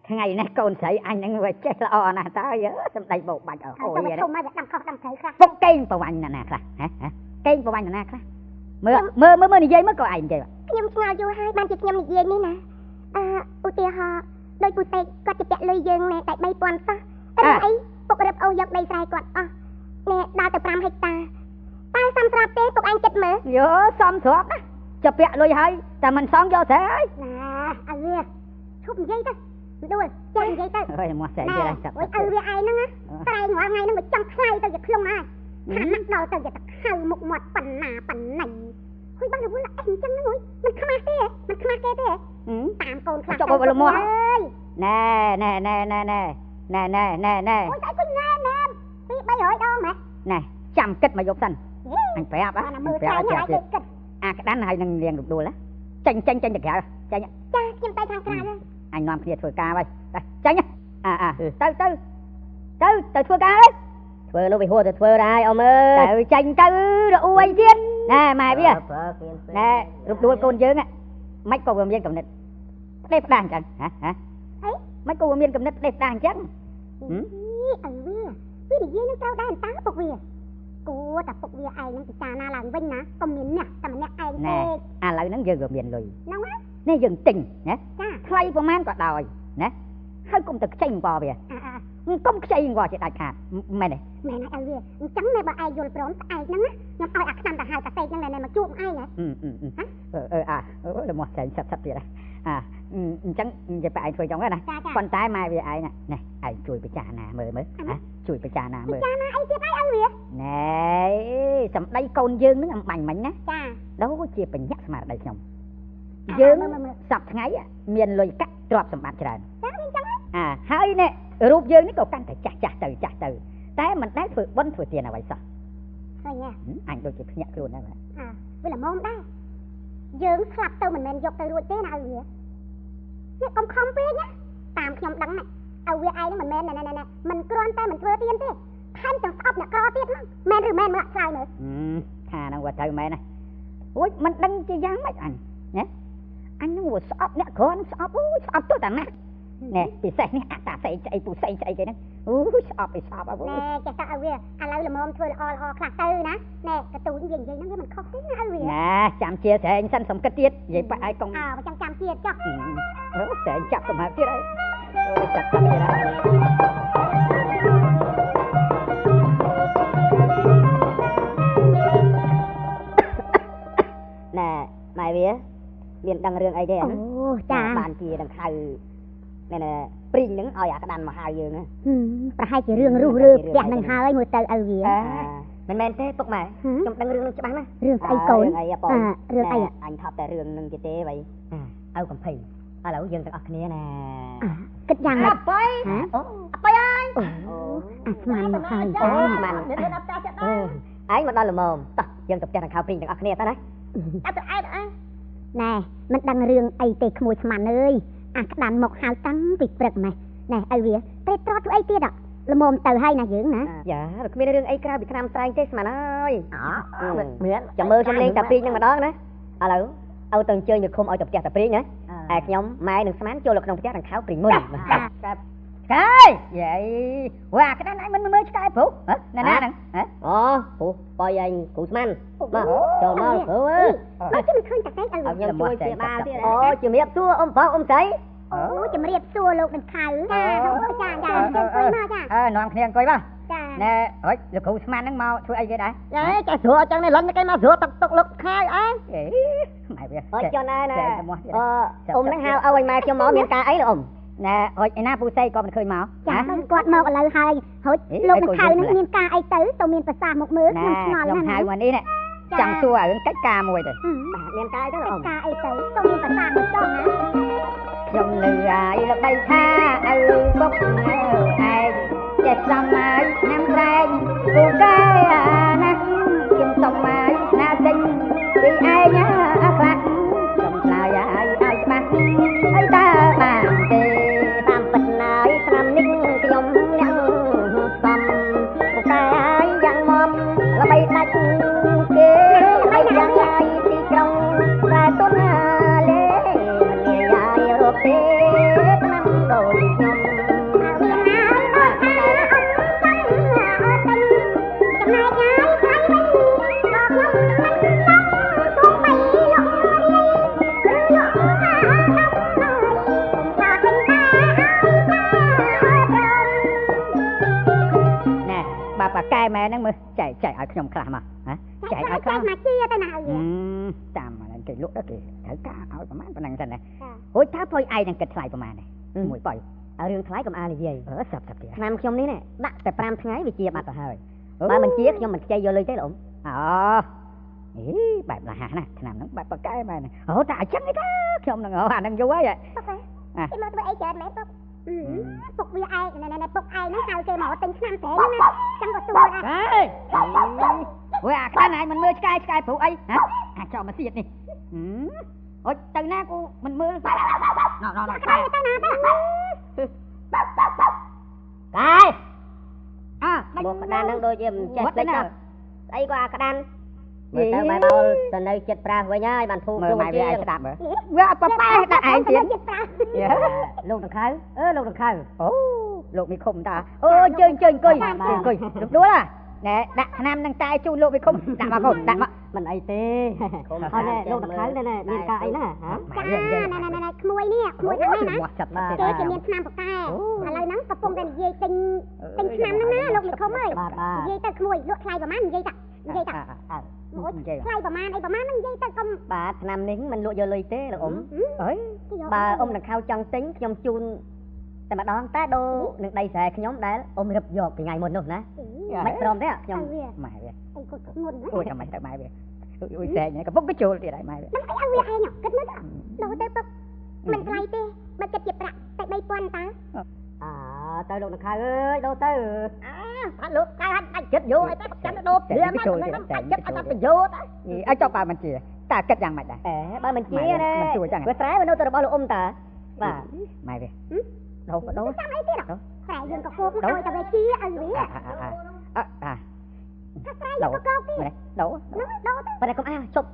ថ្ងៃនេះកូនស្រីអញនឹងវាចេះល្អណាស់តើសំដីបោកបាច់អូយ ធំហើយវាដាំខុសដាំត្រូវខ្លះ ពុកកេងប្រវាញ់ណាខ្លះហ៎កេងប្រវាញ់ណាខ្លះមើលនិយាយមើលក៏ឯងចេះ ខ្ញុំឆ្ងល់យូរហើយបានជាខ្ញុំនិយាយនេះណាឧទាហរណ៍ដោយពូតេគាត់ជពាក់លុយយើងណែតែ 3000 សោះតែអីពុករឹបអូយកដីស្រែគាត់អស់ណែដល់ទៅ5 ហិកតាតែសំស្រាប់ទេពុកឯងចិត្តមើល យោសំស្រាប់ណាជពាក់លុយហើយតែមិនសងយកស្រែហើយ ណាឲ្យវាឈប់និយាយទៅ đuôi chơi vậy tới អើយមកស្អីទៀតចាប់ ôi ừ với ai nó á tay ngõ ngay nó mà trong khay tao giật không ai thằng mắt đầu tao giật hầu một mọt phần này ôi bắt đầu là anh chân nó ngồi mình không ăn thế mình không ăn thế តាមកូនខ្លះ ចុះបើលមោះ អើយ ណែ ôi tại con nghe nèពី300ដងម៉េច ណែចាំគិតមកយកសិនអញប្រាប់ អាមើលស្រាយនេះឲ្យគិត អាក្តាន់ហើយនឹងលៀងរំដួលចេញទៅក្រៅចេញ ចាខ្ញុំទៅខាងក្រៅ អញនាំគ្នាធ្វើការហើយចេញទៅធ្វើការហើយ ធ្វើនោះវាហួរទៅធ្វើដែរអ៊ំអើយ ទៅចេញទៅរអួយទៀតណែម៉ែវាណែរំដួលកូនយើងមិនក៏វាមានកំណត់ផ្ដេសផ្ដាស់អញ្ចឹងហ៎មិនក៏វាមានកំណត់ផ្ដេសផ្ដាស់អញ្ចឹង អីវានិយាយនឹងត្រូវដែរតើពុកវាគួរតែពុកវាឯងនឹងពិចារណាឡើងវិញណាកុំមានអ្នកតែម្នាក់ឯងទេ ឥឡូវហ្នឹងយើងក៏មានលុយ ហ្នឹងណា នេះយើងទិញណា ចា ថ្លៃប្រហែលក៏ដោយណាហើយកុំទៅខ្ចីអង្គវាកុំខ្ចីអង្គជាដាច់ខាតមែនទេ មែនហើយវាអញ្ចឹងណែបើឯងយល់ព្រមស្អែកហ្នឹងណាខ្ញុំឲ្យអាឆ្នាំទៅហៅតាសេកហ្នឹងណែមកជួបឯងហ៎ លមោះចេញសិតទៀតអញ្ចឹងនិយាយបែរឯងធ្វើចង់ណា ចា ប៉ុន្តែម៉ែវាឯងណែឯងជួយពិចារណាមើលជួយពិចារណាមើល ចាណាអីទៀតឯងឲ្យវា ណែសម្ដីកូនយើងនឹងអំបាញ់មិញណា ចា ដូចជាបញ្ញាក់ស្មារតីខ្ញុំយើងសប្ថ្ងៃមានលុយកាក់ទ្រព្យសម្បត្តិច្រើន ចាអញ្ចឹង ហើយនេះរូបយើងនេះក៏កាន់តែចាស់ទៅតែមិនដែលធ្វើបុណ្យធ្វើទានអ្វីសោះ ឃើញទេ អញដូចជាភ្ញាក់ខ្លួនដែរ វាល្មមដែរយើងស្លាប់ទៅមិនមែនយកទៅរួចទេណាឲ្យវានេះកុំខំពេកណាតាមខ្ញុំដឹងណាឲ្យវាឯងមិនមែនណែមិនគ្រាន់តែមិនធ្វើទៀនទេថែមទាំងស្អប់អ្នកក្រទៀតហ្នឹងមែនឬមែនមកឆ្លើយមើល ថាហ្នឹងវាត្រូវមែនណាអូយមិនដឹងជាយ៉ាងម៉េចអញណាអញនឹងវាស្អប់អ្នកក្រនឹងស្អប់អូយស្អប់ទៅតាណាណែពិសេសនេះអតាសេស្អីពូសេស្អីគេហ្នឹងអូយស្អប់អូយ ណែចេះតែឲ្យវាឥឡូវល្មមធ្វើល្អខ្លះទៅណាណែកទូននិយាយហ្នឹងវាមិនខុសទេណាឲ្យវា ណាចាំជាស្រែងសិនសំគិតទៀតនិយាយបាក់ឲ្យកុំ បើចាំទៀតចុះ ស្រែងចាប់សម្រាប់ទៀតហើយអូយចាប់ទៀតហើយណែម៉ែវាមានដឹងរឿងអីទេ អូចា បានជាដង្ខៅណែព្រីងហ្នឹងឲ្យអាក្តាន់មកហៅយើងណា ប្រហែលជារឿងរុះរើផ្ទះនឹងហើយមើលទៅឲ្យវា មិនមែនទេពុកម៉ែខ្ញុំដឹងរឿងនឹងច្បាស់ណា រឿងស្អីកូន រឿងអីបង រឿងអី អញថប់តែរឿងនឹងទេទេបីឲ្យកំភៃឥឡូវយើងទាំងអស់គ្នាណា គិតយ៉ាងម៉េច បាយ អូ អបាយ អាស្មានមកហើយ អូស្មានឯងមកដល់ល្មមតោះយើងទៅផ្ទះដង្ខៅព្រីងទាំងអស់គ្នាទៅណា ណែមិនដឹងរឿងអីទេក្មួយស្មានអើយអាក្តាន់មកហៅតាំងពីព្រឹកម៉េះណែឲ្យវាត្រេកត្រត់ធ្វើអីទៀតល្មមទៅហើយណាយើងណា យ៉ាគ្មានរឿងអីក្រៅពីឆ្នាំត្រែងទេស្មានអើយមានចាំមើលខ្ញុំលេងតាព្រីងនឹងម្ដងណាឥឡូវឲ្យទៅអញ្ជើញវាឃុំឲ្យទៅផ្ទះតាព្រីងណាតែខ្ញុំម៉ែនឹងស្មានចូលទៅក្នុងផ្ទះដង្ខៅព្រីងមួយ ឆ្កែយាយវ៉ាក្តាន់ឯងមិនមើលឆ្កែព្រោះណែណាហ្នឹង អូពូបាយឯងគ្រូស្មានមកចូលមកគ្រូអើយ បើជិះមិនឃើញតាសេកឲ្យ ឲ្យខ្ញុំជួយព្យាបាលទៀតអូជំរាបសួរអ៊ំប្រុសអ៊ំស្រី អូជំរាបសួរលោកនឹងខៅចាជួយមកចា នាំគ្នាអង្គុយបាទ ចា ណែហុចលោកគ្រូស្មានហ្នឹងមកធ្វើអីគេដែរ ចេះស្រួលអញ្ចឹងនេះលន់គេមកស្រួលតុកលុកខាយអើ ម៉ែវា អត់ចុះណែណែអ៊ំហ្នឹងហៅឲ្យម៉ែខ្ញុំមកមានការអីលោកអ៊ំ ណែហុចឯណាពូសៃក៏មិនឃើញមក ចាគាត់មកឥឡូវហើយហុចលោកនឹងខៅនឹងមានការអីទៅមានប្រសាសន៍មកមើលខ្ញុំឆ្ងល់ ខ្ញុំ ណា ហៅមកនេះណាចង់សួររឿងកិច្ចការមួយទៅ បាទមានការអីទៅលោកអ៊ំ ការអីទៅមានប្រសាសន៍មកចង់ណា ខ្ញុំលឺហើយល្បីថាឪពុកឯងចេះសំហើយឆ្នាំត្រែងពូកែណាខ្ញុំសុំហើយណាទិញពីឯងខ្លះខ្ញុំឆ្លើយហើយឲ្យច្បាស់អីតើបានទេ តាមពិតណាយឆ្នាំនេះខ្ញុំអ្នកសំពូកែហើយយ៉ាងមុំល្បីដាច់គេល្បីយ៉ាងណាយទីក្រុងតែទុនលេមិនងាយយាយរកទេឆ្នាំដូចខ្ញុំ bà cai mẹ nó mới chạy ở trong khả mà hả chạy ở chạy mà chia tay nào vậy tạm mà cái lúc đó kì thở cá ở cái máy bên này ôi tháp thôi ai đang kịch lại của mà này មួយបើ រឿងថ្លៃកុំអានិយាយ សាប់ទៀត ឆ្នាំខ្ញុំនេះដាក់តែ5ថ្ងៃវាជាបាត់ទៅហើយបើមិនជាខ្ញុំមិនខ្ចីយកលុយទេលោក អូអីបែបលះណាឆ្នាំហ្នឹងបែបបកែបែបអូតែអញ្ចឹងទេខ្ញុំនឹងអានឹងយូរហើយ ពុកឯងគេមកធ្វើអីច្រើនមែនពុកពុកវាឯងណែពុកឯងហ្នឹងហៅគេមកទិញឆ្នាំត្រែងណាចឹងក៏ទួដែរ ហេអូយអាខ្លាឯងមិនមើលឆ្កែព្រោះអីហ៎អាចមកទៀតនេះអូយទៅណាគូមិនមើលណ៎ឆ្កែទៅណាកាយអើ មកក្តាននឹងដូចជាមិនចេះពេកដល់ស្អីក៏អាក្តាន មើលទៅ បែបដល់ទៅនៅចិត្តប្រាសវិញហើយបានធូរ មើល ខ្លួន មកវា ជា ឲ្យស្ដាប់មើលវាអត់ប៉ែដាក់ឯងទៀត លោកដង្ខៅលោកដង្ខៅ អូលោកមីឃុំតាអូជើងអង្គុយដួលណែដាក់ឆ្នាំនឹងតែជូនលោកមីឃុំដាក់មកកូនដាក់មក មិនអីទេអត់ទេលោកដង្ខៅនេះមានការអីណាហ៎ ចាណែក្មួយនេះក្មួយខាងនេះណា មកចាប់មក គេជាមានឆ្នាំប្រកែឥឡូវហ្នឹងកំពុងតែនិយាយទិញឆ្នាំហ្នឹងណាលោកមីឃុំអើយនិយាយទៅក្មួយលក់ថ្លៃប្រហែលនិយាយតាមួយថ្លៃប្រហែលអីប្រហែលហ្នឹងនិយាយទៅកុំ បាទឆ្នាំនេះមិនលក់យកលុយទេលោកអ៊ំ អើយ បើអ៊ំដង្ខៅចង់ទិញខ្ញុំជូនតែម្ដងតែដូរនឹងដីស្រែខ្ញុំដែលអ៊ំរឹបយកពីថ្ងៃមុននោះណាមិនព្រមទេខ្ញុំ ម៉ែវា អីគាត់ធ្ងន់ណា អូយចាំម៉ែទៅម៉ែវាអូយសែងកំពុងក៏ចូលទៀតហើយម៉ែវា មិនអីឲ្យវាឯងគិតមើលទៅដូរទៅពុកមិនថ្លៃទេបើគិតជាប្រាក់តែ3000តើ ទៅលោកដង្ខៅអើយដូរទៅ អត់លោកកៅអាចចិត្តយកឲ្យតែចាំដូរព្រាមមកមិនអាចចិត្តឲ្យតែប្រយោជន៍ ឲ្យចុះបើមិនជាតែគិតយ៉ាងម៉េចដែរ បើមិនជាទេ មិនជួយចឹង វាស្រែវានៅទៅរបស់លោកអ៊ំតាបាទ ម៉ែវាដូរ ចាំអីទៀតស្រែយើងក៏គោកឲ្យតែវាជាឲ្យវា ស្រែយើងក៏គោកទៀត ដូរ ដូរទៅ បើតែកុំអាជប់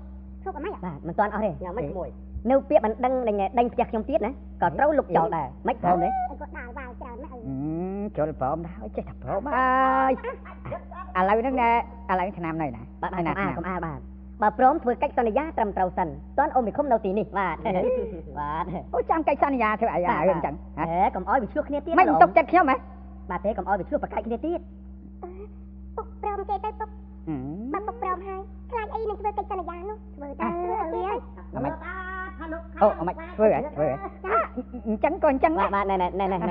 ឈប់អី បាទមិនទាន់អស់ទេយ៉ាងម៉េចមួយនៅពាក្យមិនដឹងដេញផ្ទះខ្ញុំទៀតណាក៏ត្រូវលុបចោលដែរមិនព្រមទេ អីគាត់ដើរvàoច្រើនណាស់ ចូលព្រមដែរចេះតែព្រមហើយឥឡូវហ្នឹងឥឡូវឆ្នាំនៅណា បាទកុំអាបាទបើព្រមធ្វើកិច្ចសន្យាត្រឹមត្រូវសិនតន់អ៊ំមីឃុំនៅទីនេះបាទបាទ អូចាំកិច្ចសន្យាធ្វើអីហើយអញ្ចឹង កុំអោយវាឆ្លោះគ្នាទៀត មិនຕົកចិត្តខ្ញុំហ៎ បាទទេកុំអោយវាឆ្លោះប្រកែកគ្នាទៀត ពុកព្រមគេទៅពុកបើពុកព្រមហើយខ្លាចអីនឹងធ្វើកិច្ចសន្យានោះធ្វើទៅវា អមិនអូអមិនធ្វើអញ្ចឹងក៏អញ្ចឹង បាទណែបាទ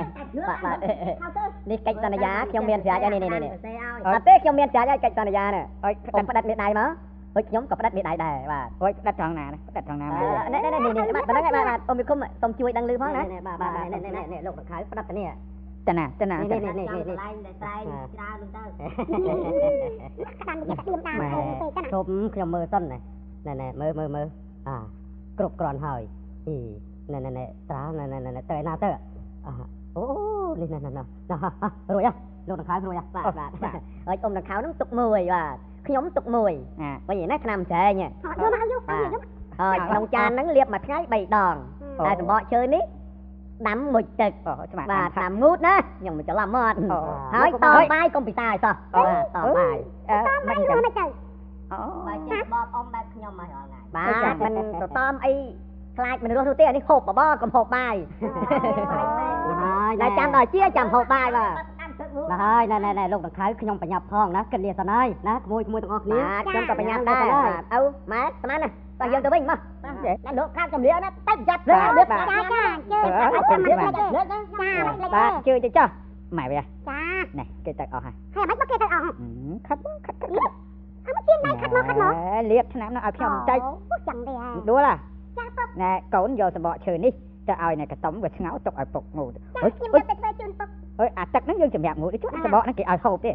នេះកិច្ចសន្យាខ្ញុំមានស្រាច់ហើយនេះអត់ទេខ្ញុំមានស្រាច់ហើយកិច្ចសន្យានេះអើយខ្ញុំផ្ដិតមេដៃមកហើយខ្ញុំក៏ផ្ដិតមេដៃដែរបាទ អើយផ្ដិតត្រង់ណាផ្ដិតត្រង់ណា នេះបាទប៉ុណ្ណឹងហើយបាទអ៊ំមីឃុំសូមជួយដឹងឮផងណាបាទនេះលោកដង្ខៅផ្ដិតទៅនេះ តាណា នេះ ខ្លាំងតែស្រែងច្រើនទៅ ខាងនេះ ទៅ ជុំខ្ញុំមើលសិនណែមើលគ្រប់គ្រាន់ហើយណែត្រាណែទៅណាទៅអូនេះណែរួចលោកដង្ខៅរួចបាទហើយអ៊ំដង្ខៅហ្នឹងទុកមួយបាទខ្ញុំទុកមួយវិញណាឆ្នាំចែង យកមកយកទៅយក ហើយក្នុងចានហ្នឹងលាបមួយថ្ងៃ3ដងតែសម្បកជើនេះដាំមួយទឹកបាទដាំងូតណាខ្ញុំមិនច្រឡំមកហើយតបាយកុំពិសាឲ្យសោះតបាយ មិនទៅមិនទៅ អូបាយចេះបបអ៊ំបែបខ្ញុំមករាល់ថ្ងៃបាទមិនទៅតំអីខ្លាចមិនរស់នោះទេអានេះហូបបបកុំហូបបាយហើយតែចាំដល់ជាចាំហូបបាយបាទហើយណែលោកដង្ខៅខ្ញុំប្រញាប់ផងណាគិតលាសិនហើយណាក្មួយទាំងអស់គ្នាខ្ញុំក៏ប្រញាប់ដែរអូម៉ែស្មានណាតោះយើងទៅវិញមកតែលោកខាត់ចម្រៀងណាតែប្រយ័ត្នលើលើបាទ ចា ជឿទៅចុះម៉ែវា ចា ណែគេទៅអស់ហើយ ហើយមិនមកគេទៅអស់ ខាត់ អត់មកទៀនដៃខាត់មកលាបឆ្នាំនោះឲ្យខ្ញុំតិច ចឹងទេហើយ ដួល ចាពុក ណែកូនយកសម្បកឈើនេះទៅឲ្យនៅកតុំវាឆ្ងោទុកឲ្យពុកងូត ខ្ញុំយកទៅធ្វើជូនពុក អើយអាទឹកហ្នឹងយើងសម្រាប់ងូតជួយសម្បកហ្នឹងគេឲ្យហូបទេ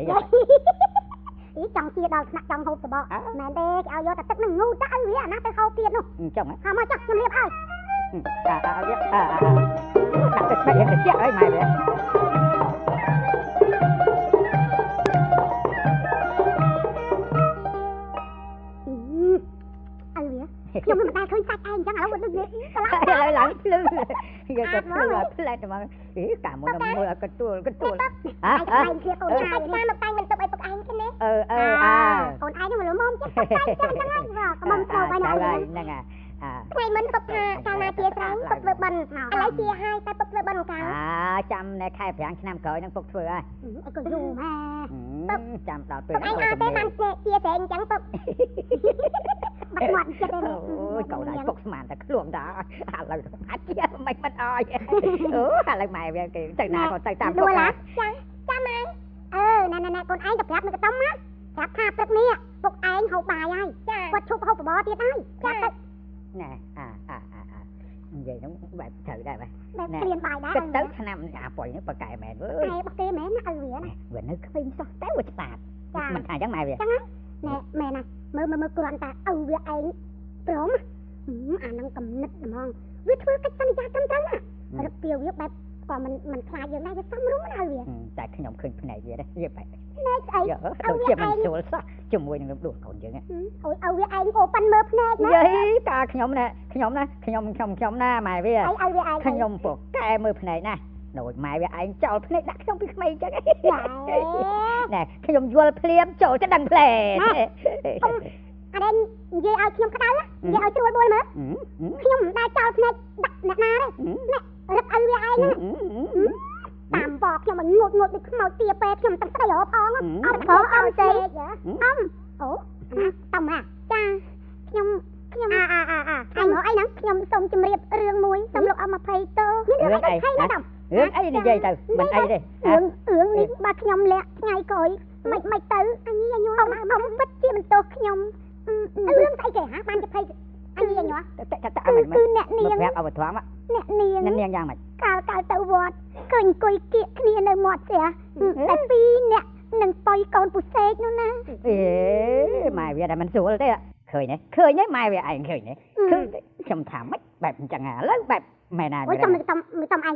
ចង់ជាដល់ថ្នាក់ចង់ហូបសបកមែនទេគេឲ្យយកតែទឹកនឹងងូតទៅឲ្យវាអាណាទៅហូបទៀតនោះ អញ្ចឹង ហើយមកចាក់ខ្ញុំរៀបឲ្យ ដាក់ទឹកស្បែកយើងទៅជាអើយម៉ែវា ខ្ញុំមិនដែលឃើញសាច់ឯងអញ្ចឹងឥឡូវដូចនេះកន្លង ឡើងភ្លឺយើងទៅភ្លឺផ្លែតមកកាមុនមើលកទួល ឯងគ្នាកូនឯងតាមតែមិនទុកឲ្យពុកឯងទេណាកូនឯងនឹងល្មមចិត្តតែចឹងហ្នឹងហើយកុំទៅបាយណា ហ្នឹង ថ្ងៃមិនពុកថាកាលណាជាត្រូវពុកធ្វើបិណ្ឌឥឡូវជាហើយតែពុកធ្វើបិណ្ឌកាល ចាំនៅខែ5ឆ្នាំក្រោយនឹងពុកធ្វើហើយ អីក៏យូរម៉ែ ចាំដល់ពេល ពុកឯងអត់ទេបានជាស្រែអញ្ចឹងពុកបាត់មាត់ចិត្តទេ អូយកូនឯងពុកស្មានតែខ្លួនដែរឥឡូវអាចជាមិនមិនអើយអូឥឡូវម៉ែវាគេទៅណាក៏ទៅតាមពុកណា ចាំម៉ែណែកូនឯងទៅប្រាប់នៅកតុំណាប្រាប់ថាព្រឹកនេះពុកឯងហូបបាយហើយគាត់ឈប់ហូបបបរទៀតហើយចា ណែនិយាយហ្នឹងបែបត្រូវដែរបែប ក្លៀនបាយដែរ គិតទៅឆ្នាំអាប៉ុយនេះប៉កែមែនអើយ ឯបកគេមែនណាឲ្យវាណា វានៅក្មេងសោះតែវាច្បាស់មិនថាអញ្ចឹងម៉ែវា ណែមែនណាមើលគ្រាន់តែឲ្យវាឯងព្រមអានឹងកំណត់ហ្មងវាធ្វើកិច្ចសន្យាត្រឹមត្រូវណារឹកពីវាបែបក៏មិនខ្លាចយើងដែរវាសំរុំណាឲ្យវា តែខ្ញុំឃើញភ្នែកវាដែរវាបែប ភ្នែកស្អី ដូចជាមិនស្រួលសោះជាមួយនឹងដួលកូនយើង អូយឲ្យវាឯងអូប៉ាន់មើលភ្នែកណា យាយតាខ្ញុំណាខ្ញុំណាម៉ែវា ឲ្យវាឯង ខ្ញុំពូកែមើលភ្នែកណាដូចម៉ែវាឯងចោលភ្នែកដាក់ខ្ញុំពីក្មេងចឹង ចា ណែខ្ញុំយល់ភ្លាមចូលទៅដឹងផ្លែ អានេះនិយាយឲ្យខ្ញុំក្តៅនិយាយឲ្យស្រួលបួលមើលខ្ញុំមិនដែលចោលភ្នែកដាក់អ្នកណាទេរឹកឲ្យវាឯងតាមបកខ្ញុំឲ្យងត់ដូចខ្មោចទាពេលខ្ញុំទឹកស្ដីរហូតអងអត់ខកអត់ទេអូតំចាខ្ញុំអញមកអីហ្នឹងខ្ញុំសូមជម្រាបរឿងមួយសូមលោកអម20តូមានរឿងអីហើយណាតំ រឿងអីនិយាយទៅមិនអីទេ រឿងនេះបាទខ្ញុំលាក់ថ្ងៃក្រោយមិនទៅអញញ័រអមពិតជាមិនទោសខ្ញុំរឿងស្អីគេហ่าបានជិះអញញ័រ តែអមិន គឺអ្នកនាង ប្រាប់អវធម្ម អ្នកនាង នាងយ៉ាងម៉េច កាលទៅវត្តឃើញអង្គុយគៀកគ្នានៅមាត់ផ្ទះតែពីរអ្នកនឹងប៉ុយកូនពុសេកនោះណា អេម៉ែវាតែមិនស្រួលទេឃើញទេម៉ែវាឯងឃើញទេគឺខ្ញុំថាម៉េចបែបអញ្ចឹងឥឡូវបែបម៉ែណា អូយចាំឯង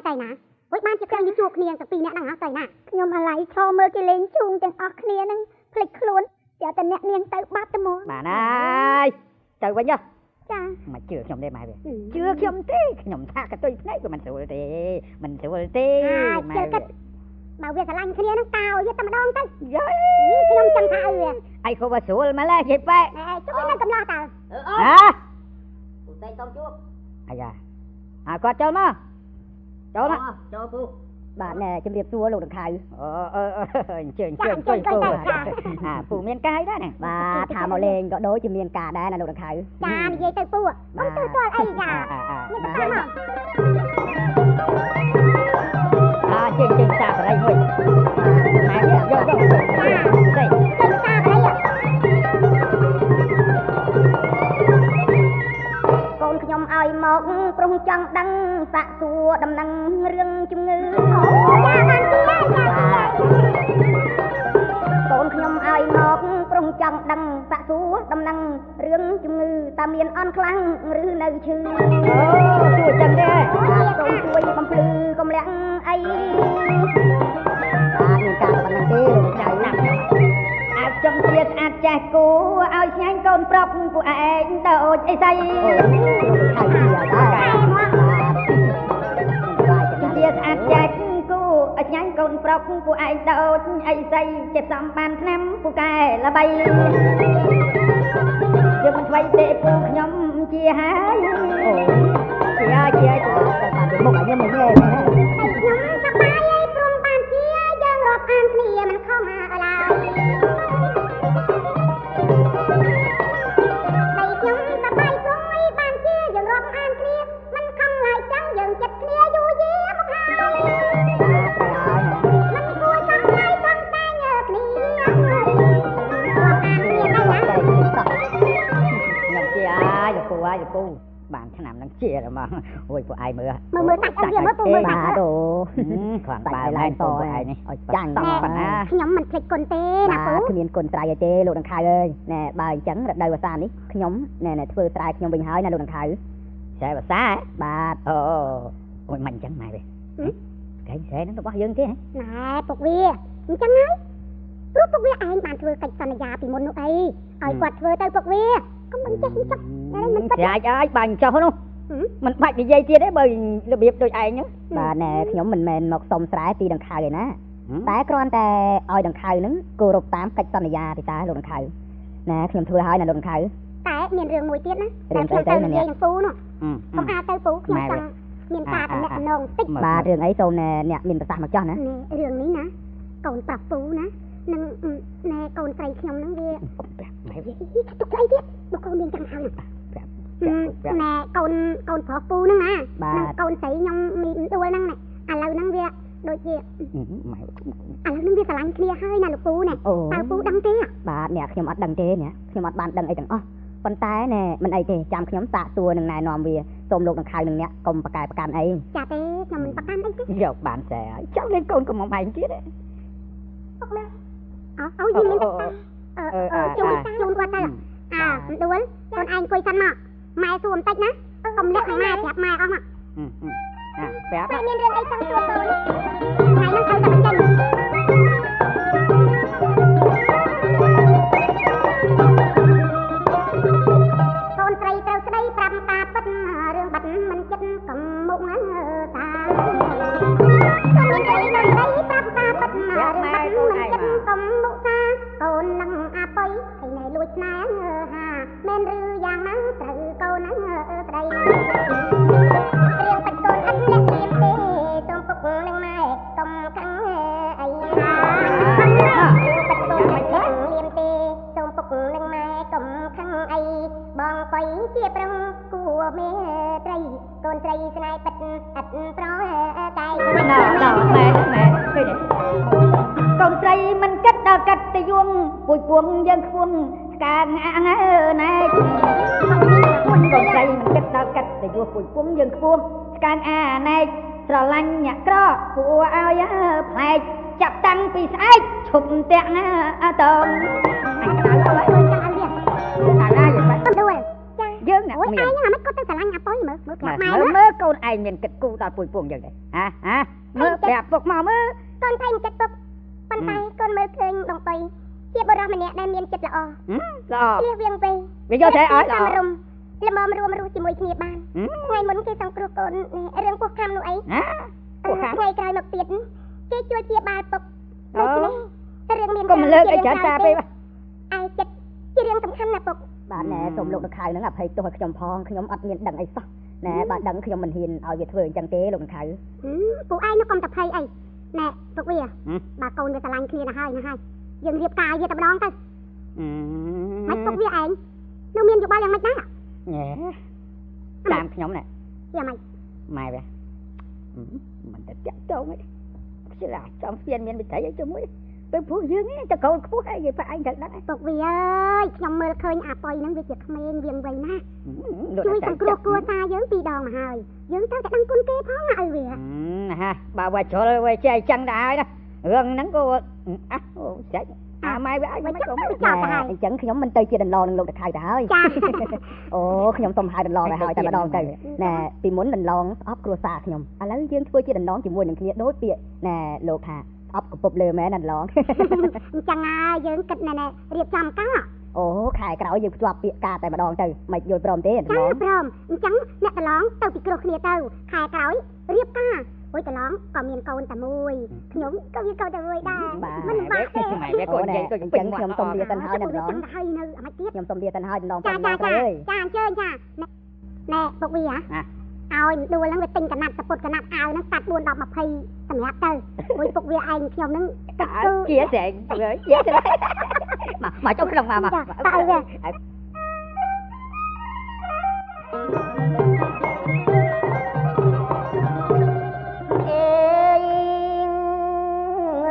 ទៅណាអូយបានជាឃើញវាជួបគ្នាទាំងពីរអ្នកហ្នឹងហ៎ទៅណាខ្ញុំអាឡ័យឈរមើលគេលេងជូងទាំងអស់គ្នាហ្នឹងភ្លេចខ្លួនតែតែអ្នកនាងទៅបាត់ទៅមក បានហើយទៅវិញចុះ ចា មកជឿខ្ញុំទេម៉ែវាជឿខ្ញុំទេខ្ញុំថាកតុយភ្នែកក៏មិនស្រួលទេម៉ែវា បើវាស្រឡាញ់គ្នាហ្នឹងតើឲ្យវាតែម្ដងទៅ យាយ ខ្ញុំចង់ថាឲ្យវា អីក៏វាស្រួលមកឡើយយាយប៉ែ ជុំនៅកំឡោះតើ ហ៎ ពុសេសុំជួប អាយ៉ាគាត់ចូលមកចូលពូ បាទណែជំរាបសួរលោកដង្ខៅ អញ្ជើញពូពូមានកាយដែរណា បាទថាមកលេងក៏ដូចជាមានការដែរណាលោកដង្ខៅ ចានិយាយទៅពូបងទៅស្គាល់អីចាមានតែមក ជើងសាបរៃមួយម៉ែយកទៅទៅសាបរៃកូនខ្ញុំឲ្យមកប្រុងចង់ដឹងសាក់សួរដំណឹងរឿងជំងឺអូចាបានទីកូនខ្ញុំឲ្យមកប្រុងចង់ដឹងសាក់សួរដំណឹងរឿងជំងឺតើមានអន់ខ្លាំងឬនៅឈឺជួយចឹងទេ កូនជួយបំភ្លឺកំលាក់អី បាទមានការប៉ុណ្ណឹងទេលោកដង្ខៅ អាចចំជាស្អាតចាស់គូឲ្យឆ្ងាញ់កូនប្រុសពួកឯងដូចអីស្អី លោកដង្ខៅជាដែរបាទ ជាស្អាតចាស់គូឲ្យឆ្ងាញ់កូនប្រុសពួកឯងដូចអីស្អីចេះសំបានឆ្នាំពូកែល្បីយើងមិនថ្មីទេពូខ្ញុំជាហើយជាខ្ញុំសប្បាយហើយព្រមបានជាយើងរាប់អានគ្នាមិនខំឡើយហើយខ្ញុំសប្បាយព្រមបានជាយើងរាប់អានគ្នាមិនខំឡើយចឹងយើងចិត្តគ្នាយូរយារមកហើយមិនគួរចង់ឡើយចង់តែញើគ្នារាប់អានគ្នាទៅណា ខ្ញុំជាហើយលោកពូបានឆ្នាំនឹងជាហ្មងអូយពួកឯងមើល មើលតាច់អត់វាមើលពូមើល បាទអូ ខ្លាំងបែរឡើងតឯងនេះឲ្យ ចាំង ប៉ុណ្ណា ខ្ញុំមិនភ្លេចគុណទេណា បាទ ពូ គ្មានគុណស្រ័យអីទេលោកដង្ខៅអើយណែបើអញ្ចឹងរដូវវស្សានេះខ្ញុំណែធ្វើស្រែខ្ញុំវិញហើយណាលោកដង្ខៅ ចែភាសា បាទ អូយមិនអញ្ចឹងម៉ែវាកែស្រែនឹងរបស់យើងទេ ណែពុកវាអញ្ចឹងហើយព្រោះពុកវាឯងបានធ្វើកិច្ចសន្យាពីមុននោះអីឲ្យគាត់ធ្វើទៅពុកវាកុំមិនចេះចុះមិនពិត ស្រាច់អើយបាញ់ចុះនោះមិនបាច់និយាយទៀតទេបើរបៀបដូចឯងហ្នឹង បាទណែខ្ញុំមិនមែនមកសុំស្រែពីដង្ខៅឯណាតែគ្រាន់តែឲ្យដង្ខៅហ្នឹងគោរពតាមកិច្ចសន្យាទេតាលោកដង្ខៅណែខ្ញុំធ្វើហើយណាលោកដង្ខៅ តែ មានរឿងមួយទៀតណា រឿងអីទៅ និ អ្នក យាយនឹងពូនោះកុំអាទៅពូខ្ញុំចង់មានការតំណែងនងតិច បាទរឿងអីសូមអ្នកមានប្រសាសន៍មកចោះណា រឿងនេះណាកូនប្រុសពូណានឹងណែកូនស្រីខ្ញុំហ្នឹងវាទុកស្អីទៀតមកកូនមានចាំហើយណែកូនប្រុសពូហ្នឹងណានឹងកូនស្រីខ្ញុំមានដួលហ្នឹងណែឥឡូវហ្នឹងវាដូចជាឥឡូវហ្នឹងវាស្រឡាញ់គ្នាហើយណាលោកពូណែតើពូដឹងទេបាទអ្នកខ្ញុំអត់ដឹងទេអ្នកខ្ញុំអត់បានដឹងអីទាំងអស់ប៉ុន្តែណែមិនអីទេចាំខ្ញុំសាកសួរនឹងណែនាំវាសូមលោកនឹងខៅនឹងអ្នកកុំប្រកែប្រកាន់អី ចាទេខ្ញុំមិនប្រកាន់អីទេ យកបានតែហើយចាំលេងកូនកុំមកបែកទៀតទេ អោយមានតែជូនគាត់ទៅដួលកូនឯងអង្គុយសិនមកម៉ែសួរបន្តិចណាកុំលាក់ម៉ែប្រាប់ម៉ែអស់មក ប្រាប់ តែមានរឿងអីចង់សួរកូនថ្ងៃហ្នឹងត្រូវតែបញ្ចេញកូនស្រីត្រូវស្ដីប្រាប់តាពិតរឿងបាត់មិនចិត្តកំមុខតាកូនស្រីនឹងស្ដីប្រាប់តាពិតរឿងបាត់មិនចិត្តកំមុខតាកូននឹងអាប៉ុយឲ្យណែលួចស្នេហ៍ហាមែនឬយ៉ាងណាត្រូវកូននឹងស្ដីរឿងបាច់កូនអត់លាក់លៀមទេសូមពុកនឹងម៉ែកុំខឹងអីហាបាច់កូនអត់លាក់លៀមទេសូមពុកនឹងម៉ែកុំខឹងអីបងកុយជាប្រុសគួមេត្រីកូនស្រីស្នេហ៍ពិតអត់ប្រតែដល់ម៉ែឃើញកូនស្រីមិនគិតដល់កត្តយងពួយពួងយើងខ្វងស្កាងអាងណែកូនស្រីមិនគិតដល់កត្តយងពួយពួងយើងខ្វងស្កាងអាណែស្រឡាញ់អ្នកក្រគួរឲ្យផ្លែកចាប់តាំងពីស្អែកឈប់ទាំងតងអញដល់ហើយចាំអត់ទៀតតាណាយ៉ាងម៉េចដួលចាយើងណា អូយ មាន ឯងហ្នឹងមិនគាត់ទៅស្រឡាញ់អាប៉ុយមើលប្រាប់ម៉ែ មើលកូនឯងមានគិតគូដល់ពួយពួងយើងទេហាមើលប្រាប់ពុកមកមើល កូនស្រីមិនចិត្តពុកប៉ុន្តែកូនមើលឃើញបងប៉ុយជាបុរសម្នាក់ដែលមានចិត្តល្អ ល្អ ជៀសវាងពេក វាយកតែឲ្យល្អ រំល្មមរួមរស់ជាមួយគ្នាបានថ្ងៃមុនគេសង្គ្រោះកូនរឿងពោះខាំនោះអី ពោះខាំ ថ្ងៃក្រោយមកទៀតគេជួយជាបាលពុកដូច្នេះរឿងមានក ុំលើកឲ្យចាស់តាពេក ឯចិត្តជារឿងសំខាន់ណាពុក បាទណែសូមលោកនឹងខៅនឹងអភ័យទោសឲ្យខ្ញុំផងខ្ញុំអត់មានដឹងអីសោះណែបើដឹងខ្ញុំមិនហ៊ានឲ្យវាធ្វើអញ្ចឹងទេលោកនឹងខៅ ពួកឯងនោះកុំតែភ័យអីណែពុកវាបើកូនវាស្រឡាញ់គ្នាណាស់ហើយយើងរៀបការវាតែម្ដងទៅមិនពុកវាឯងនៅមានយោបល់យ៉ាងម៉េចដែរ តាមខ្ញុំណែ យ៉ាងម៉េច ម៉ែវាមិនទៅតាក់ទងទេឆ្លាតចង់ស្ពានមានវិធីអីជាមួយពេលព្រោះយើងនេះតកូនខ្ពស់ហើយគេប៉ឯងត្រូវដឹង ពុកវាអើយខ្ញុំមើលឃើញអាប៉ុយហ្នឹងវាជាក្មេងវាងវៃណាស់ជួយសង្គ្រោះគ្រួសារយើងពីរដងមកហើយយើងត្រូវតែដឹងគុណគេផងណាឲ្យវា ហាបើវាជ្រុលវាចេះចឹងដែរណារឿងហ្នឹងក៏អូចាច់ម៉ែវាអាចមិនក៏មិន ចាអញ្ចឹងខ្ញុំមិនទៅជាដណ្ដនឹងលោកតខៅទៅហើយ ចា អូខ្ញុំសុំហៅដណ្ដទៅហើយតែម្ដងទៅណែពីមុនដណ្ដស្អប់គ្រួសារខ្ញុំឥឡូវយើងធ្វើជាដណ្ដជាមួយនឹងគ្នាដូចពាក្យណែលោកថាស្អប់កពុបលើមែនដណ្ដ អញ្ចឹងហើយយើងគិតណែរៀបចំការ អូខែក្រោយយើងភ្ជាប់ពាក្យការតែម្ដងទៅមិនយល់ព្រមទេដណ្ដ ចាព្រមអញ្ចឹងអ្នកប្រឡងទៅពីគ្រោះគ្នាទៅខែក្រោយរៀបការអូយប្រឡងក៏មានកូនតែមួយខ្ញុំក៏មានកូនតែមួយដែរមិនបាក់ទេ ម៉ែវាក៏និយាយដូច អញ្ចឹងខ្ញុំសុំលាសិនហើយដណ្ដ ចាំហើយនៅអាម៉េចទៀត ខ្ញុំសុំលាសិនហើយដណ្ដ ចា ទៅអើយ ចាអញ្ជើញចាណែពុកវាឲ្យដួលហ្នឹងវាទិញកណាត់សពុតកណាត់អាវហ្នឹងកាត់4 10 20សម្រាប់ទៅអូយពុកវាឯងខ្ញុំហ្នឹងទឹកគឺ ជាស្រែងជាស្រែងមកចុះក្នុងមក ទៅវា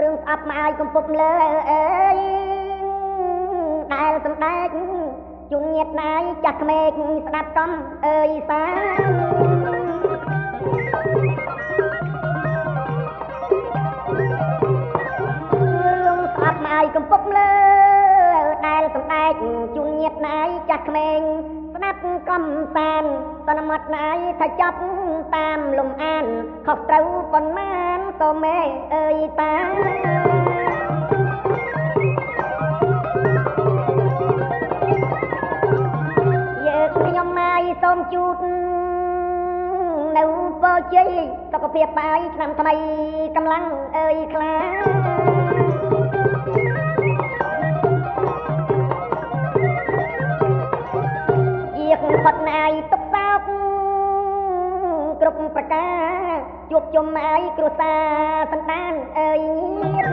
រឿងស្អប់មកឲ្យកំពុកលើអើយដែលសម្ដែងជុំញាតណាយចាស់ក្មេកស្ដាប់កំអើយសារឿងស្អប់មកឲ្យកំពុកលើដែលសម្ដែងជុំញាតណាយចាស់ក្មេងស្ដាប់កំសានតនមត់ណាយថាចាប់តាមលំអានខុសត្រូវប៉ុន្មានក៏មេអើយតាយើងខ្ញុំមកសូមជូតនៅពរជ័យសុខភាពបាយឆ្នាំថ្មីកម្លាំងអើយខ្លា ការជួបជុំឲ្យគ្រួសារសន្តានអើយញាតិ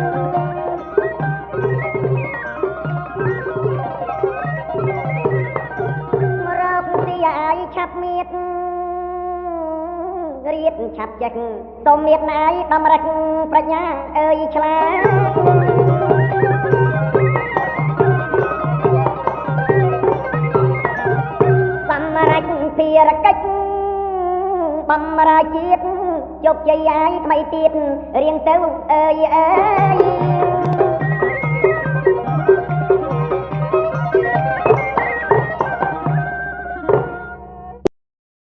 រកទីឲ្យឆាប់មៀតរៀបឆាប់ចិត្តសូមមៀតណាយដំរឹកប្រាជ្ញាអើយឆ្លាតសម្រេចភារកិច្ចបំរើជាតិជោគជ័យឲ្យថ្មីទៀតរៀងទៅអើយ